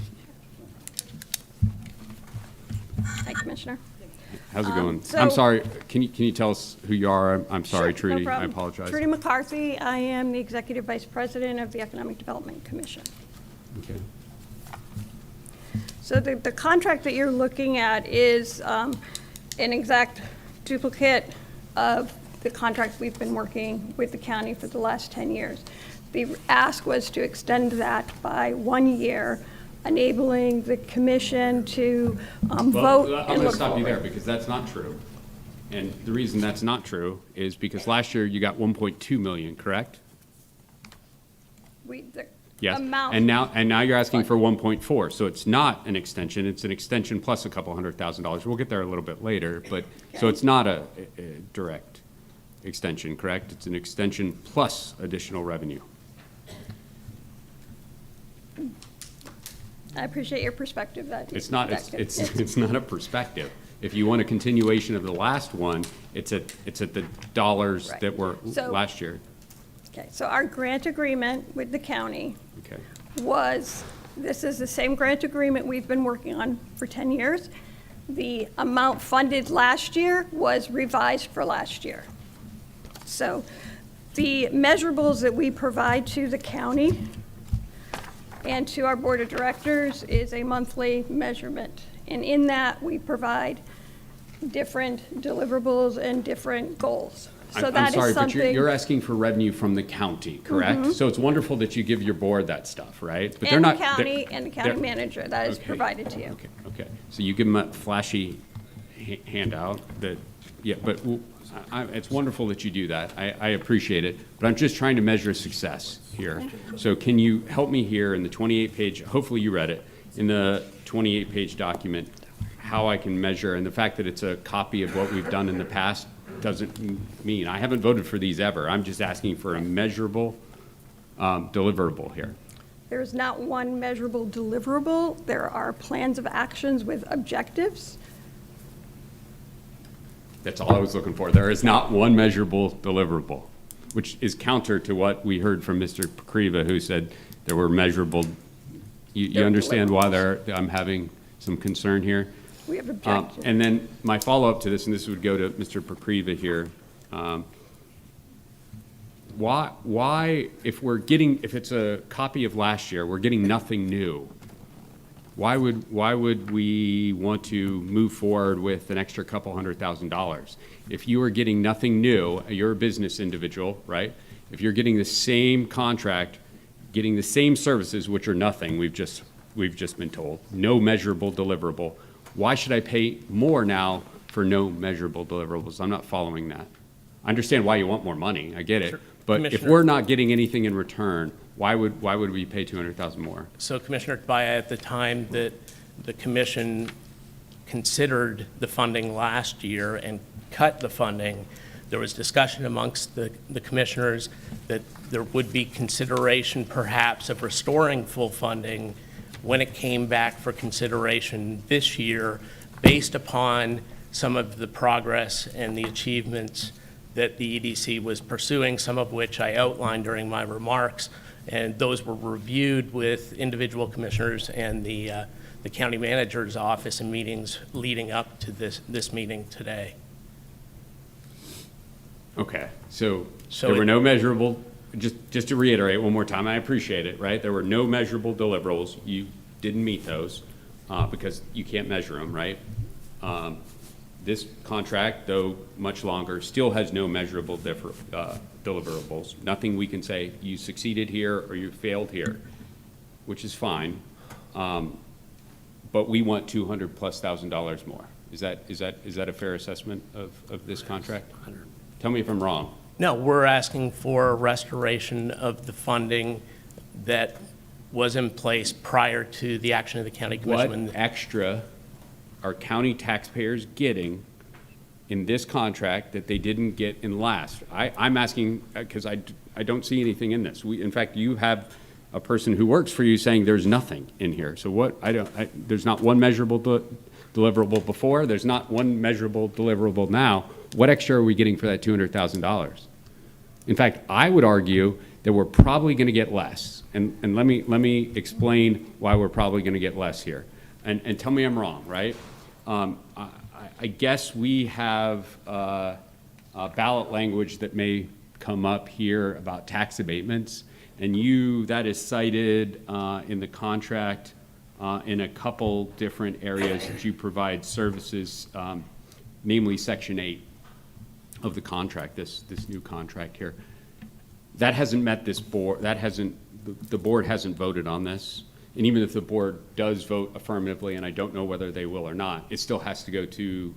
Hi, Commissioner. How's it going? so- I'm sorry. Can you tell us who you are? I'm sorry, Sure, no Trudy. I problem. apologize. Trudy McCarthy. I am the Executive Vice President of the Economic Development Commission. Okay. So the contract that you're looking at is an exact duplicate of the contract we've been working with the county for the last 10 years. The ask was to extend that by 1 year, enabling the commission to vote Well, I'm and going to look stop you there forward. because that's not true. And the reason that's not true is because last year you got 1.2 million, correct? The Yes. amount. And now you're asking for 1.4. So it's not an extension. It's an extension plus a couple $100,000. We'll get there a little bit later, but so it's not a direct extension, correct? It's an extension plus additional revenue. I appreciate your perspective. It's not. It's not a perspective. If you want a continuation of the last one, it's at the dollars Right. that were So- last year. Okay, so our grant agreement with the county Okay. this is the same grant agreement we've been working on for 10 years. The amount funded last year was revised for last year. So the measurables that we provide to the county and to our board of directors is a monthly measurement. And in that, we provide different deliverables and different goals. So I'm that sorry, is but something. you're asking for revenue from the county, correct? Mhm. So it's wonderful that you give your board that stuff, right? But they're And the not. county, and the county they're- manager, that is Okay. provided to you. Okay, so you give them a flashy handout that, yeah, but it's wonderful that you do that. I appreciate it, but I'm just trying to measure success here. So can you help me here in the 28-page, hopefully you read it, in the 28-page document, how I can measure, and the fact that it's a copy of what we've done in the past doesn't mean, I haven't voted for these ever. I'm just asking for a measurable deliverable here. There is not one measurable deliverable. There are plans of actions with objectives. That's all I was looking for. There is not one measurable deliverable, which is counter to what we heard from Mr. Pakriva, who said there were measurable. You understand why I'm having some concern here? We have objectives. And then my follow-up to this, and this would go to Mr. Pakriva here. Why, if it's a copy of last year, we're getting nothing new, why would we want to move forward with an extra couple $100,000? If you are getting nothing new, you're a business individual, right? If you're getting the same contract, getting the same services, which are nothing, we've just been told, no measurable deliverable, why should I pay more now for no measurable deliverables? I'm not following that. I understand why you want more money, I get it. Sure. But if Commissioner- we're not getting anything in return, why would we pay $200,000 more? So Commissioner Tobias, at the time that the commission considered the funding last year and cut the funding, there was discussion amongst the commissioners that there would be consideration perhaps of restoring full funding when it came back for consideration this year, based upon some of the progress and the achievements that the EDC was pursuing, some of which I outlined during my remarks. And those were reviewed with individual commissioners and the county manager's office in meetings leading up to this meeting today. Okay, so there were no measurable, just to reiterate one more time, I appreciate it, right? There were no measurable deliverables. You didn't meet those because you can't measure them, right? This contract, though much longer, still has no measurable deliverables. Nothing we can say, you succeeded here or you failed here, which is fine. But we want $200,000+ more. Is that a fair assessment of this contract? Tell me if I'm wrong. No, we're asking for a restoration of the funding that was in place prior to the action of the county commission. What extra are county taxpayers getting in this contract that they didn't get in last? I'm asking because I don't see anything in this. In fact, you have a person who works for you saying there's nothing in here. So what, there's not one measurable deliverable before, there's not one measurable deliverable now. What extra are we getting for that $200,000? In fact, I would argue that we're probably going to get less. And let me explain why we're probably going to get less here. And tell me I'm wrong, right? I guess we have ballot language that may come up here about tax abatements, and that is cited in the contract in a couple different areas that you provide services, namely Section 8 of the contract, this new contract here. That hasn't met this board. The board hasn't voted on this. And even if the board does vote affirmatively, and I don't know whether they will or not, it still has to go to,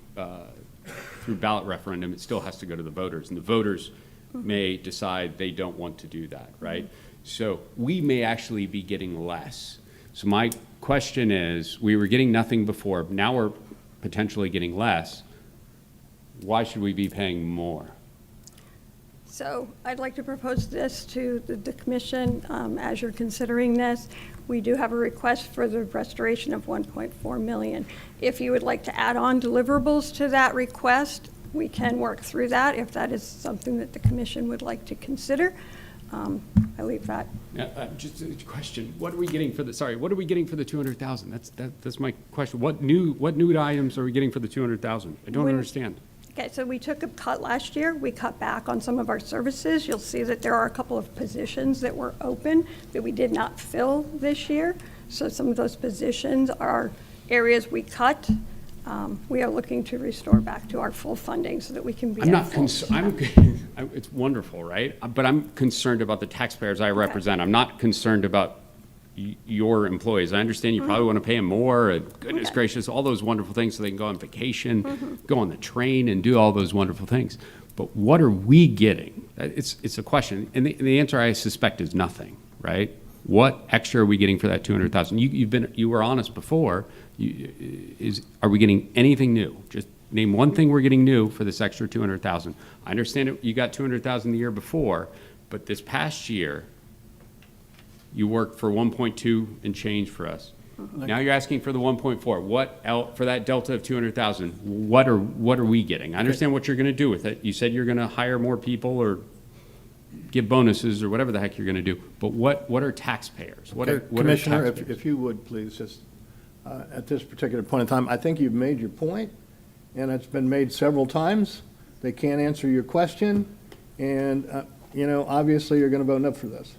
through ballot referendum, it still has to go to the voters. And the voters may decide they don't want to do that, right? So we may actually be getting less. So my question is, we were getting nothing before, now we're potentially getting less. Why should we be paying more? So I'd like to propose this to the commission as you're considering this. we do have a request for the restoration of 1.4 million. If you would like to add on deliverables to that request, we can work through that if that is something that the commission would like to consider. I leave that. Just a question. What are we getting for the, sorry, what are we getting for the 200,000? That's my question. What new items are we getting for the 200,000? I don't understand. Okay, so we took a cut last year. We cut back on some of our services. You'll see that there are a couple of positions that were open that we did not fill this year. So some of those positions are areas we cut. We are looking to restore back to our full funding so that we can be. I'm not concerned. It's wonderful, right? But I'm concerned about the taxpayers I represent. I'm not concerned about your employees. I understand you probably want to pay them more, and goodness gracious, all those wonderful things so they can go on vacation, go on the train and do all those wonderful things. But what are we getting? It's a question. And the answer I suspect is nothing, right? What extra are we getting for that 200,000? You were honest before. Are we getting anything new? Just name one thing we're getting new for this extra 200,000. I understand it, you got 200,000 the year before, but this past year, you worked for 1.2 and change for us. Now you're asking for the 1.4. What for that delta of 200,000? What are we getting? I understand what you're going to do with it. You said you're going to hire more people or give bonuses or whatever the heck you're going to do. But what are taxpayers? What are Commissioner, taxpayers? if you would please just at this particular point in time, I think you've made your point, and it's been made several times. They can't answer your question, and obviously you're going to vote no for this.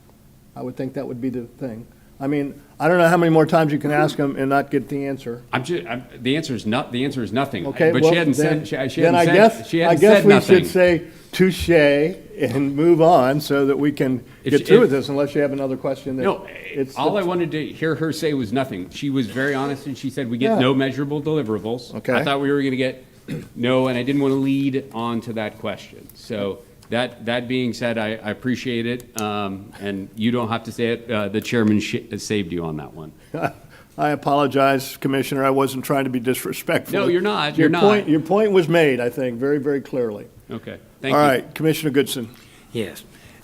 I would think that would be the thing. I mean, I don't know how many more times you can ask them and not get the answer. The answer is nothing. Okay, but well, she hadn't then, said. She then hadn't I said, guess she hadn't I guess said we nothing. should say touche and move on so that we can get through with this. Unless you have another question. No, all I wanted to hear her say was nothing. She was very honest, and she said we get no measurable deliverables. Okay. I thought we were going to get no, and I didn't want to lead on to that question. So that being said, I appreciate it, and you don't have to say it. The chairman saved you on that one. I apologize, Commissioner. I wasn't trying to be disrespectful. No, you're not. Your point was made, I think, very, very clearly. Okay. Thank you. All right, Commissioner Goodson. Yes.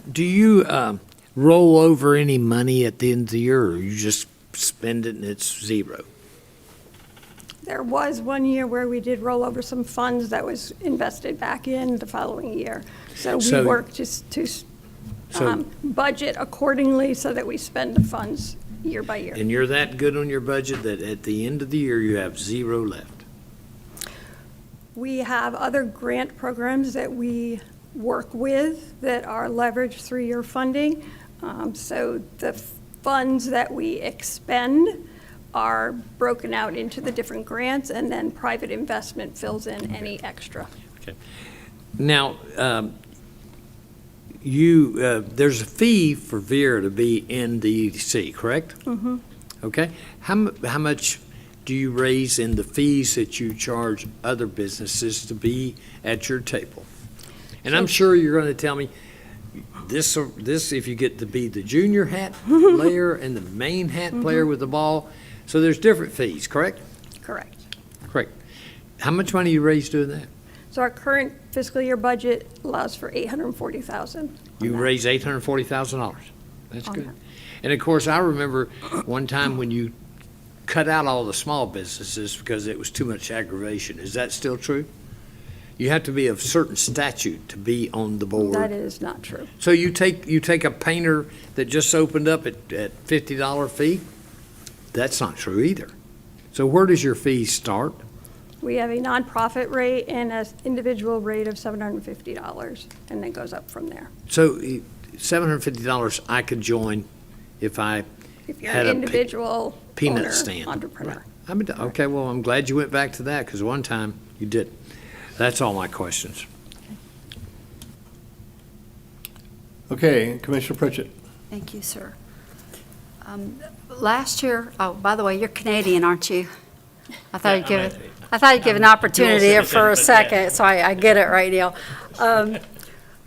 Do you roll over any money at the end of the year, or you just spend it and it's zero? There was one year where we did roll over some funds that was invested back in the following year. So we work just to budget accordingly so that we spend the funds year by year. And you're that good on your budget that at the end of the year, you have zero left? We have other grant programs that we work with that are leveraged three-year funding. So the funds that we expend are broken out into the different grants, and then private investment fills in any extra. Okay. Now, there's a fee for Vera to be in the EDC, correct? Mm-hmm. Okay. How much do you raise in the fees that you charge other businesses to be at your table? And I'm sure you're going to tell me this if you get to be the junior hat player and the main hat player with the ball. So there's different fees, correct? Correct. Correct. How much money you raise doing that? So our current fiscal year budget allows for $840,000. You raise $840,000. That's good. And of course, I remember one time when you cut out all the small businesses because it was too much aggravation. Is that still true? You have to be of certain statute to be on the board. That is not true. So you take a painter that just opened up at $50 fee? That's not true either. So where does your fee start? We have a nonprofit rate and an individual rate of $750, and then goes up from there. So $750 I could join if I If you're had an a individual peanut owner, stand. entrepreneur. Okay, well, I'm glad you went back to that because one time you didn't. That's all my questions. Okay, Commissioner Pritchett. Thank you, sir. Last year, oh, by the way, you're Canadian, aren't you? I thought you'd give an opportunity for a second, so I get it right now.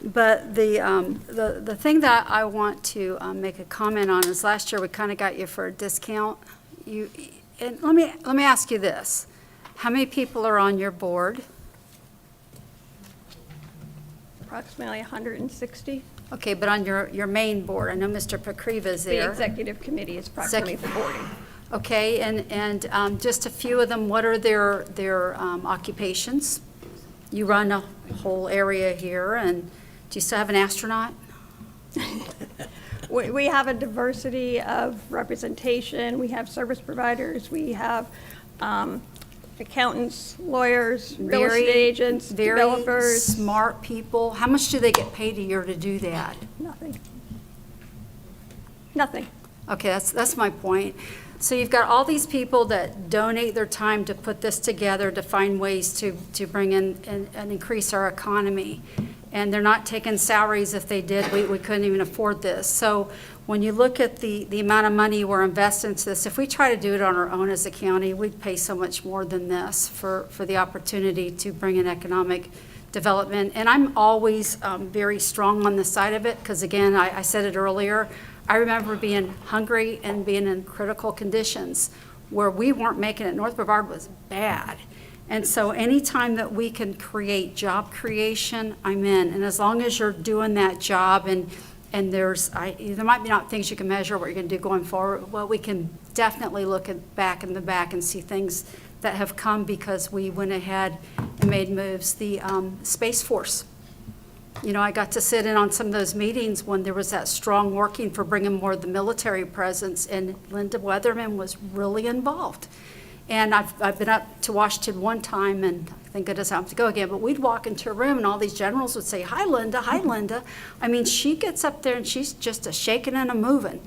But the thing that I want to make a comment on is last year we kind of got you for a discount. And let me ask you this: how many people are on your board? Approximately 160. Okay, but on your main board, I know Mr. Pakriva is The there. executive committee is approximately 40. Okay, and just a few of them, what are their occupations? You run a whole area here, and do you still have an astronaut? We have a diversity of representation. We have service providers. We have accountants, lawyers, real estate agents, developers. Very smart people. How much do they get paid a year to do that? Nothing. Nothing. Okay, that's my point. So you've got all these people that donate their time to put this together, to find ways to bring in and increase our economy. And they're not taking salaries. If they did, we couldn't even afford this. So when you look at the amount of money we're investing into this, if we try to do it on our own as a county, we'd pay so much more than this for the opportunity to bring in economic development. And I'm always very strong on the side of it, because again, I said it earlier, I remember being hungry and being in critical conditions where we weren't making it. North Brevard was bad. And so anytime that we can create job creation, I'm in. And as long as you're doing that job and there might be not things you can measure what you're going to do going forward, well, we can definitely look back in the back and see things that have come because we went ahead and made moves. The Space Force. You know, I got to sit in on some of those meetings when there was that strong working for bringing more of the military presence, and Linda Weatherman was really involved. And I've been up to Washington one time, and thank goodness I don't have to go again, but we'd walk into a room and all these generals would say, "Hi, Linda, hi, Linda." I mean, she gets up there and she's just a shaking and a moving.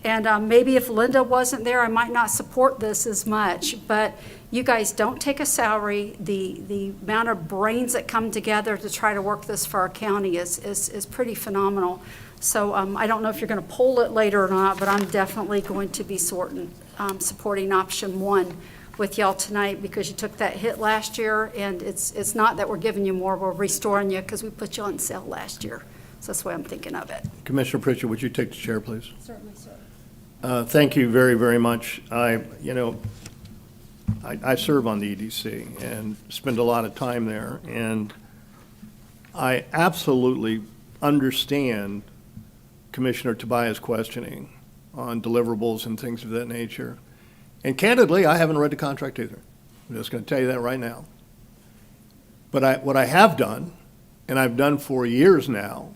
And maybe if Linda wasn't there, I might not support this as much, but you guys don't take a salary. The amount of brains that come together to try to work this for our county is pretty phenomenal. So I don't know if you're going to poll it later or not, but I'm definitely going to be supporting option one with y'all tonight, because you took that hit last year, and it's not that we're giving you more, we're restoring you because we put you on sale last year. So that's the way I'm thinking of it. Commissioner Pritchett, would you take the chair, please? Certainly, sir. Thank you very, very much. I serve on the EDC and spend a lot of time there, and I absolutely understand Commissioner Tobias' questioning on deliverables and things of that nature. And candidly, I haven't read the contract either. I'm just going to tell you that right now. But what I have done, and I've done for years now,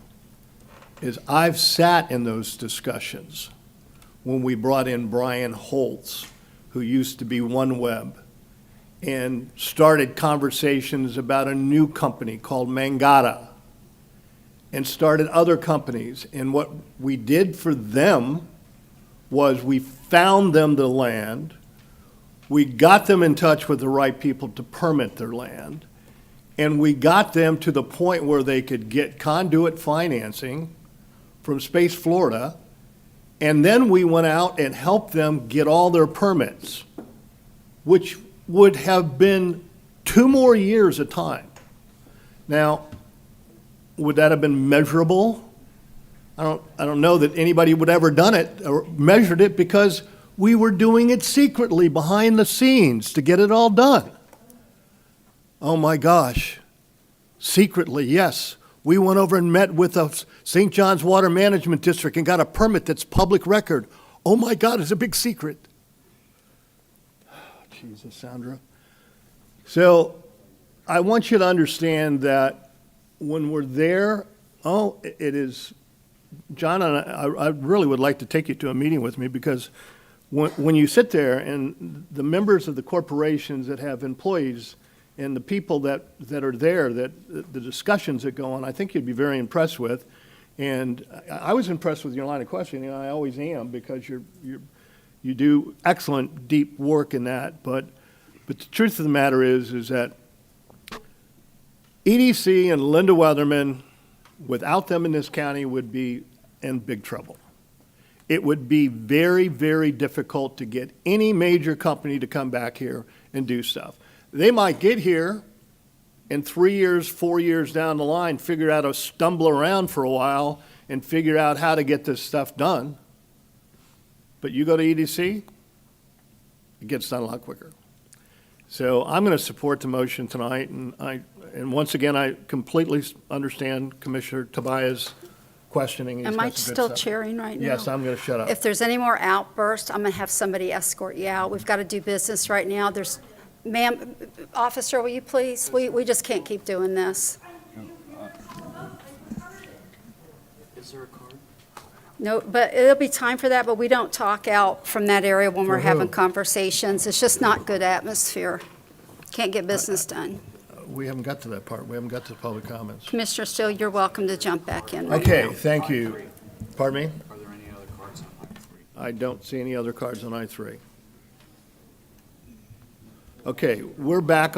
is I've sat in those discussions when we brought in Brian Holtz, who used to be OneWeb, and started conversations about a new company called Mangata, and started other companies. And what we did for them was we found them the land, we got them in touch with the right people to permit their land, and we got them to the point where they could get conduit financing from Space Florida. And then we went out and helped them get all their permits, which would have been 2 more years of time. Now, would that have been measurable? I don't know that anybody would ever done it or measured it, because we were doing it secretly behind the scenes to get it all done. Oh my gosh, secretly, yes. We went over and met with the St. John's Water Management District and got a permit that's public record. Oh my God, it's a big secret. Jesus, Sandra. So I want you to understand that when we're there, it is, John, and I really would like to take you to a meeting with me, because when you sit there and the members of the corporations that have employees and the people that are there, that the discussions that go on, I think you'd be very impressed with. And I was impressed with your line of questioning. I always am, because you do excellent, deep work in that. But the truth of the matter is that EDC and Linda Weatherman, without them in this county, would be in big trouble. It would be very, very difficult to get any major company to come back here and do stuff. They might get here and 3 years, 4 years down the line, figure out how to stumble around for a while and figure out how to get this stuff done. But you go to EDC, it gets done a lot quicker. So I'm going to support the motion tonight, and once again, I completely understand Commissioner Tobias' questioning. He's Am got I some good still stuff. chairing right now? Yes, I'm going to shut up. If there's any more outbursts, I'm going to have somebody escort you out. We've got to do business right now. Ma'am, officer, will you please? We just can't keep doing this. Is there a card? No, but it'll be time for that, but we don't talk out from that area when we're For having who? conversations. It's just not good atmosphere. Can't get business done. We haven't got to that part. We haven't got to the public comments. Commissioner Steele, you're welcome to jump back in right Okay, now. thank you. Pardon me? Are there any other cards on I-3? I don't see any other cards on I-3. Okay, we're back.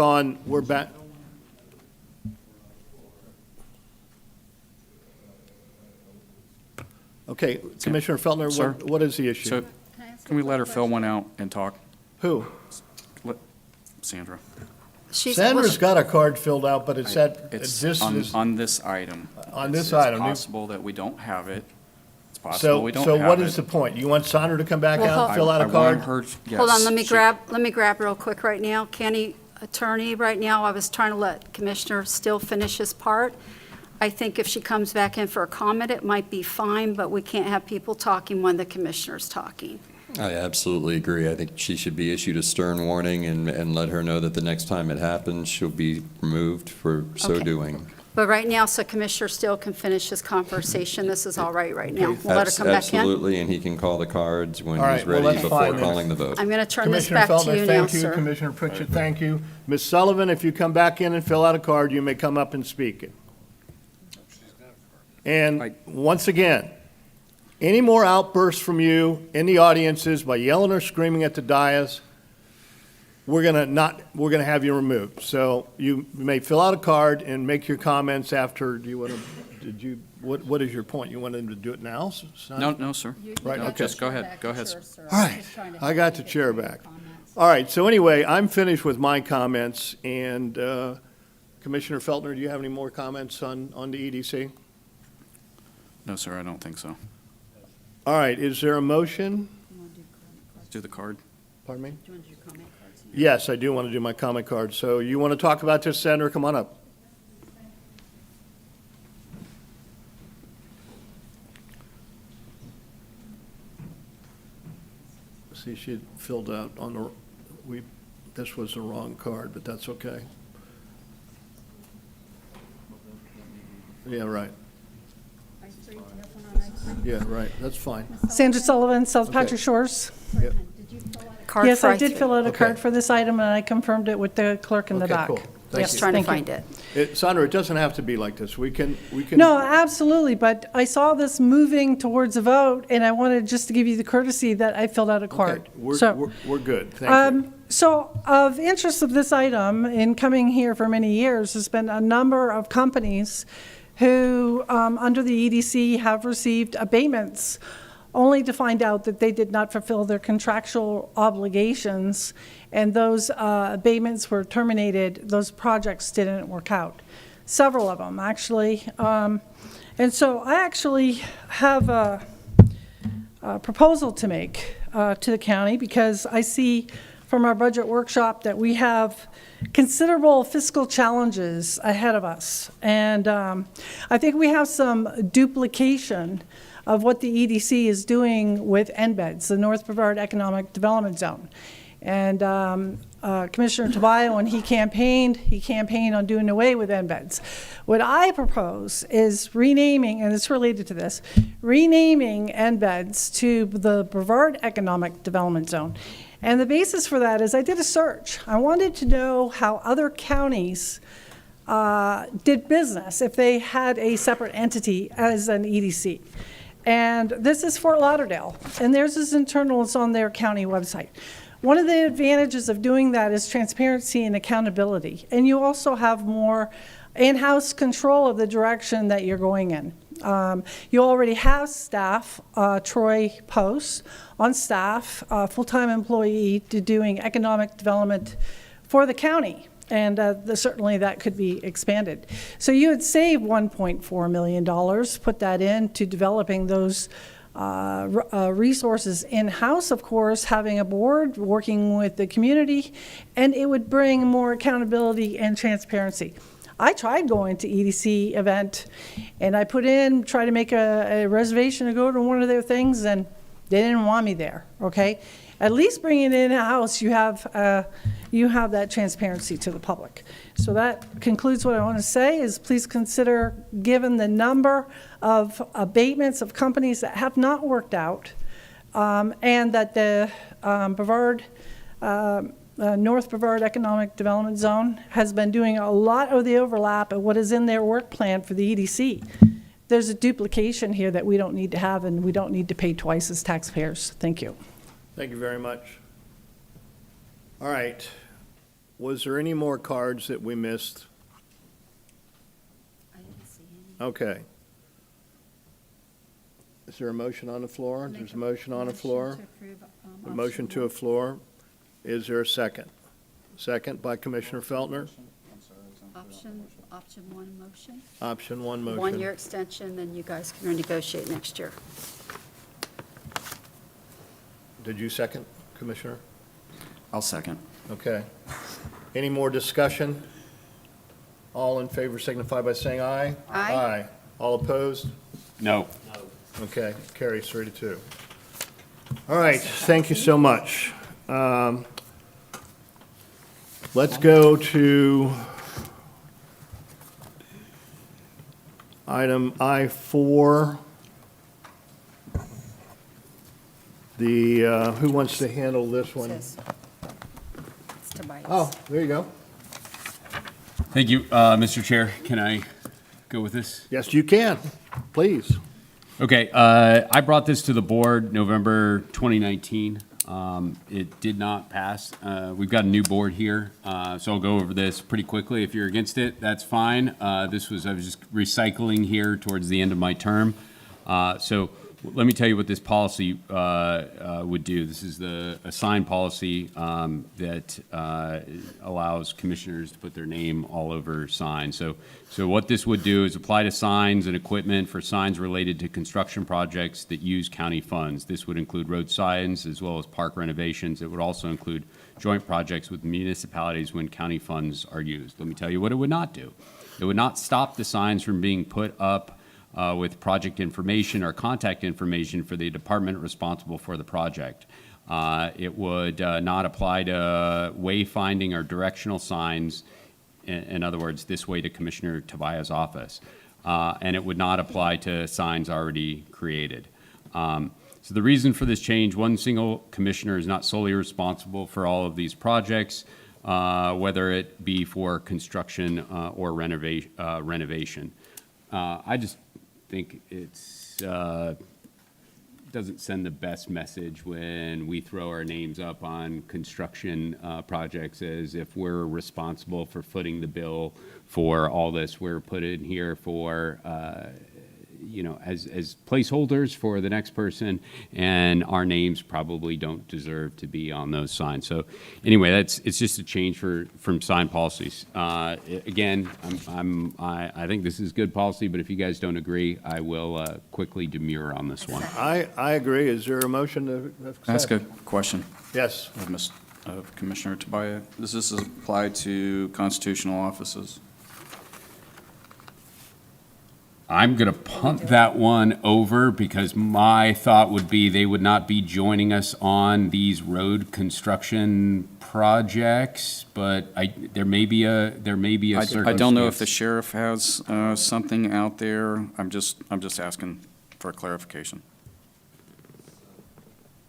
Okay, Commissioner Feltner, Sir? what is the issue? So, can we let her fill one out and talk? Who? Sandra. Sandra's got a card filled out, but it said, It's this is, on this item. On this It's item. possible that we don't have it. It's possible so, we don't have it. so what is the point? You want Sandra to come back Well, out and fill out a I card? want her, yes. Hold on, let me grab real quick right now. County Attorney, right now, I was trying to let Commissioner Steele finish his part. I think if she comes back in for a comment, it might be fine, but we can't have people talking when the commissioner's talking. I absolutely agree. I think she should be issued a stern warning and let her know that the next time it happens, she'll be removed for so Okay. doing. But right now, so Commissioner Steele can finish his conversation, this is all right now. We'll let her come back in. Absolutely, and he can call the cards when All right, he's well, ready that's fine before then. calling the vote. I'm going to turn this Commissioner back to Feltner, you now, thank you. sir. Commissioner Pritchett, thank you. Ms. Sullivan, if you come back in and fill out a card, you may come up and speak. And once again, any more outbursts from you in the audiences by yelling or screaming at the dais, we're gonna have you removed. So you may fill out a card and make your comments after. What is your point? You want him to do it now? No, sir. Right, No, okay. Just go ahead, sir. All right, I got the chair back. All right, so anyway, I'm finished with my comments, and Commissioner Feltner, do you have any more comments on the EDC? No, sir, I don't think so. All right, is there a motion? Do the card. Pardon me? Yes, I do want to do my comment card. So you want to talk about this, Senator? Come on up. See, she had filled out on the, this was the wrong card, but that's okay. Yeah, right. Yeah, right, that's fine. Sandra Sullivan, South Okay. Patrick Shores. Yep. Card Yes, for I did fill out a Okay. card for this item, and I confirmed it with the clerk in the Okay, back. cool. Thank Yes, you. Trying to thank you. find it. Sandra, it doesn't have to be like this. We can. No, absolutely, but I saw this moving towards a vote, and I wanted just to give you the courtesy that I filled out a Okay, card. So, we're good. Thank you. So of interest of this item in coming here for many years has been a number of companies who, under the EDC, have received abatements only to find out that they did not fulfill their contractual obligations, and those abatements were terminated. Those projects didn't work out. Several of them, actually. And so I actually have a proposal to make to the county, because I see from our budget workshop that we have considerable fiscal challenges ahead of us. And I think we have some duplication of what the EDC is doing with NBEDS, the North Brevard Economic Development Zone. And Commissioner Tobias, when he campaigned on doing away with NBEDS. What I propose is renaming, and it's related to this, renaming NBEDS to the Brevard Economic Development Zone. And the basis for that is I did a search. I wanted to know how other counties did business if they had a separate entity as an EDC. And this is Fort Lauderdale, and theirs is internal, it's on their county website. One of the advantages of doing that is transparency and accountability, and you also have more in-house control of the direction that you're going in. You already have staff, Troy Post, on staff, full-time employee to doing economic development for the county. And certainly that could be expanded. So you would save $1.4 million, put that into developing those resources in-house, of course, having a board, working with the community, and it would bring more accountability and transparency. I tried going to EDC event, and I tried to make a reservation to go to one of their things, and they didn't want me there, okay? At least bring it in-house, you have that transparency to the public. So that concludes what I want to say, is please consider, given the number of abatements of companies that have not worked out, and that the Brevard, North Brevard Economic Development Zone has been doing a lot of the overlap of what is in their work plan for the EDC. There's a duplication here that we don't need to have, and we don't need to pay twice as taxpayers. Thank you. Thank you very much. All right. Was there any more cards that we missed? I didn't see any. Okay. Is there a motion on the floor? There's a motion on the floor. A motion to a floor. Is there a second? Second by Commissioner Feltner. Option one motion. Option one motion. 1-year extension, then you guys can renegotiate next year. Did you second, Commissioner? I'll second. Okay. Any more discussion? All in favor signify by saying aye. Aye. Aye. All opposed? No. Okay, carries 3-2. All right, thank you so much. Let's go to item I4. Who wants to handle this one? It's Tobias. Oh, there you go. Thank you, Mr. Chair. Can I go with this? Yes, you can, please. Okay, I brought this to the board November 2019. It did not pass. We've got a new board here, so I'll go over this pretty quickly. If you're against it, that's fine. I was just recycling here towards the end of my term. So let me tell you what this policy would do. This is a sign policy that allows commissioners to put their name all over signs. So what this would do is apply to signs and equipment for signs related to construction projects that use county funds. This would include road signs as well as park renovations. It would also include joint projects with municipalities when county funds are used. Let me tell you what it would not do. It would not stop the signs from being put up with project information or contact information for the department responsible for the project. It would not apply to wayfinding or directional signs, in other words, this way to Commissioner Tobias' office. And it would not apply to signs already created. So the reason for this change, one single commissioner is not solely responsible for all of these projects, whether it be for construction or renovation. I just think it's doesn't send the best message when we throw our names up on construction projects as if we're responsible for footing the bill for all this. We're put in here for as placeholders for the next person, and our names probably don't deserve to be on those signs. So anyway, it's just a change from sign policies. Again, I think this is good policy, but if you guys don't agree, I will quickly demur on this one. I agree. Is there a motion to accept? Can I ask a question? Yes. Of Commissioner Tobias? Does this apply to constitutional offices? I'm going to punt that one over because my thought would be they would not be joining us on these road construction projects, but there may be a circumstance. I don't know if the sheriff has something out there. I'm just asking for clarification.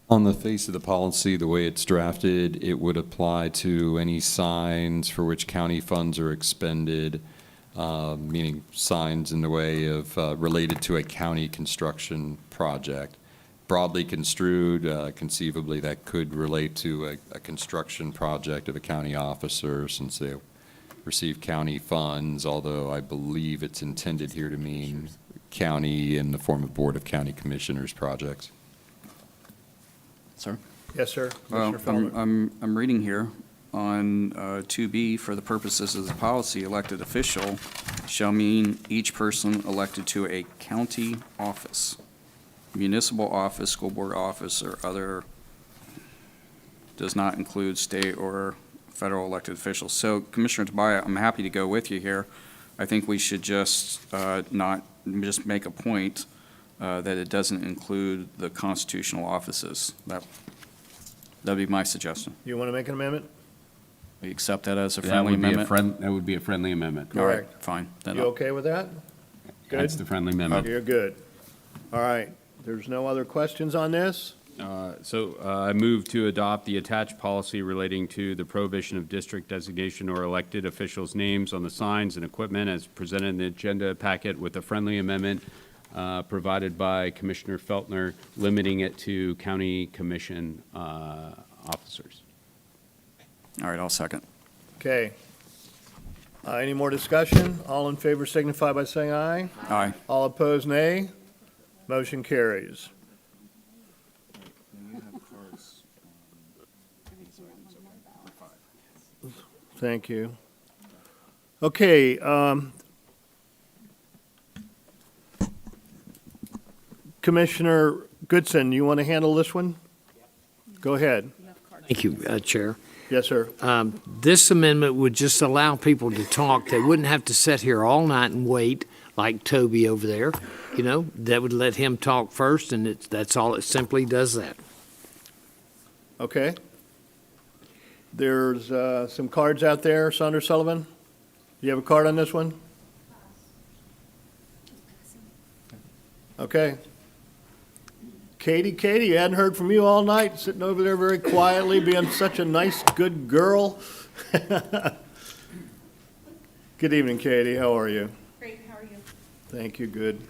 On the face of the policy, the way it's drafted, it would apply to any signs for which county funds are expended, meaning signs in the way of related to a county construction project. Broadly construed, conceivably that could relate to a construction project of a county officer since they receive county funds, although I believe it's intended here to mean county in the form of Board of County Commissioners projects. Sir? Yes, sir. Well, Commissioner Felder. I'm reading here on 2B, for the purposes of the policy, elected official shall mean each person elected to a county office, municipal office, school board office, or other, does not include state or federal elected officials. So Commissioner Tobias, I'm happy to go with you here. I think we should just not, just make a point that it doesn't include the constitutional offices. That'd be my suggestion. You want to make an amendment? We accept that as a That friendly would be a amendment? that would be a friendly amendment. All right, fine. Then You I'll- okay with that? Good? That's the friendly amendment. You're good. All right. There's no other questions on this? I move to adopt the attached policy relating to the prohibition of district designation or elected officials' names on the signs and equipment as presented in the agenda packet with a friendly amendment provided by Commissioner Feltner, limiting it to county commission officers. All right, I'll second. Okay. Any more discussion? All in favor signify by saying aye. Aye. All opposed, nay. Motion carries. Thank you. Okay, Commissioner Goodson, you want to handle this one? Go ahead. Thank you, Chair. Yes, sir. This amendment would just allow people to talk. They wouldn't have to sit here all night and wait like Toby over there. You know, that would let him talk first, and that's all. It simply does that. Okay. There's some cards out there. Saunders Sullivan, do you have a card on this one? Okay. Katie, I hadn't heard from you all night, sitting over there very quietly, being such a nice, good girl. Good evening, Katie. How are you? Great, how are you? Thank you, good.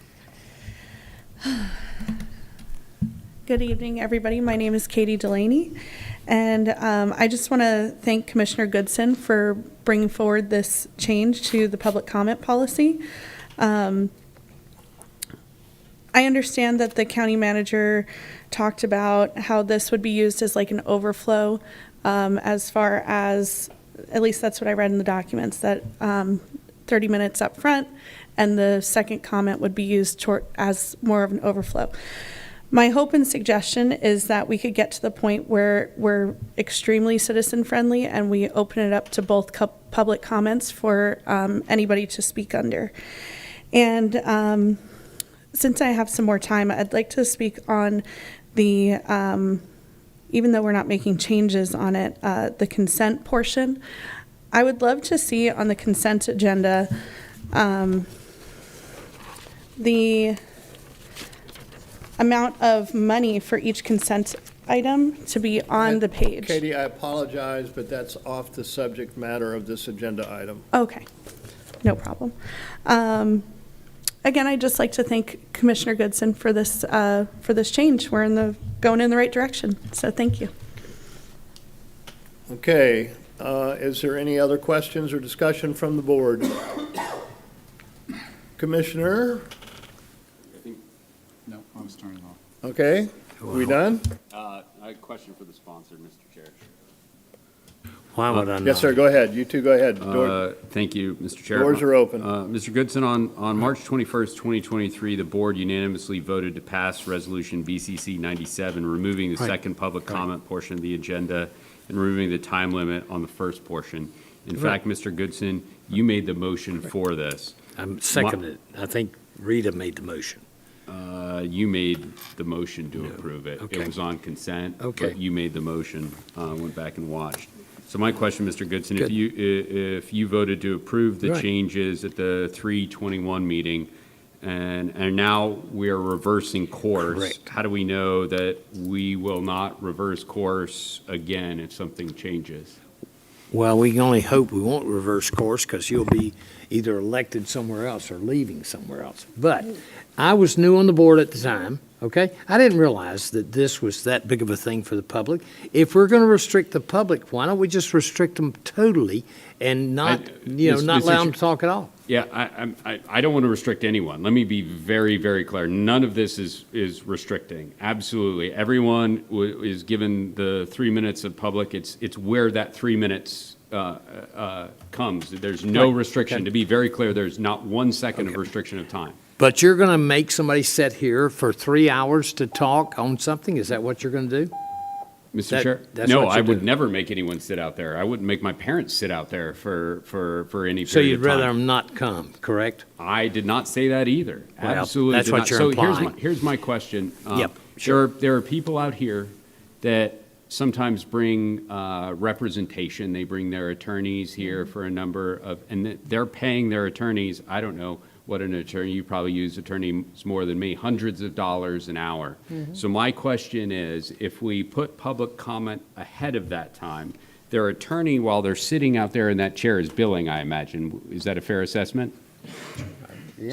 Good evening, everybody. My name is Katie Delaney, and I just want to thank Commissioner Goodson for bringing forward this change to the public comment policy. I understand that the county manager talked about how this would be used as like an overflow, as far as, at least that's what I read in the documents, that 30 minutes up front, and the second comment would be used as more of an overflow. My hope and suggestion is that we could get to the point where we're extremely citizen-friendly and we open it up to both public comments for anybody to speak under. And since I have some more time, I'd like to speak on the, even though we're not making changes on it, the consent portion. I would love to see on the consent agenda the amount of money for each consent item to be on the page. Katie, I apologize, but that's off the subject matter of this agenda item. Okay, no problem. Again, I'd just like to thank Commissioner Goodson for this change. We're going in the right direction, so thank you. Okay, is there any other questions or discussion from the board? Commissioner? No, I was turning off. Okay, we done? I have a question for the sponsor, Mr. Chair. Why would I not? Yes, sir, go ahead. You two go ahead. Thank you, Mr. Chair. Doors are open. Mr. Goodson, on March 21st, 2023, the board unanimously voted to pass Resolution BCC 97, removing the second public comment portion of the agenda and removing the time limit on the first portion. In fact, Mr. Goodson, you made the motion for this. I'm seconded. I think Rita made the motion. You made the motion to approve it. Okay. It was on consent. Okay. But you made the motion, went back and watched. So my question, Mr. Goodson, if you voted to approve the Right. changes at the 3/21 meeting, and now we are reversing course. Correct. How do we know that we will not reverse course again if something changes? Well, we can only hope we won't reverse course because you'll be either elected somewhere else or leaving somewhere else. But I was new on the board at the time, okay? I didn't realize that this was that big of a thing for the public. If we're going to restrict the public, why don't we just restrict them totally and not allow them to talk at all? Yeah, I don't want to restrict anyone. Let me be very, very clear. None of this is restricting. Absolutely. Everyone is given the 3 minutes of public. It's where that 3 minutes comes. There's no Right. restriction. Okay. To be very clear, there's not 1 second of restriction of time. But you're going to make somebody sit here for 3 hours to talk on something? Is that what you're going to do? Mr. Chair? That's No, what I you would do. never make anyone sit out there. I wouldn't make my parents sit out there for any So period you'd of time. rather them not come, correct? I did not say that either. Well, Absolutely that's did what not. you're So implying. here's my question. Yep, sure. There are people out here that sometimes bring representation. They bring their attorneys here for a number of, and they're paying their attorneys, I don't know what an attorney, you probably use attorneys more than me, hundreds of dollars an hour. So my question is, if we put public comment ahead of that time, their attorney, while they're sitting out there in that chair, is billing, I imagine. Is that a fair assessment?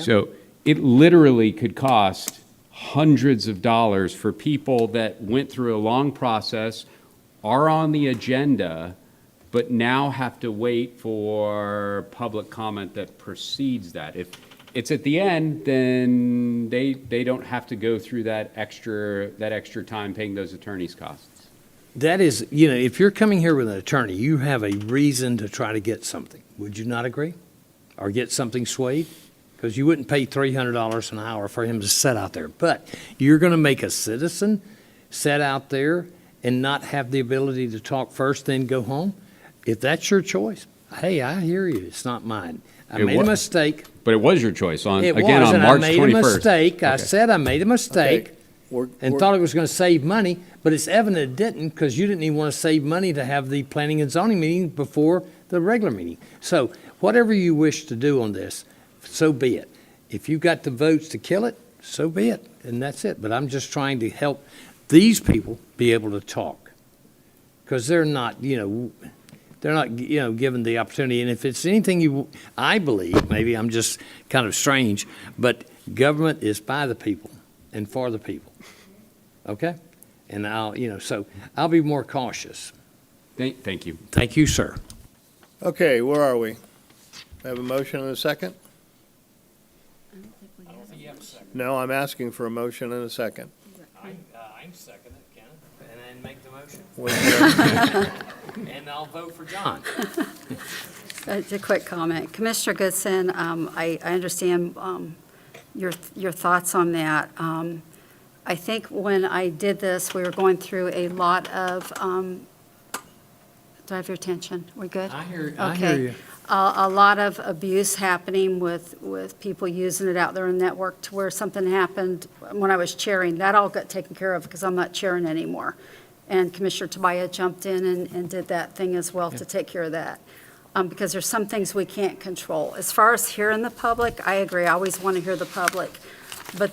So it literally could cost hundreds of dollars for people that went through a long process, are on the agenda, but now have to wait for public comment that precedes that. If it's at the end, then they don't have to go through that extra time paying those attorneys' costs. That is, if you're coming here with an attorney, you have a reason to try to get something. Would you not agree? Or get something swayed? Because you wouldn't pay $300 an hour for him to sit out there. But you're going to make a citizen sit out there and not have the ability to talk first, then go home? If that's your choice, hey, I hear you. It's not mine. I made a mistake. But it was your choice on It again was, on and March I made 21st. a mistake. I Okay. said I made a mistake We're- and we're- thought it was going to save money, but it's evident it didn't because you didn't even want to save money to have the planning and zoning meeting before the regular meeting. So whatever you wish to do on this, so be it. If you got the votes to kill it, so be it, and that's it. But I'm just trying to help these people be able to talk because they're not, given the opportunity. And if it's anything I believe, maybe I'm just kind of strange, but government is by the people and for the people. Okay? And so I'll be more cautious. Thank you. Thank you, sir. Okay, where are we? Have a motion and a second? No, I'm asking for a motion and a second. I'm second it, Ken, and then make the motion. And I'll vote for John. It's a quick comment. Commissioner Goodson, I understand your thoughts on that. I think when I did this, we were going through a lot of, do I have your attention? We good? I hear Okay. you. A lot of abuse happening with people using it out there in the network to where something happened when I was chairing. That all got taken care of because I'm not chairing anymore. And Commissioner Tobias jumped in and did that thing as well to take care of that. Because there's some things we can't control. As far as hearing the public, I agree. I always want to hear the public. But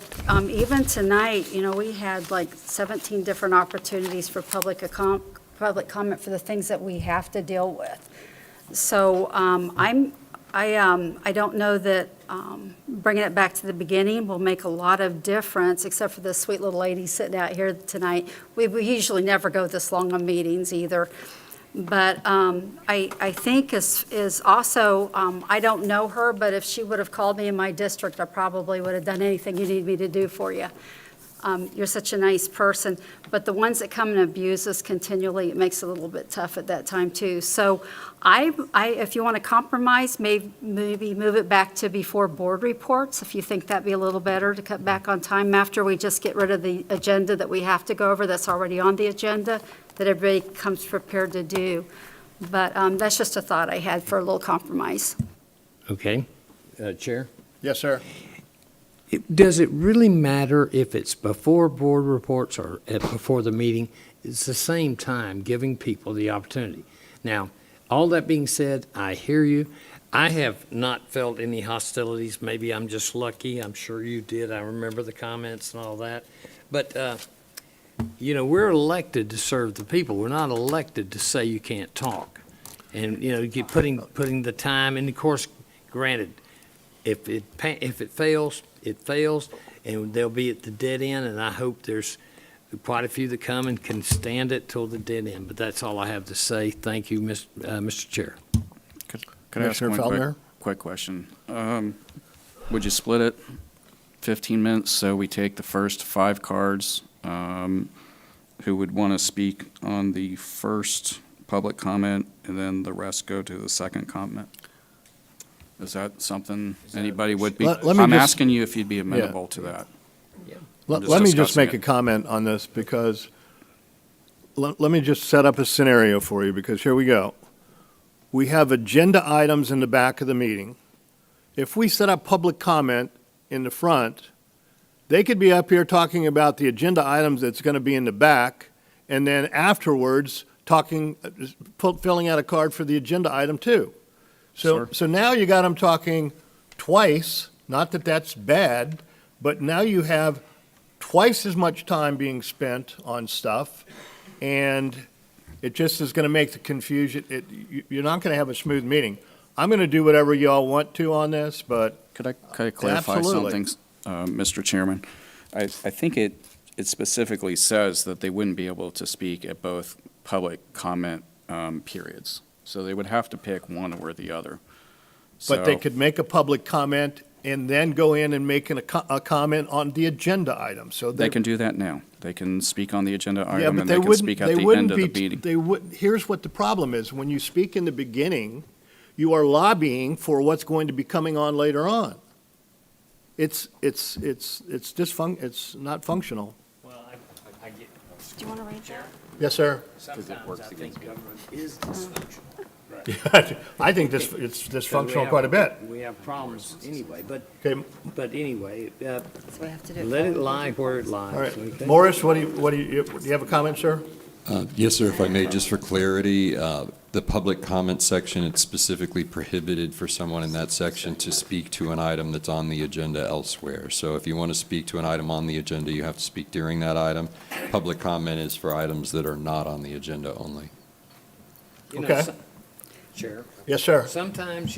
even tonight, we had like 17 different opportunities for public comment for the things that we have to deal with. So I don't know that bringing it back to the beginning will make a lot of difference, except for this sweet little lady sitting out here tonight. We usually never go this long on meetings either. But I think is also, I don't know her, but if she would have called me in my district, I probably would have done anything you need me to do for you. You're such a nice person, but the ones that come and abuse us continually, it makes it a little bit tough at that time too. So if you want to compromise, maybe move it back to before board reports, if you think that'd be a little better to cut back on time after we just get rid of the agenda that we have to go over that's already on the agenda, that everybody comes prepared to do. But that's just a thought I had for a little compromise. Okay. Chair? Yes, sir. Does it really matter if it's before board reports or before the meeting? It's the same time, giving people the opportunity. Now, all that being said, I hear you. I have not felt any hostilities. Maybe I'm just lucky. I'm sure you did. I remember the comments and all that. But, we're elected to serve the people. We're not elected to say you can't talk. And, putting the time, and of course, granted, if it fails, it fails, and they'll be at the dead end, and I hope there's quite a few that come and can stand it till the dead end. But that's all I have to say. Thank you, Mr. Chair. Could I ask Commissioner one Feldner? quick question? Would you split it 15 minutes so we take the first 5 cards? Who would want to speak on the first public comment, and then the rest go to the second comment? Is that something anybody would be? Let me I'm just- asking you if you'd be amenable to that. Let just me just discussing make it. a comment on this because let me just set up a scenario for you, because here we go. We have agenda items in the back of the meeting. If we set up public comment in the front, they could be up here talking about the agenda items that's going to be in the back, and then afterwards talking, filling out a card for the agenda item too. So now you got them talking twice, not that that's bad, but now you have twice as much time being spent on stuff, and it just is going to make the confusion. You're not going to have a smooth meeting. I'm going to do whatever y'all want to on this, but Could I clarify Absolutely. something, Mr. Chairman? I think it specifically says that they wouldn't be able to speak at both public comment periods. So they would have to pick one or the other. But they So- could make a public comment and then go in and make a comment on the agenda item, so They can do that now. They can speak on the agenda Yeah, item, but and they they can wouldn't, speak at they the wouldn't end of the be, meeting. they would, here's what the problem is. When you speak in the beginning, you are lobbying for what's going to be coming on later on. It's not functional. Well, I get. Do you want to read that? Yes, sir? Sometimes I think government is dysfunctional. I think it's dysfunctional quite a bit. We have problems anyway, Okay, but anyway, So we have to do it. let it lie where it lies. all right. okay? Morris, do you have a comment, sir? Yes, sir, if I may, just for clarity, the public comment section, it's specifically prohibited for someone in that section to speak to an item that's on the agenda elsewhere. So if you want to speak to an item on the agenda, you have to speak during that item. Public comment is for items that are not on the agenda only. You know, Okay. Chair. Yes, sir. Sometimes,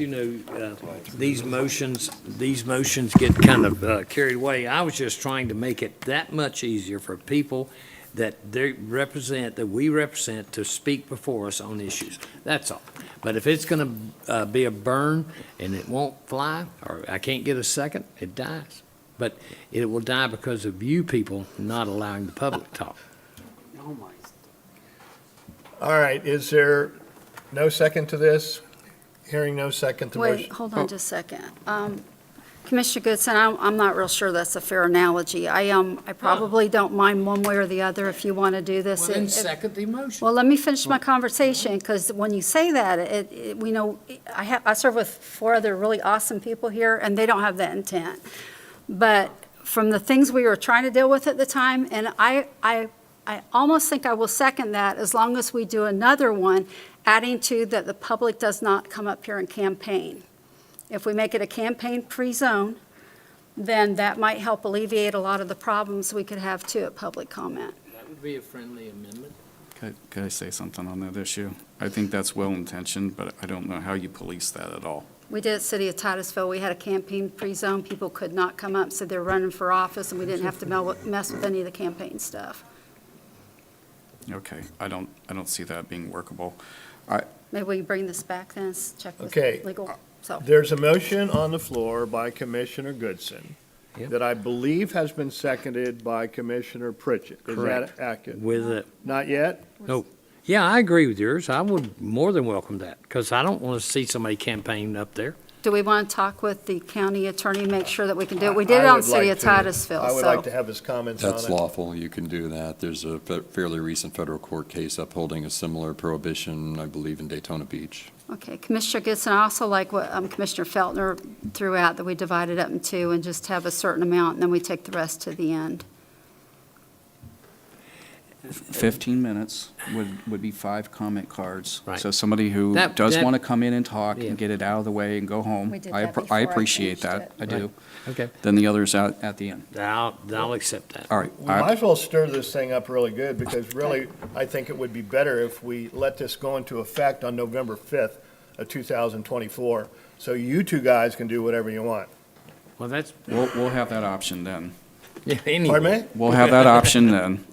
these motions get kind of carried away. I was just trying to make it that much easier for people that we represent to speak before us on issues. That's all. But if it's going to be a burn and it won't fly, or I can't get a second, it dies. But it will die because of you people not allowing the public to talk. Oh, my. All right, is there no second to this? Hearing no second to motion. Wait, hold on just a second. Commissioner Goodson, I'm not real sure that's a fair analogy. I probably don't mind one way or the other if you want to do this. Well, then If- second the motion. Well, let me finish my conversation, because when you say that, we know, I serve with 4 other really awesome people here, and they don't have that intent. But from the things we were trying to deal with at the time, and I almost think I will second that as long as we do another one, adding to that the public does not come up here and campaign. If we make it a campaign-free zone, then that might help alleviate a lot of the problems we could have too at public comment. That would be a friendly amendment. Could I say something on that issue? I think that's well-intentioned, but I don't know how you police that at all. We did at City of Titusville, we had a campaign-free zone, people could not come up, so they're running for office, and we didn't have to mess with any of the campaign stuff. Okay, I don't see that being workable. Maybe we bring this back then, check with Okay. legal, so. There's a motion on the floor by Commissioner Goodson Yep. that I believe has been seconded by Commissioner Pritchett. Is that Correct. accurate? With it. Not yet? No. Yeah, I agree with yours. I would more than welcome that, because I don't want to see somebody campaign up there. Do we want to talk with the county attorney, make sure that we can do it? We did it I on would City like of to- Titusville, I would so. like to have his comments on it. That's lawful, you can do that. There's a fairly recent federal court case upholding a similar prohibition, I believe, in Daytona Beach. Okay, Commissioner Goodson, I also like what Commissioner Feltner threw out, that we divide it up in 2 and just have a certain amount, and then we take the rest to the end. 15 minutes would be 5 comment cards. Right. So somebody who That- does that- want to come in and talk Yeah. and get it out of the way and go home, We did I that before I I appreciate changed that, it. I do. Okay. Then the others out at the end. I'll accept that. All right. We might as well stir this thing up really good, because really, I think it would be better if we let this go into effect on November 5th of 2024, so you two guys can do whatever you want. Well, that's, We'll have that option then. yeah, anyway. Pardon me? We'll have that option then,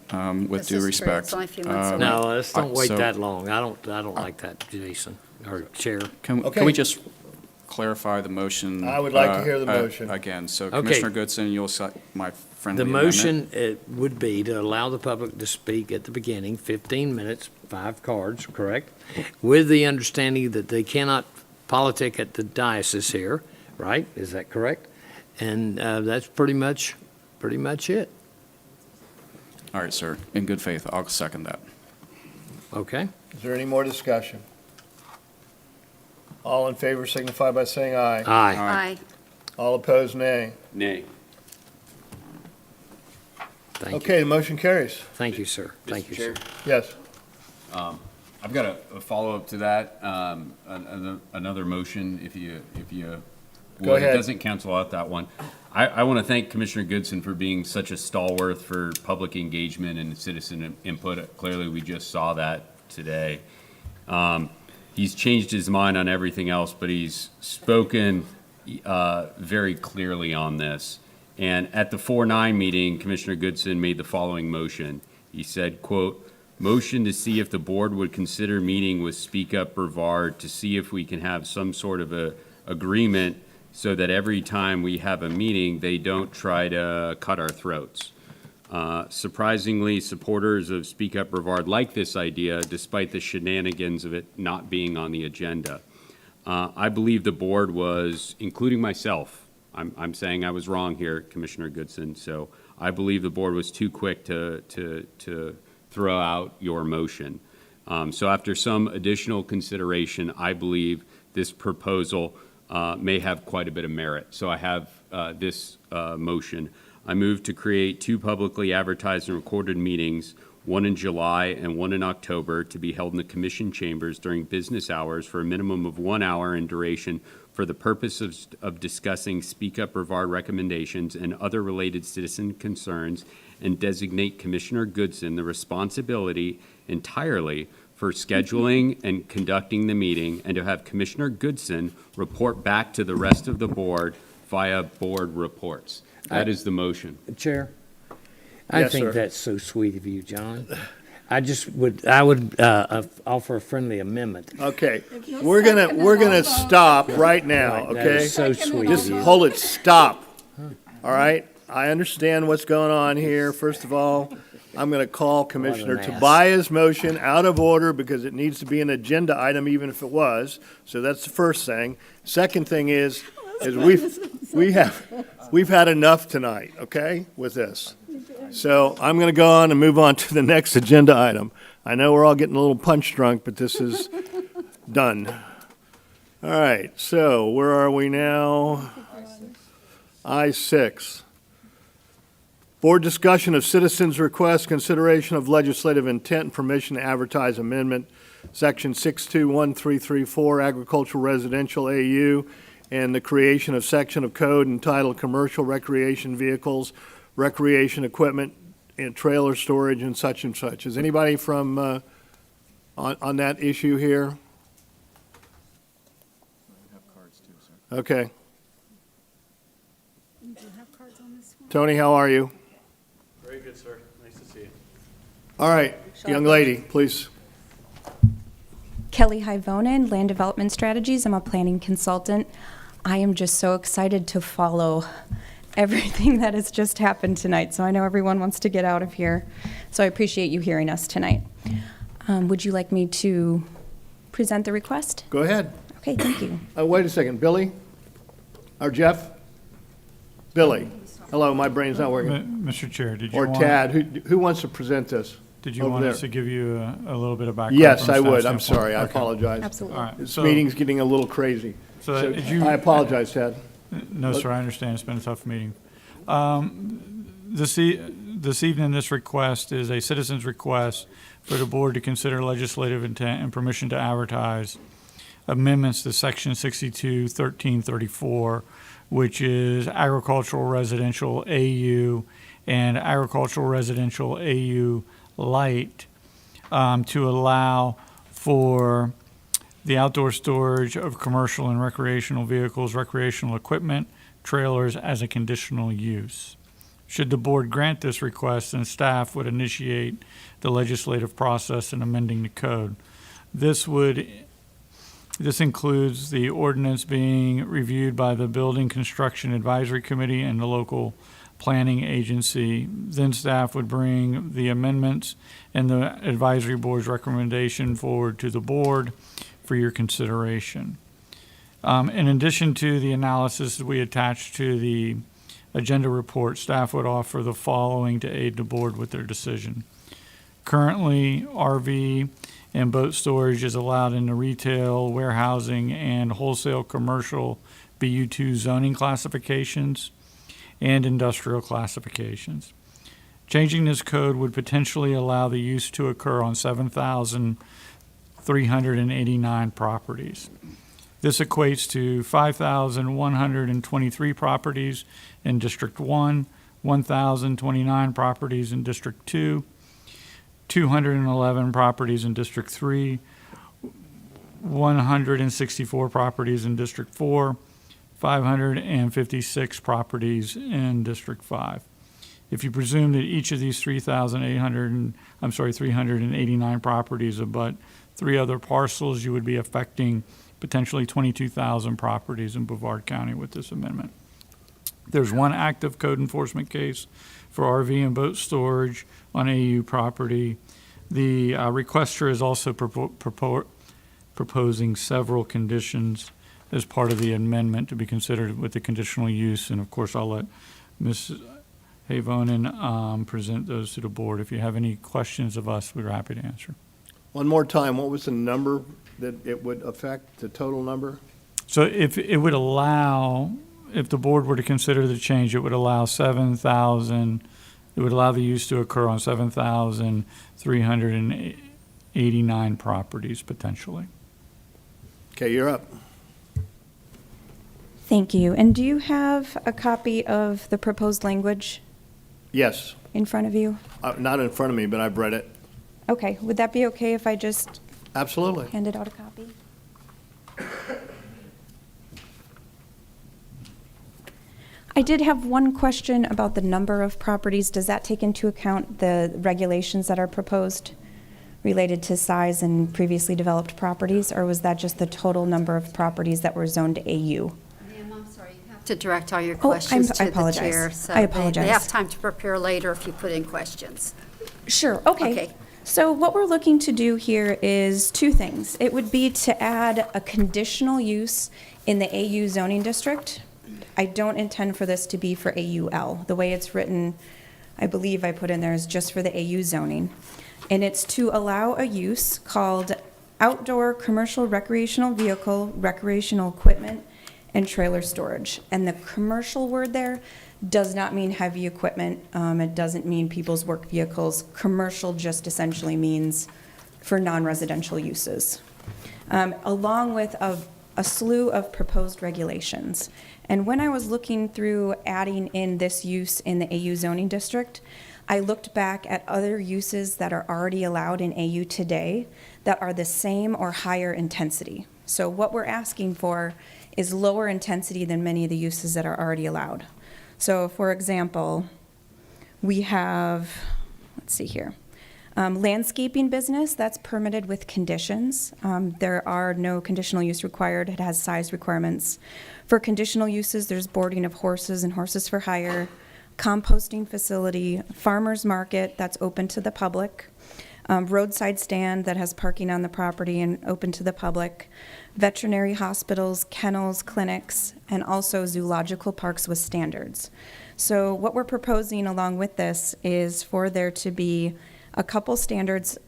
with This due is true. respect. It's only a few months away. No, let's don't wait So- that long. I don't like that, Jason, or Chair. Can Okay. we just clarify the motion? I would like to hear the motion. Again, so Okay. Commissioner Goodson, you'll set my friendly The amendment. motion would be to allow the public to speak at the beginning, 15 minutes, 5 cards, correct? With the understanding that they cannot politic at the diocese here, right? Is that correct? And that's pretty much it. All right, sir. In good faith, I'll second that. Okay. Is there any more discussion? All in favor signify by saying aye. Aye. Aye. All opposed, nay. Nay. Thank you. Okay, the motion carries. Thank you, sir. Thank you, sir. Yes. I've got a follow-up to that, another motion, if you Go would. ahead. It doesn't cancel out that one. I want to thank Commissioner Goodson for being such a stalwart for public engagement and citizen input. Clearly, we just saw that today. He's changed his mind on everything else, but he's spoken very clearly on this. And at the 4-9 meeting, Commissioner Goodson made the following motion. He said, quote, "Motion to see if the board would consider meeting with Speak Up Brevard to see if we can have some sort of a agreement so that every time we have a meeting, they don't try to cut our throats." Surprisingly, supporters of Speak Up Brevard like this idea, despite the shenanigans of it not being on the agenda. I believe the board was, including myself, I'm saying I was wrong here, Commissioner Goodson, so I believe the board was too quick to throw out your motion. So after some additional consideration, I believe this proposal may have quite a bit of merit. So I have this motion. I move to create 2 publicly advertised and recorded meetings, one in July and one in October, to be held in the commission chambers during business hours for a minimum of 1 hour in duration for the purpose of discussing Speak Up Brevard recommendations and other related citizen concerns, and designate Commissioner Goodson the responsibility entirely for scheduling and conducting the meeting, and to have Commissioner Goodson report back to the rest of the board via board reports. That is the motion. Chair, I Yes, think sir. that's so sweet of you, John. I would offer a friendly amendment. Okay, we're gonna stop right now, That okay? is so sweet Just of you. hold it, stop. All right? I understand what's going on here. First of all, I'm gonna call Commissioner ass. Tobias' motion out of order because it needs to be an agenda item even if it was. So that's the first thing. Second thing is we've had enough tonight, okay, with this. So I'm going to go on and move on to the next agenda item. I know we're all getting a little punch drunk, but this is done. All right, so where are we now? I-6. Board discussion of citizens' request, consideration of legislative intent and permission to advertise amendment, section 621334, agricultural residential AU, and the creation of section of code entitled Commercial Recreation Vehicles, Recreation Equipment, and Trailer Storage and such. Is anybody from, on that issue here? Okay. Tony, how are you? Very good, sir. Nice to see you. All right, young lady, please. Kelly Hyvonen, Land Development Strategies. I'm a planning consultant. I am just so excited to follow everything that has just happened tonight. So I know everyone wants to get out of here. So I appreciate you hearing us tonight. Would you like me to present the request? Go ahead. Okay, thank you. Wait a second, Billy? Or Jeff? Billy? Hello, my brain's not working. Mr. Chair, did you Or want... Tad, who wants to present this? Did you over want there? us to give you a little bit of background? Yes, from a I staff would. I'm standpoint? sorry. I Okay. apologize. Absolutely. All right. This So- meeting's getting a little crazy. So did you- I apologize, Tad. No, sir, I understand. It's been a tough meeting. This evening, this request is a citizen's request for the board to consider legislative intent and permission to advertise amendments to section 621334, which is agricultural residential AU and agricultural residential AU light, to allow for the outdoor storage of commercial and recreational vehicles, recreational equipment, trailers as a conditional use. Should the board grant this request, then staff would initiate the legislative process in amending the code. This includes the ordinance being reviewed by the Building Construction Advisory Committee and the local planning agency. Then staff would bring the amendments and the advisory board's recommendation forward to the board for your consideration. In addition to the analysis we attached to the agenda report, staff would offer the following to aid the board with their decision. Currently, RV and boat storage is allowed in the retail, warehousing, and wholesale commercial BU2 zoning classifications and industrial classifications. Changing this code would potentially allow the use to occur on 7,389 properties. This equates to 5,123 properties in District 1, 1,029 properties in District 2, 211 properties in District 3, 164 properties in District 4, 556 properties in District 5. If you presume that each of these 389 properties abut 3 other parcels, you would be affecting potentially 22,000 properties in Brevard County with this amendment. There's one active code enforcement case for RV and boat storage on AU property. The requester is also proposing several conditions as part of the amendment to be considered with the conditional use. And of course, I'll let Ms. Havonen present those to the board. If you have any questions of us, we're happy to answer. One more time, what was the number that it would affect, the total number? So if it would allow, if the board were to consider the change, it would allow 7,000, it would allow the use to occur on 7,389 properties potentially. Okay, you're up. Thank you. And do you have a copy of the proposed language Yes. in front of you? Not in front of me, but I've read it. Okay, would that be okay if I just Absolutely. handed out a copy? I did have one question about the number of properties. Does that take into account the regulations that are proposed related to size and previously developed properties, or was that just the total number of properties that were zoned AU? Ma'am, I'm sorry, you have to direct all your Oh, questions I to the apologize. chair. So I they apologize. have time to prepare later if you put in questions. Sure, okay. Okay. So what we're looking to do here is 2 things. It would be to add a conditional use in the AU zoning district. I don't intend for this to be for AUL. The way it's written, I believe I put in there is just for the AU zoning. And it's to allow a use called outdoor commercial recreational vehicle, recreational equipment, and trailer storage. And the commercial word there does not mean heavy equipment. It doesn't mean people's work vehicles. Commercial just essentially means for non-residential uses, along with a slew of proposed regulations. And when I was looking through adding in this use in the AU zoning district, I looked back at other uses that are already allowed in AU today that are the same or higher intensity. So what we're asking for is lower intensity than many of the uses that are already allowed. So for example, we have, let's see here, landscaping business, that's permitted with conditions. There are no conditional use required. It has size requirements. For conditional uses, there's boarding of horses and horses for hire, composting facility, farmer's market that's open to the public, roadside stand that has parking on the property and open to the public, veterinary hospitals, kennels, clinics, and also zoological parks with standards. So what we're proposing along with this is for there to be a couple standards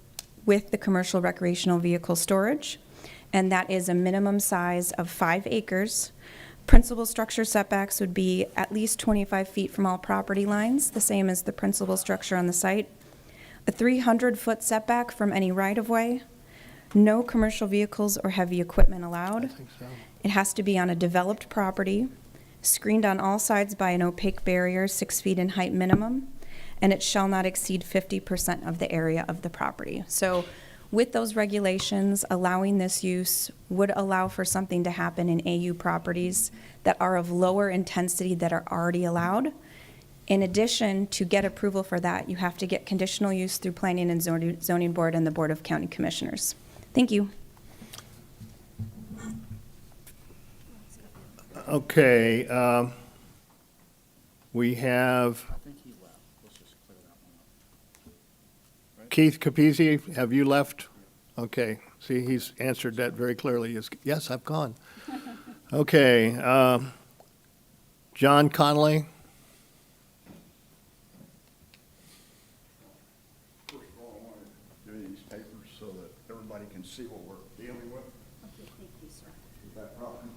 with the commercial recreational vehicle storage, and that is a minimum size of 5 acres. Principal structure setbacks would be at least 25 feet from all property lines, the same as the principal structure on the site. A 300-foot setback from any right-of-way. No commercial vehicles or heavy equipment allowed. It has to be on a developed property, screened on all sides by an opaque barrier 6 feet in height minimum, and it shall not exceed 50% of the area of the property. So with those regulations, allowing this use would allow for something to happen in AU properties that are of lower intensity that are already allowed. In addition, to get approval for that, you have to get conditional use through Planning and Zoning Board and the Board of County Commissioners. Thank you. Okay, we have Keith Capizzi, have you left? Okay, see, he's answered that very clearly. Yes, I've gone. Okay, John Connolly. First of all, I want to do these papers so that everybody dealing with. Okay, thank you, sir. Is that problem?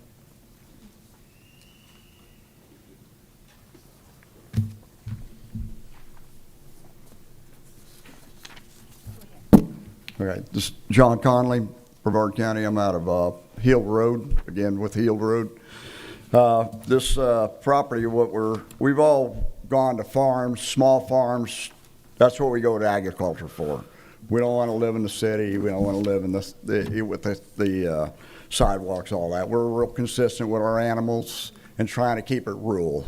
Okay, this is John Conley, Brevard County. I'm out of Hill Road, again with Hill Road. This property, we've all gone to farms, small farms. That's what we go to agriculture for. We don't want to live in the city. We don't want to live in with the sidewalks, all that. We're real consistent with our animals and trying to keep it rural.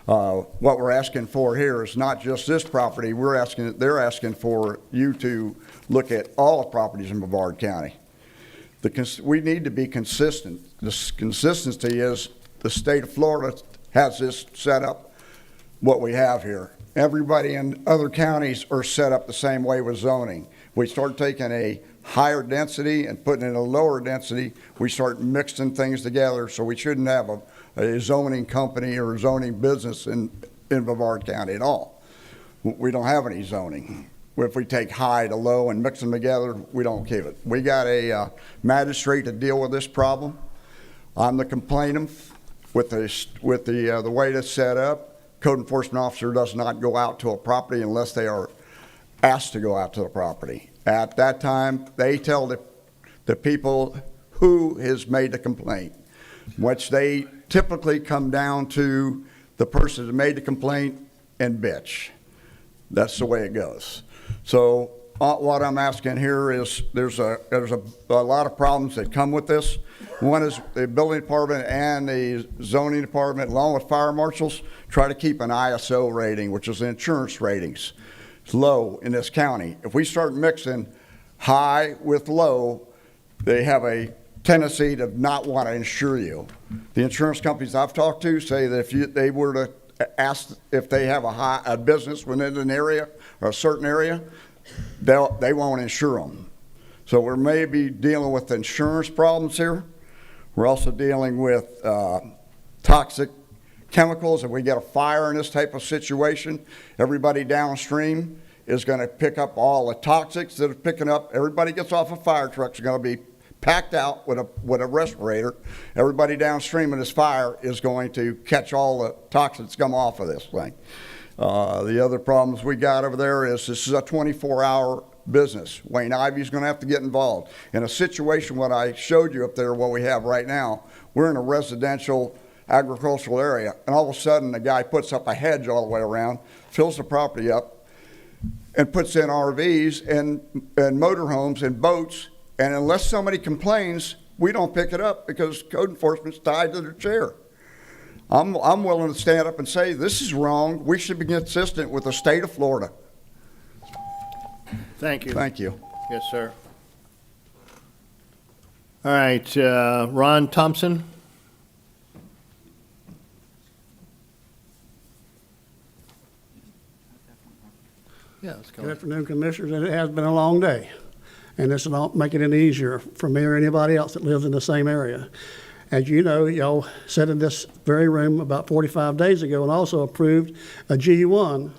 What we're asking for here is not just this property. They're asking for you to look at all the properties in Brevard County. We need to be consistent. The consistency is the state of Florida has this set up, what we have here. Everybody in other counties are set up the same way with zoning. We start taking a higher density and putting in a lower density, we start mixing things together, so we shouldn't have a zoning company or a zoning business in Brevard County at all. We don't have any zoning. If we take high to low and mix them together, we don't keep it. We got a magistrate to deal with this problem. I'm the complainant with the way it's set up. Code enforcement officer does not go out to a property unless they are asked to go out to the property. At that time, they tell the people who has made the complaint, which they typically come down to the person that made the complaint and bitch. That's the way it goes. So what I'm asking here is there's a lot of problems that come with this. One is the building department and the zoning department, along with fire marshals, try to keep an ISO rating, which is insurance ratings. It's low in this county. If we start mixing high with low, they have a tendency to not want to insure you. The insurance companies I've talked to say that if they were to ask if they have a business within an area or a certain area, they won't insure them. So we're maybe dealing with insurance problems here. We're also dealing with toxic chemicals. If we get a fire in this type of situation, everybody downstream is going to pick up all the toxics that are picking up. Everybody gets off a fire truck is going to be packed out with a respirator. Everybody downstream in this fire is going to catch all the toxins come off of this thing. The other problems we got over there is this is a 24-hour business. Wayne Ivy's going to have to get involved. In a situation what I showed you up there, what we have right now, we're in a residential agricultural area, and all of a sudden the guy puts up a hedge all the way around, fills the property up, and puts in RVs and motorhomes and boats, and unless somebody complains, we don't pick it up because code enforcement's tied to their chair. I'm willing to stand up and say this is wrong. We should be consistent with the state of Florida. Thank you. Thank you. Yes, sir. All right, Ron Thompson. Yeah, let's go. Good afternoon, Commissioners. It has been a long day, and this will make it any easier for me or anybody else that lives in the same area. As you know, y'all sat in this very room about 45 days ago and also approved a G1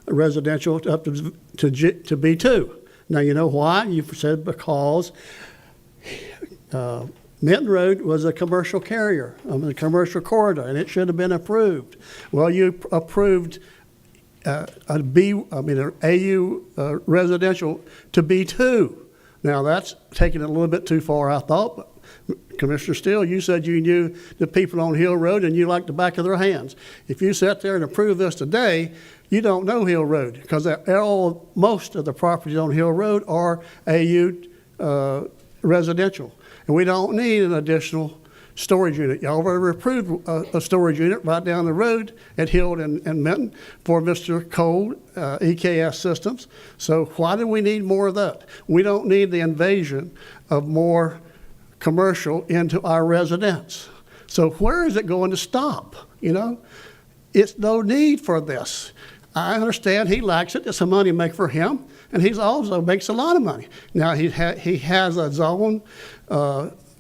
residential up to B2. Now, you know why? You said because Minton Road was a commercial carrier, a commercial corridor, and it should have been approved. Well, you approved an AU residential to B2. Now, that's taking it a little bit too far, I thought, but Commissioner Steele, you said you knew the people on Hill Road and you liked the back of their hands. If you sat there and approved this today, you don't know Hill Road because most of the properties on Hill Road are AU residential. And we don't need an additional storage unit. Y'all already approved a storage unit right down the road at Hill and Minton for Mr. Cole, EKS Systems. So why do we need more of that? We don't need the invasion of more commercial into our residence. So where is it going to stop? You know, it's no need for this. I understand he likes it. It's a money maker for him, and he also makes a lot of money. Now he has a zone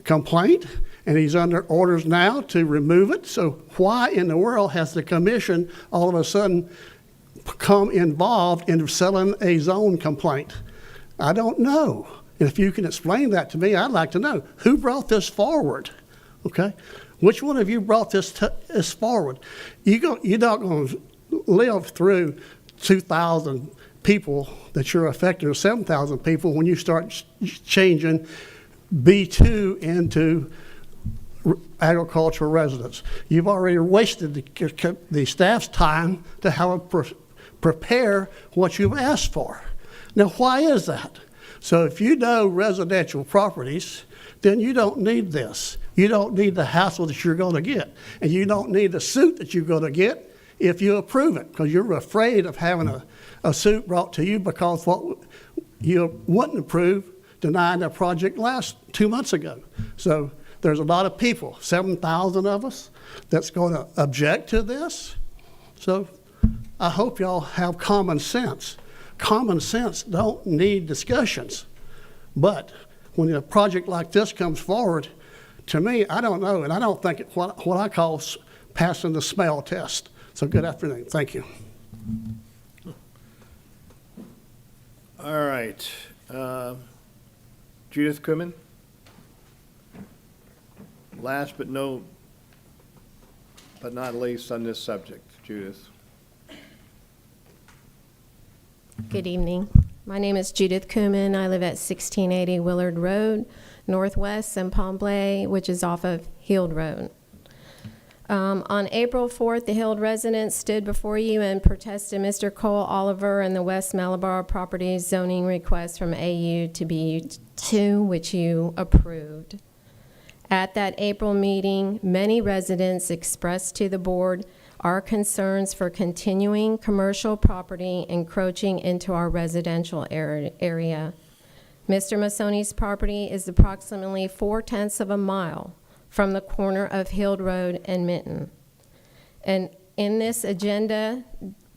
complaint, and he's under orders now to remove it. So why in the world has the commission all of a sudden become involved in selling a zone complaint? I don't know. And if you can explain that to me, I'd like to know, who brought this forward? Okay? Which one of you brought this forward? You're not going to live through 2,000 people that you're affecting, or 7,000 people, when you start changing B2 into agricultural residents. You've already wasted the staff's time to have prepare what you've asked for. Now, why is that? So if you know residential properties, then you don't need this. You don't need the hassle that you're going to get. And you don't need the suit that you're going to get if you approve it, because you're afraid of having a suit brought to you because what you wouldn't approve denied a project 2 months ago. So there's a lot of people, 7,000 of us, that's going to object to this. So I hope y'all have common sense. Common sense don't need discussions. But when a project like this comes forward, to me, I don't know, and I don't think it's what I call passing the smell test. So good afternoon. Thank you. All right. Judith Kumin? Last but not least on this subject, Judith. Good evening. My name is Judith Kumin. I live at 1680 Willard Road, Northwest in Pomblay, which is off of Heald Road. On April 4th, the Heald residents stood before you and protested Mr. Cole Oliver and the West Malabar Properties zoning request from AU to B2, which you approved. At that April meeting, many residents expressed to the board our concerns for continuing commercial property encroaching into our residential area. Mr. Masoni's property is approximately 4/10 of a mile from the corner of Heald Road and Minton. And in this agenda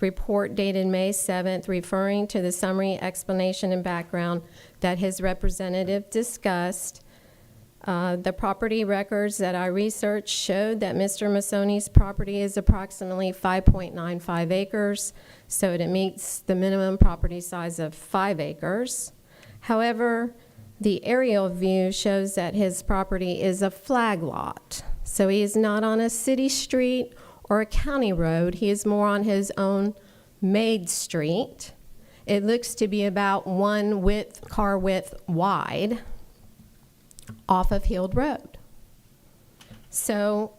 report dated May 7th, referring to the summary explanation and background that his representative discussed, the property records that I researched showed that Mr. Masoni's property is approximately 5.95 acres, so it meets the minimum property size of 5 acres. However, the aerial view shows that his property is a flag lot, so he is not on a city street or a county road. He is more on his own made street. It looks to be about car width wide off of Heald Road. So,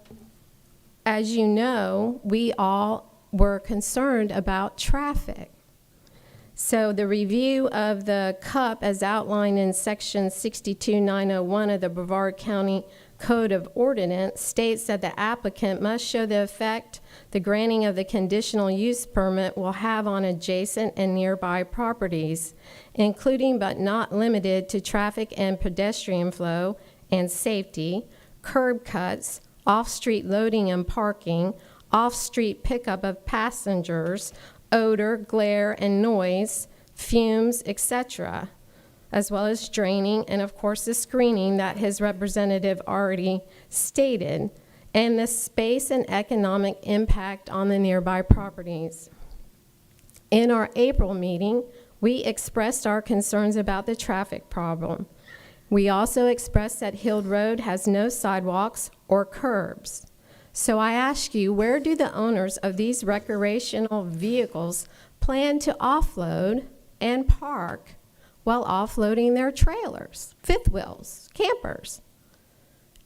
as you know, we all were concerned about traffic. So the review of the CUP as outlined in section 62901 of the Brevard County Code of Ordinance states that the applicant must show the effect the granting of the conditional use permit will have on adjacent and nearby properties, including but not limited to traffic and pedestrian flow and safety, curb cuts, off-street loading and parking, off-street pickup of passengers, odor, glare, and noise, fumes, etc., as well as draining, and of course the screening that his representative already stated, and the space and economic impact on the nearby properties. In our April meeting, we expressed our concerns about the traffic problem. We also expressed that Heald Road has no sidewalks or curbs. So I ask you, where do the owners of these recreational vehicles plan to offload and park while offloading their trailers, fifth wheels, campers,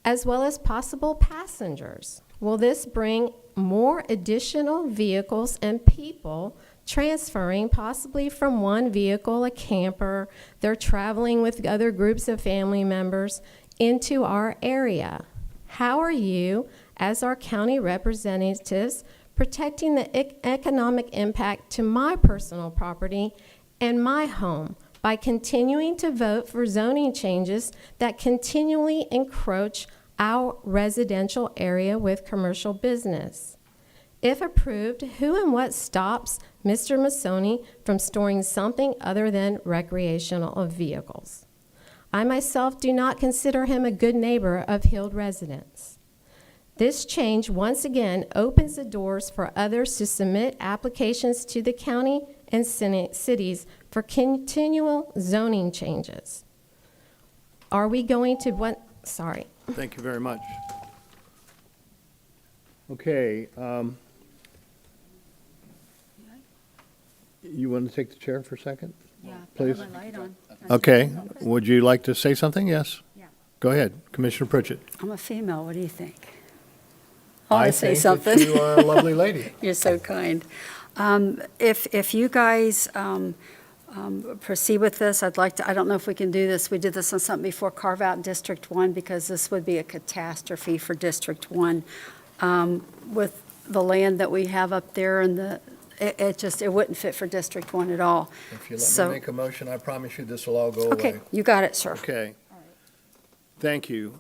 as well as possible passengers? Will this bring more additional vehicles and people transferring possibly from one vehicle, a camper, they're traveling with other groups of family members into our area? How are you, as our county representatives, protecting the economic impact to my personal property and my home by continuing to vote for zoning changes that continually encroach our residential area with commercial business? If approved, who and what stops Mr. Masoni from storing something other than recreational vehicles? I myself do not consider him a good neighbor of Heald residents. This change once again opens the doors for others to submit applications to the county and cities for continual zoning changes. Are we going to, what, sorry. Thank you very much. Okay. You want to take the chair for a second? Yeah, Please. put my light on. Okay. Would you like to say something? Yes? Yeah. Go ahead, Commissioner Pritchett. I'm a female, what do you think? I want to say think something. that you are a lovely lady. You're so kind. If you guys proceed with this, I'd like to, I don't know if we can do this, we did this on something before, carve out District 1, because this would be a catastrophe for District 1. With the land that we have up there and it wouldn't fit for District 1 at all. If you So- let me make a motion, I promise you this will all go away. Okay, you got it, sir. Okay. Thank you.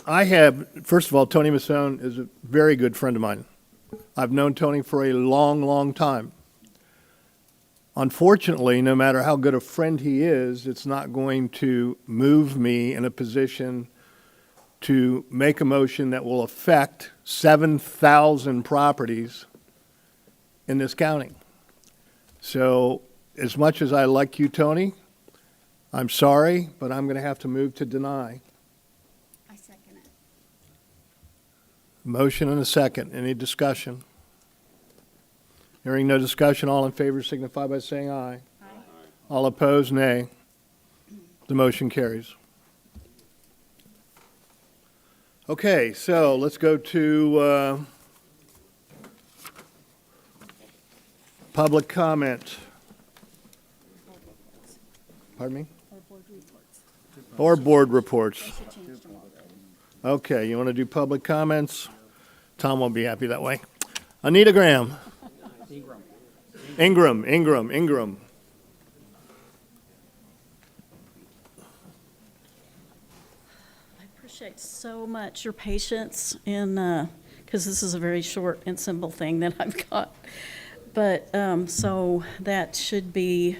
I have, first of all, Tony Massone is a very good friend of mine. I've known Tony for a long, long time. Unfortunately, no matter how good a friend he is, it's not going to move me in a position to make a motion that will affect 7,000 properties in this county. So as much as I like you, Tony, I'm sorry, but I'm going to have to move to deny. I second it. Motion and a second. Any discussion? Hearing no discussion, all in favor signify by saying aye. Aye. All opposed, nay. The motion carries. Okay, so let's go to public comment. Pardon me? Or board reports. Okay, you want to do public comments? Tom won't be happy that way. Anita Graham. Ingram. I appreciate so much your patience in, because this is a very short and simple thing that I've got. But, so that should be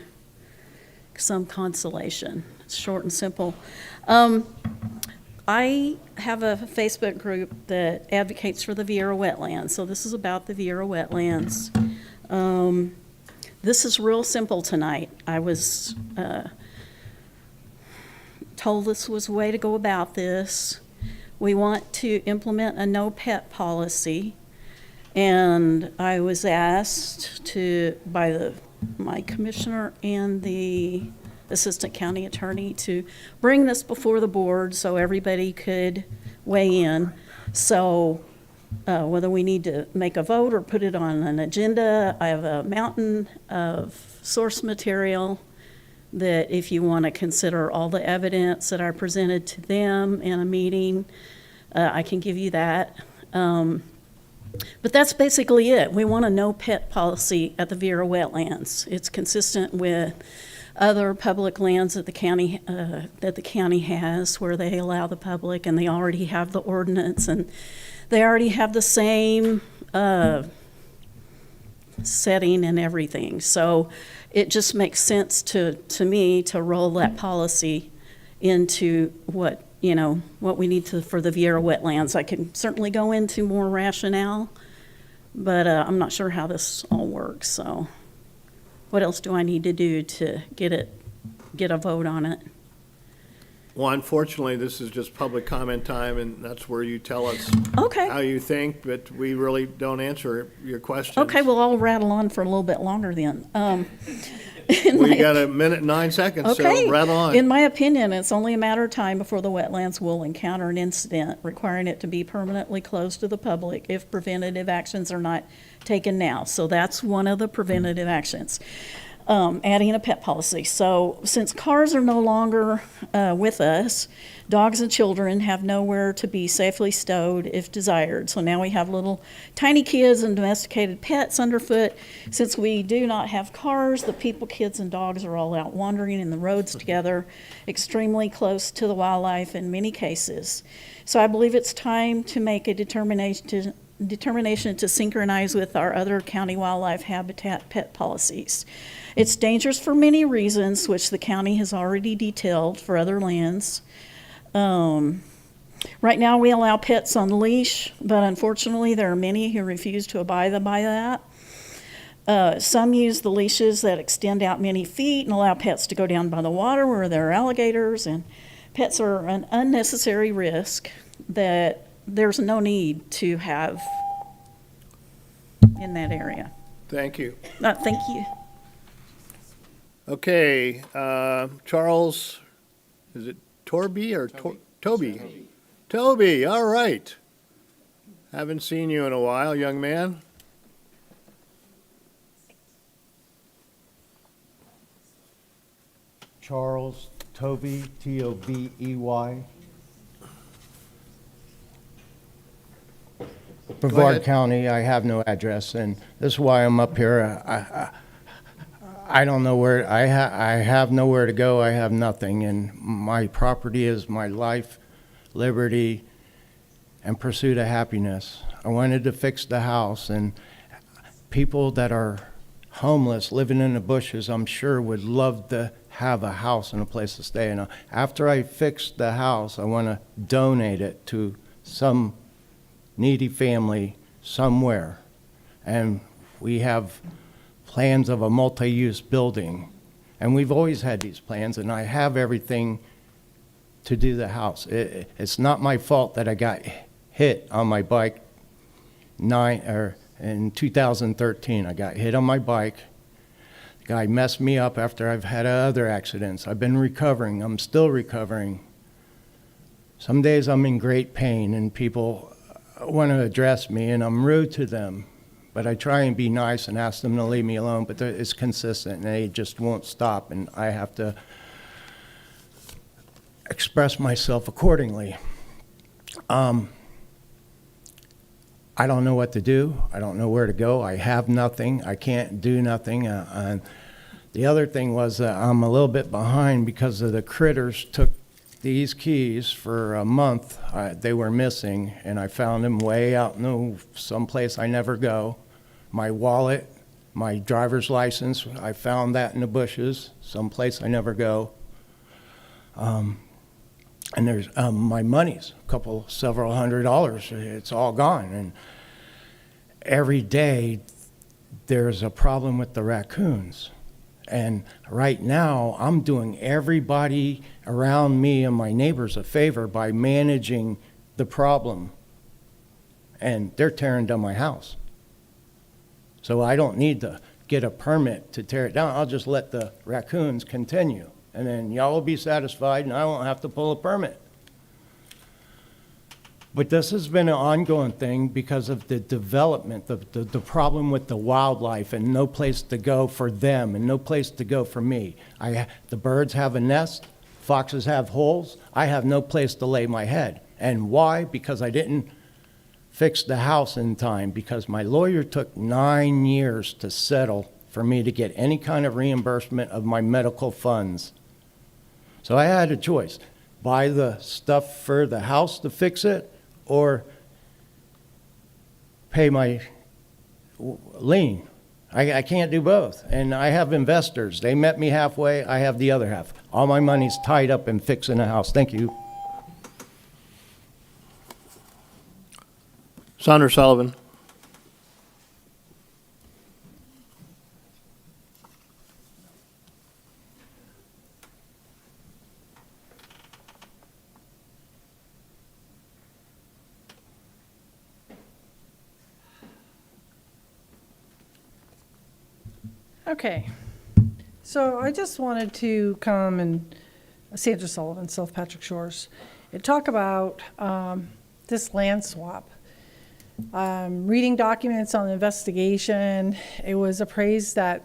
some consolation. It's short and simple. I have a Facebook group that advocates for the Vieira wetlands. So this is about the Vieira wetlands. This is real simple tonight. I was told this was the way to go about this. We want to implement a no pet policy. And I was asked by my commissioner and the assistant county attorney to bring this before the board so everybody could weigh in. So whether we need to make a vote or put it on an agenda, I have a mountain of source material that if you want to consider all the evidence that I presented to them in a meeting, I can give you that. But that's basically it. We want a no pet policy at the Vieira wetlands. It's consistent with other public lands that the county has where they allow the public, and they already have the ordinance, and they already have the same setting and everything. So it just makes sense to me to roll that policy into what we need to for the Vieira wetlands. I can certainly go into more rationale, but I'm not sure how this all works. So what else do I need to do to get a vote on it? Well, unfortunately, this is just public comment time, and that's where you tell us how you think, but we really don't answer your questions. Okay, well, I'll rattle on for a little bit longer then. We got a minute and 9 seconds, so rattle on. In my opinion, it's only a matter of time before the wetlands will encounter an incident requiring it to be permanently closed to the public if preventative actions are not taken now. So that's one of the preventative actions. Adding a pet policy. So since cars are no longer with us, dogs and children have nowhere to be safely stowed if desired. So now we have little tiny kids and domesticated pets underfoot. Since we do not have cars, the people, kids, and dogs are all out wandering in the roads together, extremely close to the wildlife in many cases. So I believe it's time to make a determination to synchronize with our other county wildlife habitat pet policies. It's dangerous for many reasons, which the county has already detailed for other lands. Right now, we allow pets on leash, but unfortunately, there are many who refuse to abide by that. Some use the leashes that extend out many feet and allow pets to go down by the water where there are alligators, and Pets are an unnecessary risk that there's no need to have in that area. Thank you. Thank you. Okay, Charles, is it Torby or Toby? Toby, all right. Haven't seen you in a while, young man. Charles Tovey, Tobey. Brevard County, I have no address, and this is why I'm up here. I don't know where, I have nowhere to go, I have nothing, and my property is my life, liberty, and pursuit of happiness. I wanted to fix the house, and people that are homeless, living in the bushes, I'm sure would love to have a house and a place to stay. And after I fix the house, I want to donate it to some needy family somewhere. And we have plans of a multi-use building. And we've always had these plans, and I have everything to do the house. It's not my fault that I got hit on my bike in 2013. I got hit on my bike. The guy messed me up after I've had other accidents. I've been recovering. I'm still recovering. Some days I'm in great pain, and people want to address me, and I'm rude to them. But I try and be nice and ask them to leave me alone, but it's consistent, and they just won't stop, and I have to express myself accordingly. I don't know what to do. I don't know where to go. I have nothing. I can't do nothing. The other thing was I'm a little bit behind because of the critters took these keys for a month. They were missing, and I found them way out in someplace I never go. My wallet, my driver's license, I found that in the bushes, someplace I never go. And there's my money's several $100s. It's all gone. And every day there's a problem with the raccoons. And right now I'm doing everybody around me and my neighbors a favor by managing the problem. And they're tearing down my house. So I don't need to get a permit to tear it down. I'll just let the raccoons continue. And then y'all will be satisfied, and I won't have to pull a permit. But this has been an ongoing thing because of the development, the problem with the wildlife, and no place to go for them, and no place to go for me. The birds have a nest, foxes have holes. I have no place to lay my head. And why? Because I didn't fix the house in time, because my lawyer took 9 years to settle for me to get any kind of reimbursement of my medical funds. So I had a choice, buy the stuff for the house to fix it or pay my lien. I can't do both. And I have investors. They met me halfway. I have the other half. All my money's tied up in fixing the house. Thank you. Saunders Sullivan. Okay, so I just wanted to come and, Sandra Sullivan, South Patrick Shores, and talk about this land swap. Reading documents on the investigation, it was appraised at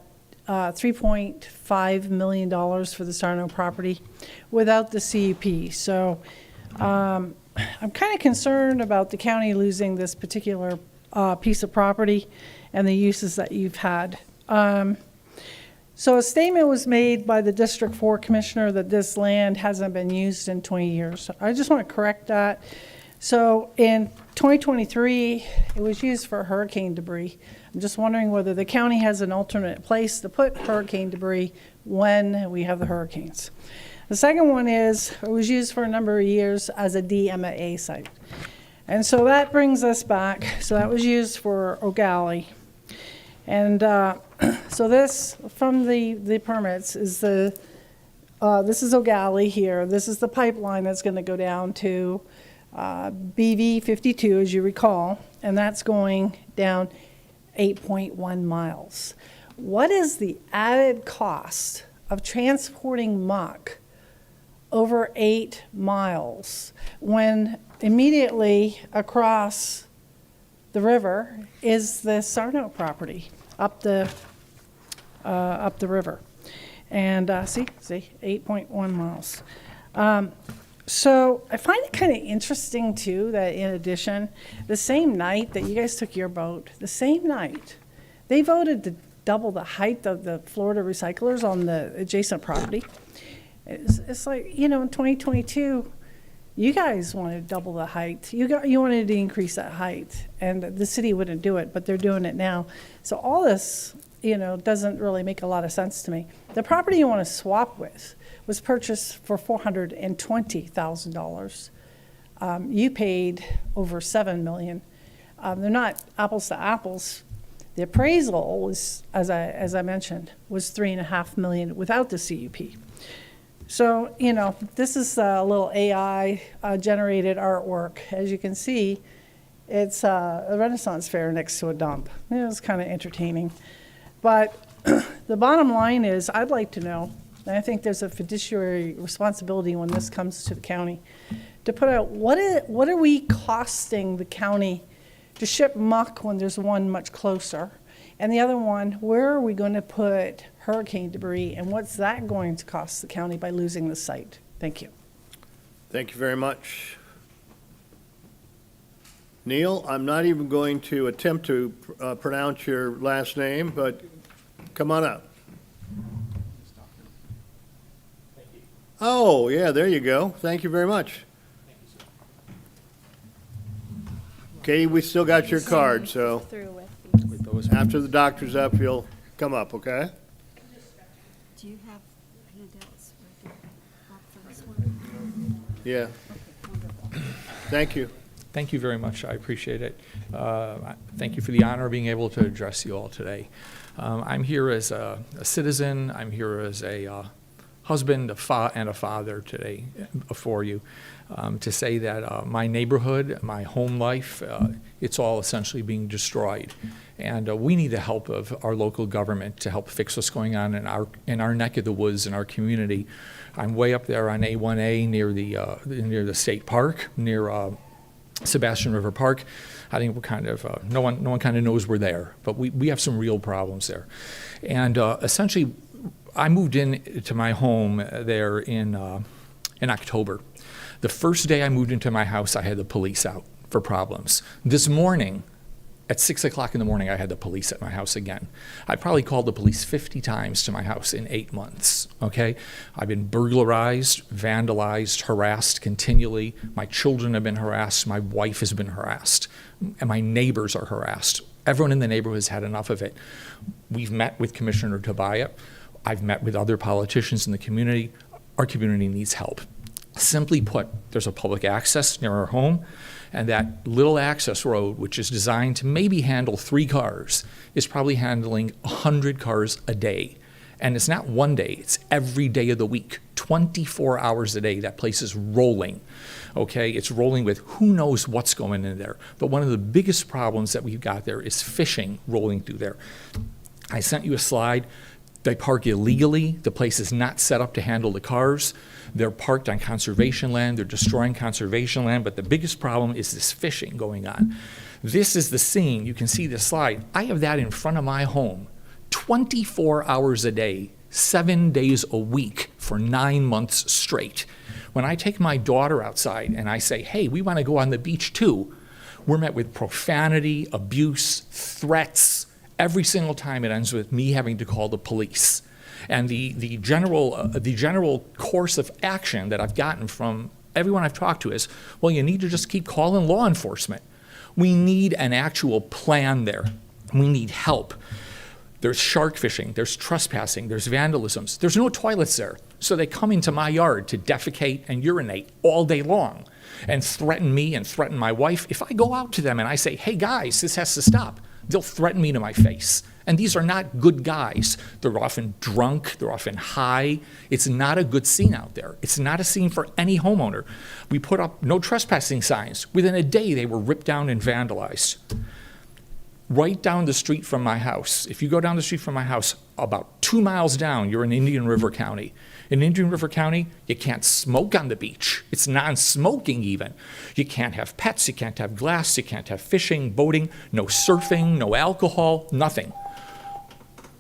$3.5 million for the Sarno property without the CUP. So I'm kind of concerned about the county losing this particular piece of property and the uses that you've had. So a statement was made by the District 4 Commissioner that this land hasn't been used in 20 years. I just want to correct that. So in 2023, it was used for hurricane debris. I'm just wondering whether the county has an alternate place to put hurricane debris when we have the hurricanes. The second one is it was used for a number of years as a DMA site. And so that brings us back. So that was used for O'Galley. And so this, from the permits, is the this is O'Galley here. This is the pipeline that's going to go down to BV 52, as you recall, and that's going down 8.1 miles. What is the added cost of transporting muck over 8 miles when immediately across the river is the Sarno property up the river? And see, 8.1 miles. So I find it kind of interesting too that in addition, the same night that you guys took your vote, the same night, they voted to double the height of the Florida recyclers on the adjacent property. It's like, you know, in 2022, you guys wanted to double the height. You wanted to increase that height, and the city wouldn't do it, but they're doing it now. So all this, you know, doesn't really make a lot of sense to me. The property you want to swap with was purchased for $420,000. You paid over $7 million. They're not apples to apples. The appraisal was, as I mentioned, was $3.5 million without the CUP. So, you know, this is a little AI generated artwork. As you can see, it's a Renaissance fair next to a dump. It's kind of entertaining. But the bottom line is, I'd like to know, and I think there's a fiduciary responsibility when this comes to the county, to put out what are we costing the county to ship muck when there's one much closer? And the other one, where are we going to put hurricane debris, and what's that going to cost the county by losing the site? Thank you. Thank you very much. Neil, I'm not even going to attempt to pronounce your last name, but come on up. Oh, yeah, there you go. Thank you very much. Okay, we still got your card, so after the doctor's up, you'll come up, okay? Do you have handouts for this one? Yeah. Thank you. Thank you very much. I appreciate it. Thank you for the honor of being able to address you all today. I'm here as a citizen. I'm here as a husband, and a father today before you to say that my neighborhood, my home life, it's all essentially being destroyed. And we need the help of our local government to help fix what's going on in our neck of the woods, in our community. I'm way up there on A1A near the state park, near Sebastian River Park. I think we're kind of, no one kind of knows we're there, but we have some real problems there. And essentially, I moved into my home there in October. The first day I moved into my house, I had the police out for problems. This morning, at 6 o'clock in the morning, I had the police at my house again. I probably called the police 50 times to my house in 8 months, okay? I've been burglarized, vandalized, harassed continually. My children have been harassed. My wife has been harassed. And my neighbors are harassed. Everyone in the neighborhood has had enough of it. We've met with Commissioner Tobias. I've met with other politicians in the community. Our community needs help. Simply put, there's a public access near our home, and that little access road, which is designed to maybe handle 3 cars, is probably handling 100 cars a day. And it's not one day, it's every day of the week, 24 hours a day. That place is rolling, okay? It's rolling with who knows what's going in there. But one of the biggest problems that we've got there is fishing rolling through there. I sent you a slide. They park illegally. The place is not set up to handle the cars. They're parked on conservation land. They're destroying conservation land. But the biggest problem is this fishing going on. This is the scene. You can see the slide. I have that in front of my home 24 hours a day, 7 days a week for 9 months straight. When I take my daughter outside and I say, hey, we want to go on the beach too, we're met with profanity, abuse, threats. Every single time it ends with me having to call the police. And the general course of action that I've gotten from everyone I've talked to is, well, you need to just keep calling law enforcement. We need an actual plan there. We need help. There's shark fishing, there's trespassing, there's vandalisms. There's no toilets there. So they come into my yard to defecate and urinate all day long and threaten me and threaten my wife. If I go out to them and I say, hey guys, this has to stop, They'll threaten me to my face. And these are not good guys. They're often drunk, they're often high. It's not a good scene out there. It's not a scene for any homeowner. We put up no trespassing signs. Within a day, they were ripped down and vandalized. Right down the street from my house, if you go down the street from my house, about 2 miles down, you're in Indian River County. In Indian River County, you can't smoke on the beach. It's non-smoking even. You can't have pets, you can't have glass, you can't have fishing, boating, no surfing, no alcohol, nothing.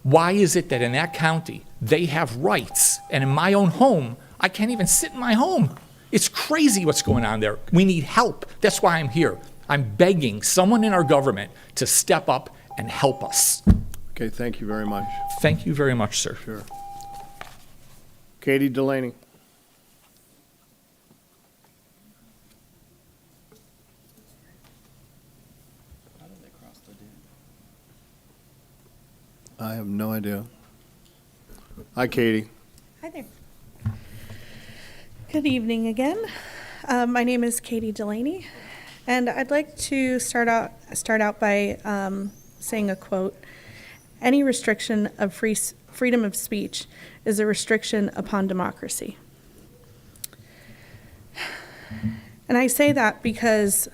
Why is it that in that county, they have rights, and in my own home, I can't even sit in my home? It's crazy what's going on there. We need help. That's why I'm here. I'm begging someone in our government to step up and help us. Okay, thank you very much. Thank you very much, sir. Sure. Katie Delaney. I have no idea. Hi, Katie. Hi there. Good evening again. My name is Katie Delaney, and I'd like to start out by saying a quote. Any restriction of freedom of speech is a restriction upon democracy. And I say that because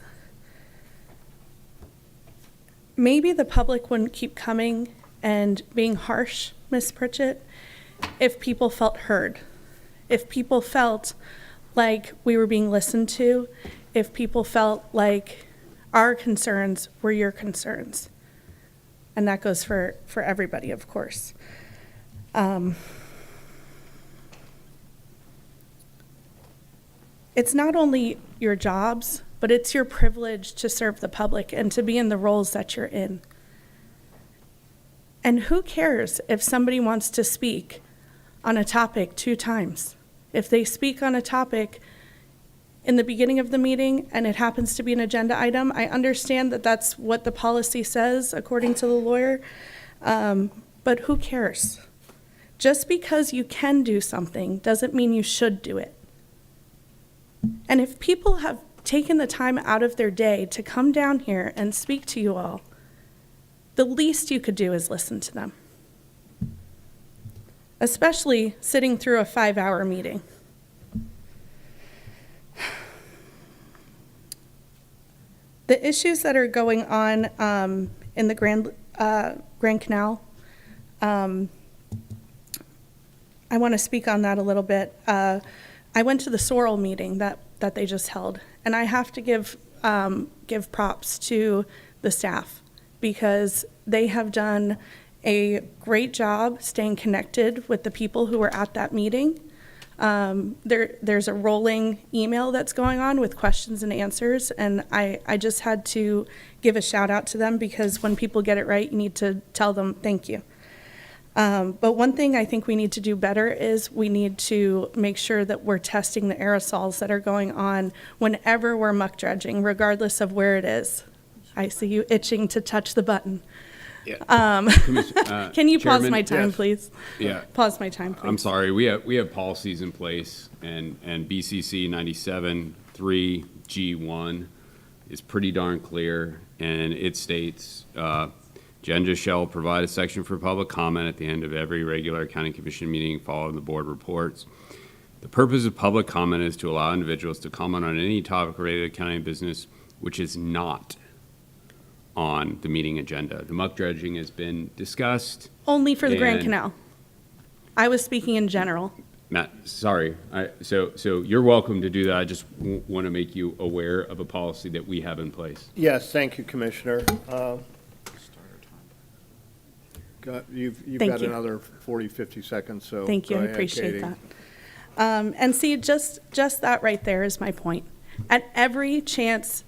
maybe the public wouldn't keep coming and being harsh, Ms. Pritchett, if people felt heard, if people felt like we were being listened to, if people felt like our concerns were your concerns. And that goes for everybody, of course. It's not only your jobs, but it's your privilege to serve the public and to be in the roles that you're in. And who cares if somebody wants to speak on a topic 2 times? If they speak on a topic in the beginning of the meeting and it happens to be an agenda item, I understand that that's what the policy says according to the lawyer, but who cares? Just because you can do something doesn't mean you should do it. And if people have taken the time out of their day to come down here and speak to you all, the least you could do is listen to them. Especially sitting through a 5-hour meeting. The issues that are going on in the Grand Canal, I want to speak on that a little bit. I went to the Sorrel meeting that they just held, and I have to give props to the staff because they have done a great job staying connected with the people who were at that meeting. There's a rolling email that's going on with questions and answers, and I just had to give a shout out to them because when people get it right, you need to tell them thank you. But one thing I think we need to do better is we need to make sure that we're testing the aerosols that are going on whenever we're muck dredging, regardless of where it is. I see you itching to touch the button. Yeah. Can you pause Chairman? my time, Yes. please? Yeah. Pause my time, please. I'm sorry. We have policies in place, and BCC 97-3G1 is pretty darn clear, and it states, agenda shall provide a section for public comment at the end of every regular county commission meeting following the board reports. The purpose of public comment is to allow individuals to comment on any topic related to county business which is not on the meeting agenda. The muck dredging has been discussed. Only for the Grand and- Canal. I was speaking in general. Matt, sorry. So you're welcome to do that. I just want to make you aware of a policy that we have in place. Yes, thank you, Commissioner. You've Thank got you. another 40, 50 seconds, so. Thank you, go I ahead, appreciate Katie. that. And see, just that right there is my point. At every chance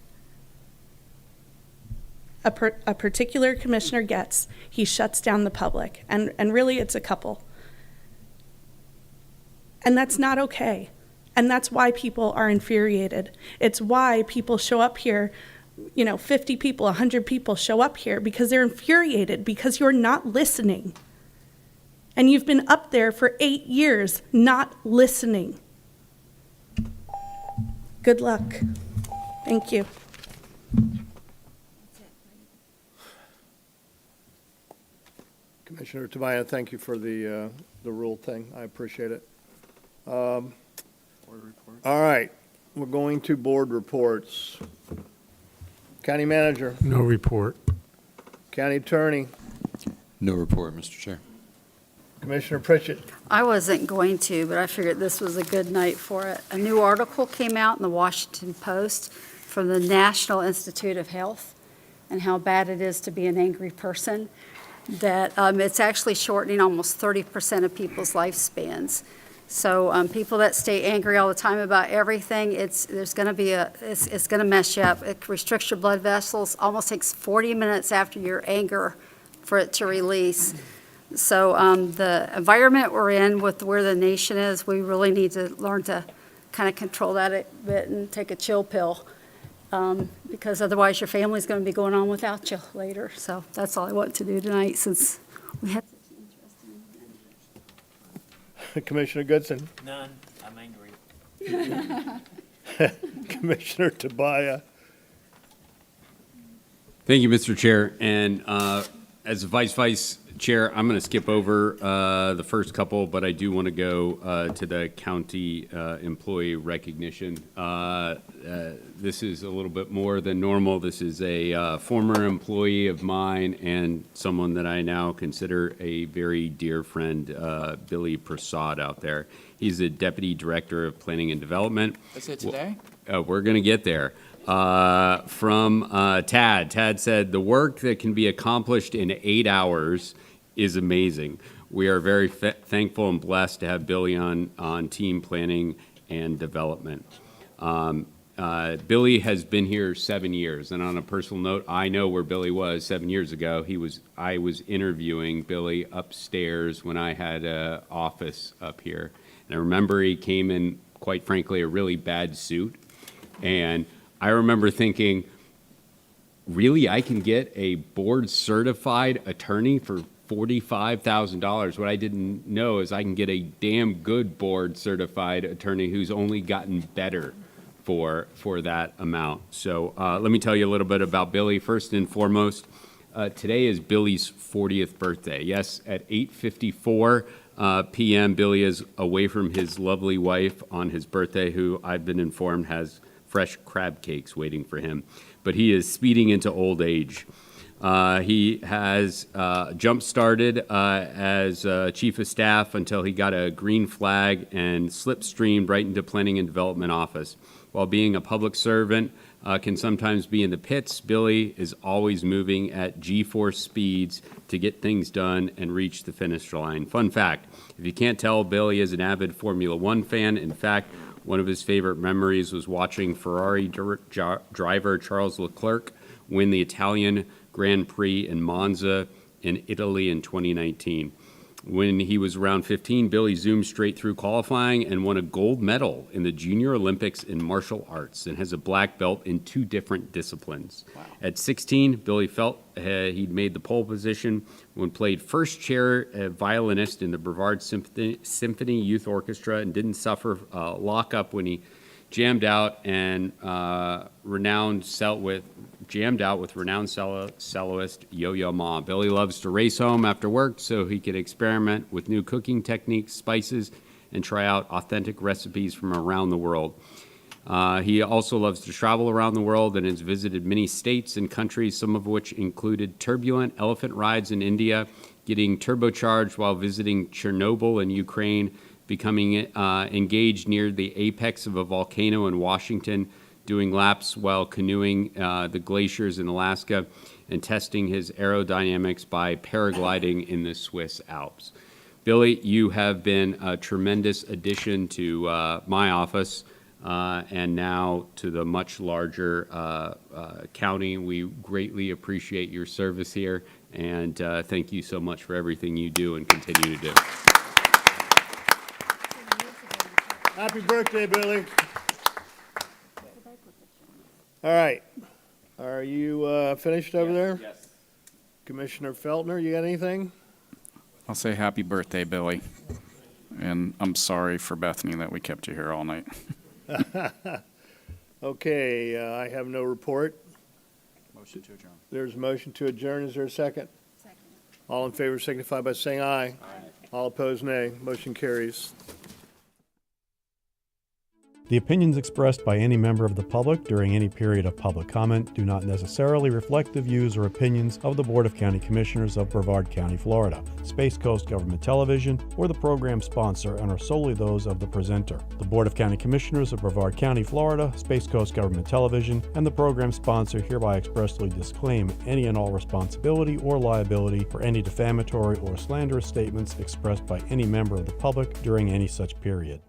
a particular commissioner gets, he shuts down the public, and really it's a couple. And that's not okay. And that's why people are infuriated. It's why people show up here, 50 people, 100 people show up here because they're infuriated because you're not listening. And you've been up there for 8 years not listening. Good luck. Thank you. Commissioner Tobias, thank you for the rule thing. I appreciate it. All right, we're going to board reports. County Manager, No report. County Attorney, No report, Mr. Chair. Commissioner Pritchett. I wasn't going to, but I figured this was a good night for it. A new article came out in the Washington Post from the National Institute of Health and how bad it is to be an angry person, that it's actually shortening almost 30% of people's lifespans. So people that stay angry all the time about everything, it's going to mess you up. It restricts your blood vessels. Almost takes 40 minutes after your anger for it to release. So the environment we're in with where the nation is, we really need to learn to kind of control that a bit and take a chill pill, because otherwise your family's going to be going on without you later. So that's all I want to do tonight, since we had such an interesting Commissioner Goodson. None. I'm angry. Commissioner Tobias. Thank you, Mr. Chair. And as a Vice Chair, I'm going to skip over the first couple, but I do want to go to the county employee recognition. This is a little bit more than normal. This is a former employee of mine and someone that I now consider a very dear friend, Billy Prasad out there. He's the Deputy Director of Planning and Development. Is it today? We're going to get there. From Tad. Tad said, the work that can be accomplished in 8 hours is amazing. We are very thankful and blessed to have Billy on team planning and development. Billy has been here 7 years, and on a personal note, I know where Billy was 7 years ago. I was interviewing Billy upstairs when I had an office up here. And I remember he came in, quite frankly, a really bad suit. And I remember thinking, really, I can get a board-certified attorney for $45,000. What I didn't know is I can get a damn good board-certified attorney who's only gotten better for that amount. So let me tell you a little bit about Billy. First and foremost, today is Billy's 40th birthday. Yes, at 8:54 p.m., Billy is away from his lovely wife on his birthday, who I've been informed has fresh crab cakes waiting for him. But he is speeding into old age. He has jump-started as chief of staff until he got a green flag and slipstreamed right into planning and development office. While being a public servant can sometimes be in the pits, Billy is always moving at G-force speeds to get things done and reach the finish line. Fun fact, if you can't tell, Billy is an avid Formula One fan. In fact, one of his favorite memories was watching Ferrari driver Charles Leclerc win the Italian Grand Prix in Monza in Italy in 2019. When he was around 15, Billy zoomed straight through qualifying and won a gold medal in the Junior Olympics in martial arts and has a black belt in 2 different disciplines. Wow. At 16, Billy felt he'd made the pole position when played first chair violinist in the Brevard Symphony Youth Orchestra and didn't suffer lockup when he jammed out with renowned soloist Yo-Yo Ma. Billy loves to race home after work so he can experiment with new cooking techniques, spices, and try out authentic recipes from around the world. He also loves to travel around the world and has visited many states and countries, some of which included turbulent elephant rides in India, getting turbocharged while visiting Chernobyl in Ukraine, becoming engaged near the apex of a volcano in Washington, doing laps while canoeing the glaciers in Alaska, and testing his aerodynamics by paragliding in the Swiss Alps. Billy, you have been a tremendous addition to my office and now to the much larger county. We greatly appreciate your service here, and thank you so much for everything you do and continue to do. Happy birthday, Billy. All right. Are you finished over there? Yes. Commissioner Feltner, you got anything? I'll say happy birthday, Billy. And I'm sorry for Bethany that we kept you here all night. Okay, I have no report. Motion to adjourn. There's a motion to adjourn. Is there a second? Second. All in favor signify by saying aye. All opposed, nay. Motion carries. The opinions expressed by any member of the public during any period of public comment do not necessarily reflect the views or opinions of the Board of County Commissioners of Brevard County, Florida, Space Coast Government Television, or the program sponsor, and are solely those of the presenter. The Board of County Commissioners of Brevard County, Florida, Space Coast Government Television, and the program sponsor hereby expressly disclaim any and all responsibility or liability for any defamatory or slanderous statements expressed by any member of the public during any such period.